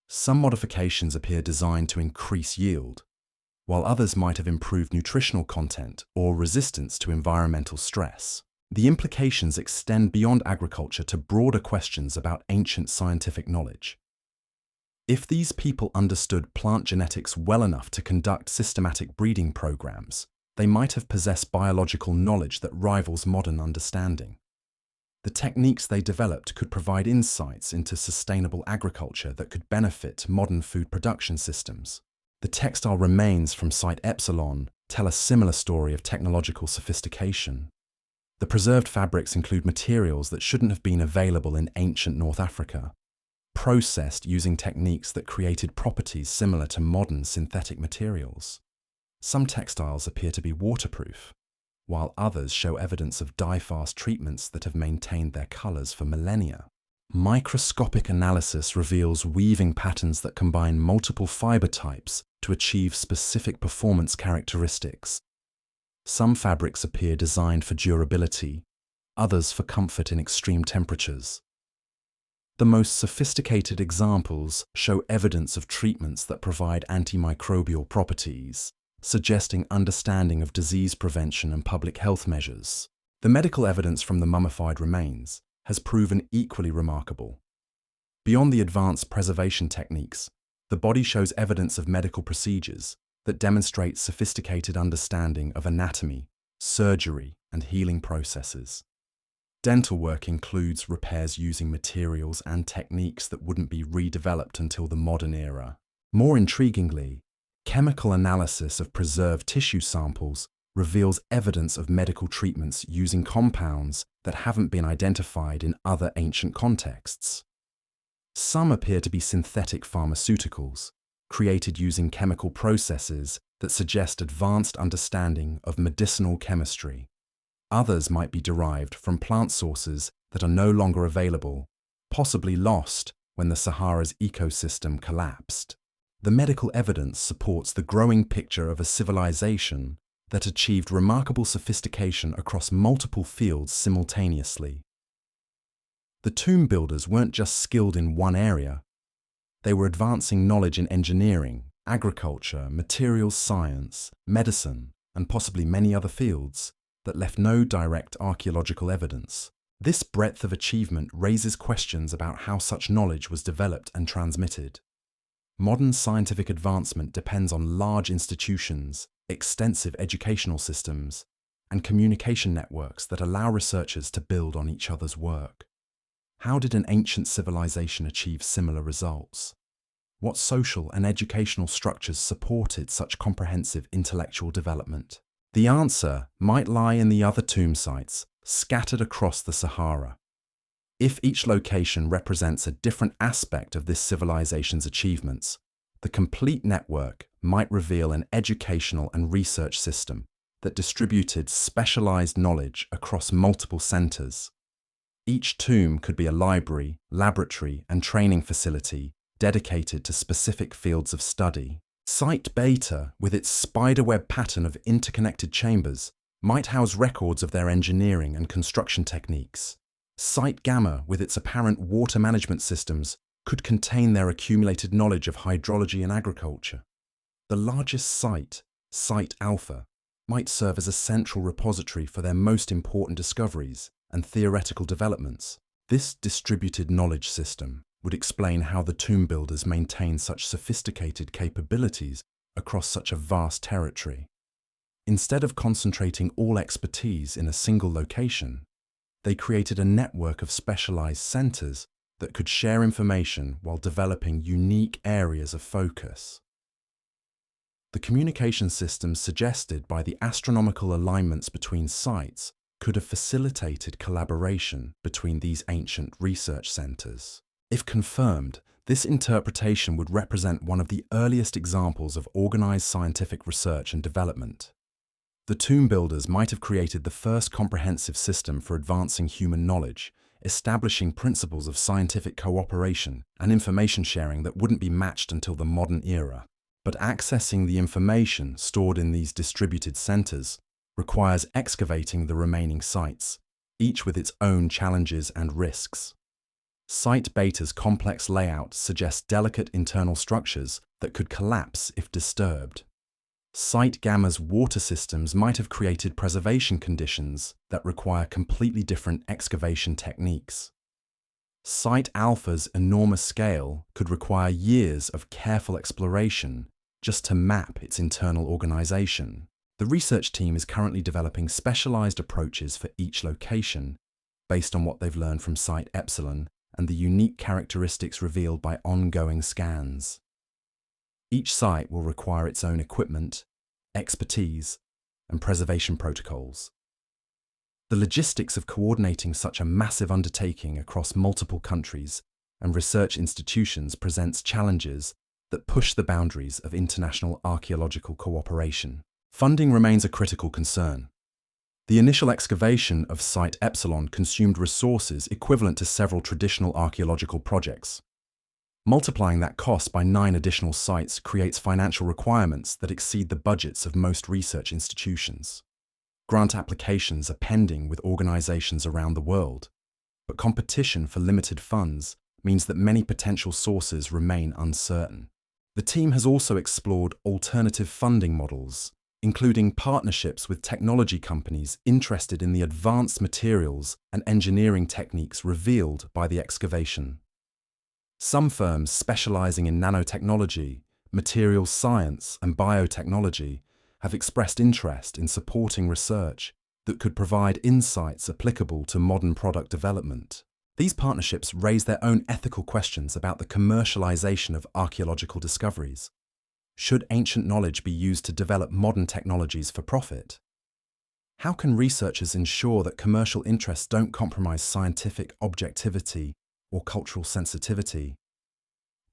Some modifications appear designed to increase yield, while others might have improved nutritional content or resistance to environmental stress. The implications extend beyond agriculture to broader questions about ancient scientific knowledge. If these people understood plant genetics well enough to conduct systematic breeding programs, they might have possessed biological knowledge that rivals modern understanding. The techniques they developed could provide insights into sustainable agriculture that could benefit modern food production systems. The textile remains from Site Epsilon tell a similar story of technological sophistication. The preserved fabrics include materials that shouldn't have been available in ancient North Africa, processed using techniques that created properties similar to modern synthetic materials. Some textiles appear to be waterproof, while others show evidence of dye-fast treatments that have maintained their colors for millennia. Microscopic analysis reveals weaving patterns that combine multiple fiber types to achieve specific performance characteristics. Some fabrics appear designed for durability, others for comfort in extreme temperatures. The most sophisticated examples show evidence of treatments that provide antimicrobial properties, suggesting understanding of disease prevention and public health measures. The medical evidence from the mummified remains has proven equally remarkable. Beyond the advanced preservation techniques, the body shows evidence of medical procedures that demonstrate sophisticated understanding of anatomy, surgery, and healing processes. Dental work includes repairs using materials and techniques that wouldn't be redeveloped until the modern era. More intriguingly, chemical analysis of preserved tissue samples reveals evidence of medical treatments using compounds that haven't been identified in other ancient contexts. Some appear to be synthetic pharmaceuticals, created using chemical processes that suggest advanced understanding of medicinal chemistry. Others might be derived from plant sources that are no longer available, possibly lost when the Sahara's ecosystem collapsed. The medical evidence supports the growing picture of a civilization that achieved remarkable sophistication across multiple fields simultaneously. The tomb builders weren't just skilled in one area. They were advancing knowledge in engineering, agriculture, materials science, medicine, and possibly many other fields that left no direct archaeological evidence. This breadth of achievement raises questions about how such knowledge was developed and transmitted. Modern scientific advancement depends on large institutions, extensive educational systems, and communication networks that allow researchers to build on each other's work. How did an ancient civilization achieve similar results? What social and educational structures supported such comprehensive intellectual development? The answer might lie in the other tomb sites scattered across the Sahara. If each location represents a different aspect of this civilization's achievements, the complete network might reveal an educational and research system that distributed specialized knowledge across multiple centers. Each tomb could be a library, laboratory, and training facility dedicated to specific fields of study. Site Beta, with its spiderweb pattern of interconnected chambers, might house records of their engineering and construction techniques. Site Gamma, with its apparent water management systems, could contain their accumulated knowledge of hydrology and agriculture. The largest site, Site Alpha, might serve as a central repository for their most important discoveries and theoretical developments. This distributed knowledge system would explain how the tomb builders maintained such sophisticated capabilities across such a vast territory. Instead of concentrating all expertise in a single location, they created a network of specialized centers that could share information while developing unique areas of focus. The communication systems suggested by the astronomical alignments between sites could have facilitated collaboration between these ancient research centers. If confirmed, this interpretation would represent one of the earliest examples of organized scientific research and development. The tomb builders might have created the first comprehensive system for advancing human knowledge, establishing principles of scientific cooperation and information sharing that wouldn't be matched until the modern era. But accessing the information stored in these distributed centers requires excavating the remaining sites, each with its own challenges and risks. Site Beta's complex layout suggests delicate internal structures that could collapse if disturbed. Site Gamma's water systems might have created preservation conditions that require completely different excavation techniques. Site Alpha's enormous scale could require years of careful exploration just to map its internal organization. The research team is currently developing specialized approaches for each location based on what they've learned from Site Epsilon and the unique characteristics revealed by ongoing scans. Each site will require its own equipment, expertise, and preservation protocols. The logistics of coordinating such a massive undertaking across multiple countries and research institutions presents challenges that push the boundaries of international archaeological cooperation. Funding remains a critical concern. The initial excavation of Site Epsilon consumed resources equivalent to several traditional archaeological projects. Multiplying that cost by 9 additional sites creates financial requirements that exceed the budgets of most research institutions. Grant applications are pending with organizations around the world, but competition for limited funds means that many potential sources remain uncertain. The team has also explored alternative funding models, including partnerships with technology companies interested in the advanced materials and engineering techniques revealed by the excavation. Some firms specializing in nanotechnology, materials science, and biotechnology have expressed interest in supporting research that could provide insights applicable to modern product development. These partnerships raise their own ethical questions about the commercialization of archaeological discoveries. Should ancient knowledge be used to develop modern technologies for profit? How can researchers ensure that commercial interests don't compromise scientific objectivity or cultural sensitivity?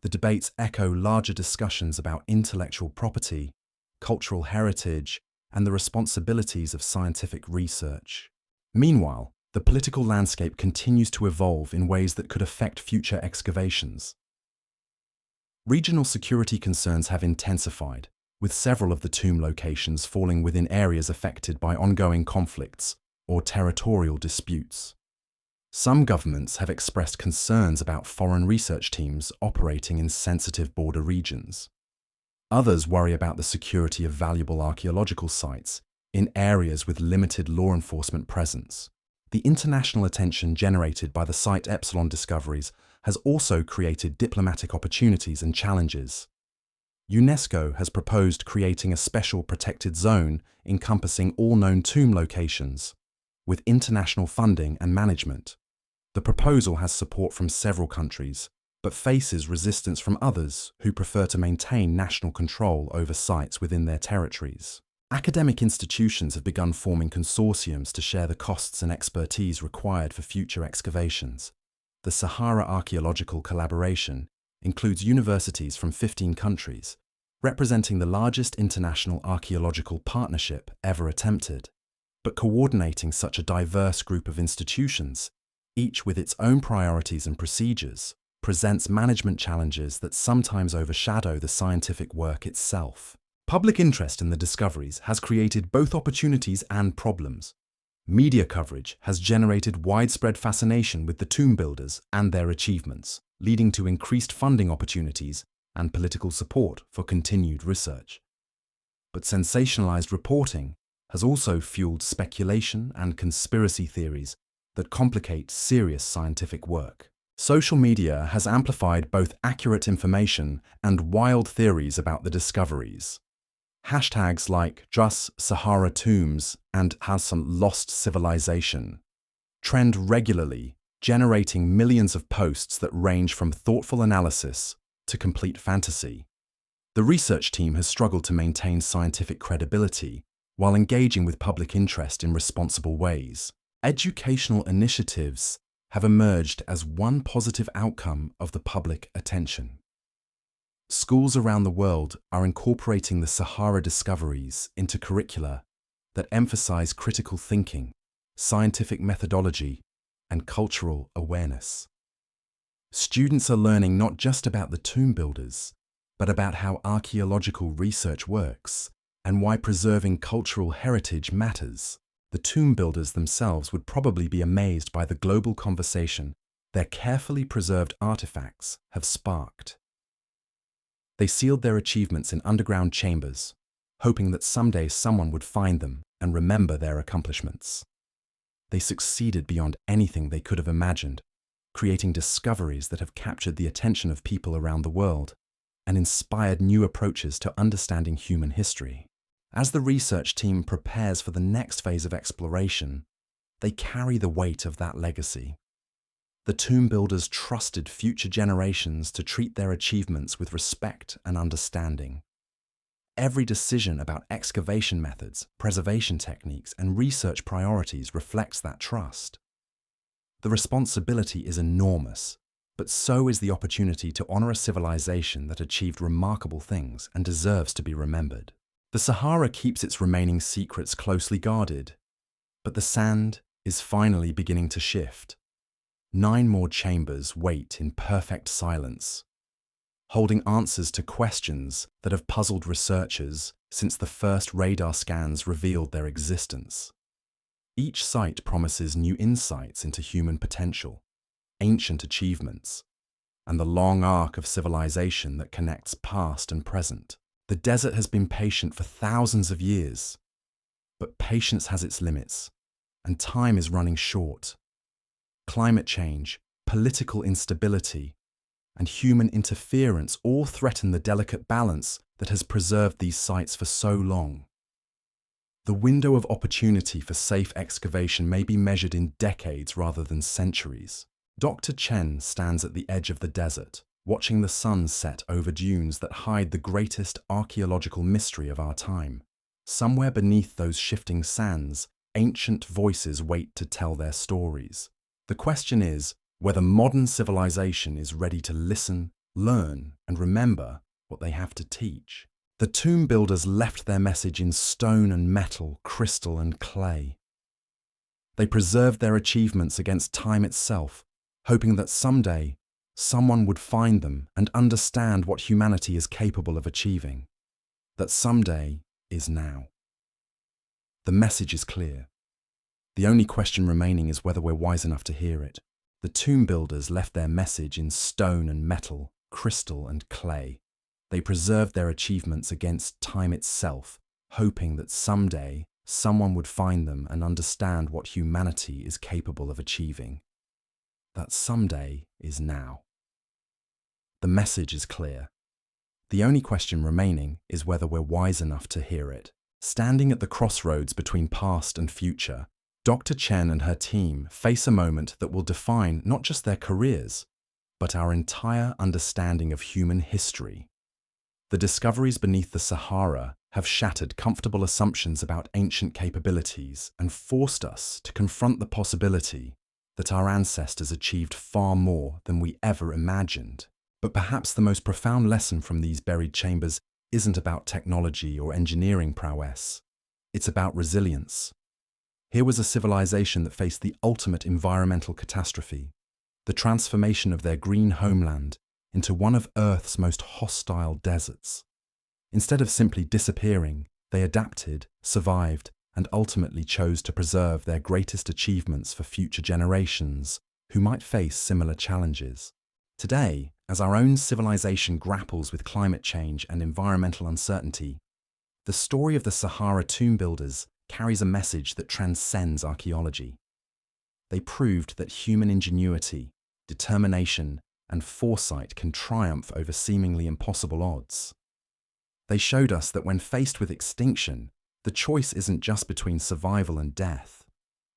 The debates echo larger discussions about intellectual property, cultural heritage, and the responsibilities of scientific research. Meanwhile, the political landscape continues to evolve in ways that could affect future excavations. Regional security concerns have intensified, with several of the tomb locations falling within areas affected by ongoing conflicts or territorial disputes. Some governments have expressed concerns about foreign research teams operating in sensitive border regions. Others worry about the security of valuable archaeological sites in areas with limited law enforcement presence. The international attention generated by the Site Epsilon discoveries has also created diplomatic opportunities and challenges. UNESCO has proposed creating a special protected zone encompassing all known tomb locations, with international funding and management. The proposal has support from several countries, but faces resistance from others who prefer to maintain national control over sites within their territories. Academic institutions have begun forming consortiums to share the costs and expertise required for future excavations. The Sahara Archaeological Collaboration includes universities from 15 countries, representing the largest international archaeological partnership ever attempted. But coordinating such a diverse group of institutions, each with its own priorities and procedures, presents management challenges that sometimes overshadow the scientific work itself. Public interest in the discoveries has created both opportunities and problems. Media coverage has generated widespread fascination with the tomb builders and their achievements, leading to increased funding opportunities and political support for continued research. But sensationalized reporting has also fueled speculation and conspiracy theories that complicate serious scientific work. Social media has amplified both accurate information and wild theories about the discoveries. Hashtags like #Sahara Tombs and has some lost civilization trend regularly, generating millions of posts that range from thoughtful analysis to complete fantasy. The research team has struggled to maintain scientific credibility while engaging with public interest in responsible ways. Educational initiatives have emerged as one positive outcome of the public attention. Schools around the world are incorporating the Sahara discoveries into curricula that emphasize critical thinking, scientific methodology, and cultural awareness. Students are learning not just about the tomb builders, but about how archaeological research works and why preserving cultural heritage matters. The tomb builders themselves would probably be amazed by the global conversation their carefully preserved artifacts have sparked. They sealed their achievements in underground chambers, hoping that someday someone would find them and remember their accomplishments. They succeeded beyond anything they could have imagined, creating discoveries that have captured the attention of people around the world and inspired new approaches to understanding human history. As the research team prepares for the next phase of exploration, they carry the weight of that legacy. The tomb builders trusted future generations to treat their achievements with respect and understanding. Every decision about excavation methods, preservation techniques, and research priorities reflects that trust. The responsibility is enormous, but so is the opportunity to honor a civilization that achieved remarkable things and deserves to be remembered. The Sahara keeps its remaining secrets closely guarded, but the sand is finally beginning to shift. 9 more chambers wait in perfect silence, holding answers to questions that have puzzled researchers since the first radar scans revealed their existence. Each site promises new insights into human potential, ancient achievements, and the long arc of civilization that connects past and present. The desert has been patient for thousands of years, but patience has its limits, and time is running short. Climate change, political instability, and human interference all threaten the delicate balance that has preserved these sites for so long. The window of opportunity for safe excavation may be measured in decades rather than centuries. Dr. Chen stands at the edge of the desert, watching the sun set over dunes that hide the greatest archaeological mystery of our time. Somewhere beneath those shifting sands, ancient voices wait to tell their stories. The question is whether modern civilization is ready to listen, learn, and remember what they have to teach. The tomb builders left their message in stone and metal, crystal and clay. They preserved their achievements against time itself, hoping that someday someone would find them and understand what humanity is capable of achieving. That someday is now. The message is clear. The only question remaining is whether we're wise enough to hear it. The tomb builders left their message in stone and metal, crystal and clay. They preserved their achievements against time itself, hoping that someday someone would find them and understand what humanity is capable of achieving. That someday is now. The message is clear. The only question remaining is whether we're wise enough to hear it. Standing at the crossroads between past and future, Dr. Chen and her team face a moment that will define not just their careers, but our entire understanding of human history. The discoveries beneath the Sahara have shattered comfortable assumptions about ancient capabilities and forced us to confront the possibility that our ancestors achieved far more than we ever imagined. But perhaps the most profound lesson from these buried chambers isn't about technology or engineering prowess. It's about resilience. Here was a civilization that faced the ultimate environmental catastrophe, the transformation of their green homeland into one of Earth's most hostile deserts. Instead of simply disappearing, they adapted, survived, and ultimately chose to preserve their greatest achievements for future generations who might face similar challenges. Today, as our own civilization grapples with climate change and environmental uncertainty, the story of the Sahara tomb builders carries a message that transcends archaeology. They proved that human ingenuity, determination, and foresight can triumph over seemingly impossible odds. They showed us that when faced with extinction, the choice isn't just between survival and death.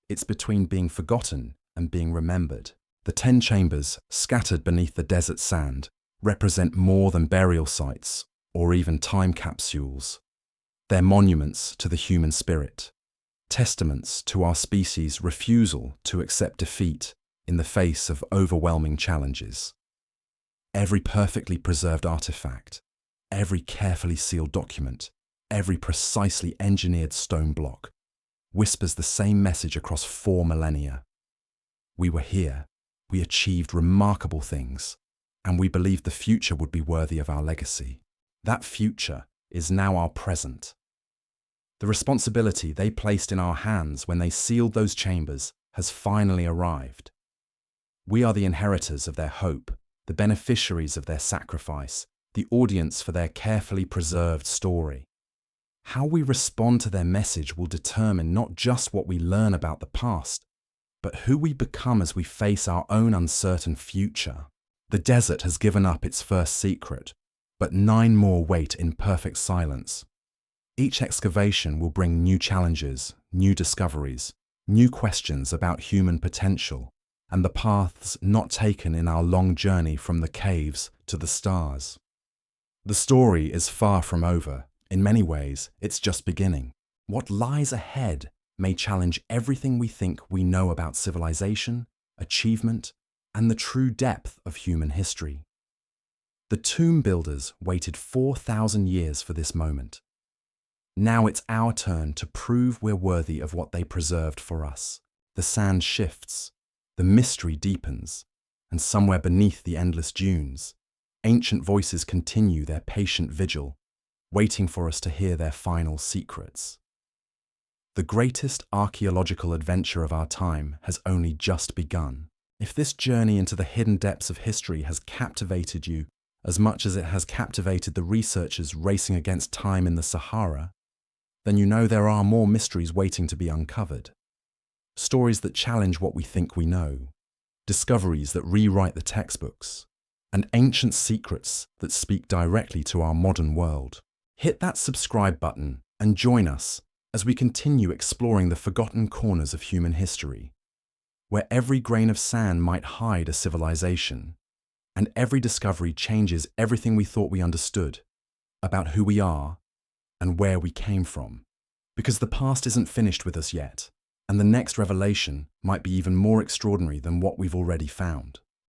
It's between being forgotten and being remembered. The 10 chambers, scattered beneath the desert sand, represent more than burial sites or even time capsules. They're monuments to the human spirit, testaments to our species' refusal to accept defeat in the face of overwhelming challenges. Every perfectly preserved artifact, every carefully sealed document, every precisely engineered stone block whispers the same message across 4 millennia. We were here, we achieved remarkable things, and we believed the future would be worthy of our legacy. That future is now our present. The responsibility they placed in our hands when they sealed those chambers has finally arrived. We are the inheritors of their hope, the beneficiaries of their sacrifice, the audience for their carefully preserved story. How we respond to their message will determine not just what we learn about the past, but who we become as we face our own uncertain future. The desert has given up its first secret, but 9 more wait in perfect silence. Each excavation will bring new challenges, new discoveries, new questions about human potential, and the paths not taken in our long journey from the caves to the stars. The story is far from over. In many ways, it's just beginning. What lies ahead may challenge everything we think we know about civilization, achievement, and the true depth of human history. The tomb builders waited 4,000 years for this moment. Now it's our turn to prove we're worthy of what they preserved for us. The sand shifts, the mystery deepens, and somewhere beneath the endless dunes, ancient voices continue their patient vigil, waiting for us to hear their final secrets. The greatest archaeological adventure of our time has only just begun. If this journey into the hidden depths of history has captivated you as much as it has captivated the researchers racing against time in the Sahara, then you know there are more mysteries waiting to be uncovered. Stories that challenge what we think we know, discoveries that rewrite the textbooks, and ancient secrets that speak directly to our modern world. Hit that subscribe button and join us as we continue exploring the forgotten corners of human history, where every grain of sand might hide a civilization, and every discovery changes everything we thought we understood about who we are and where we came from. Because the past isn't finished with us yet, and the next revelation might be even more extraordinary than what we've already found.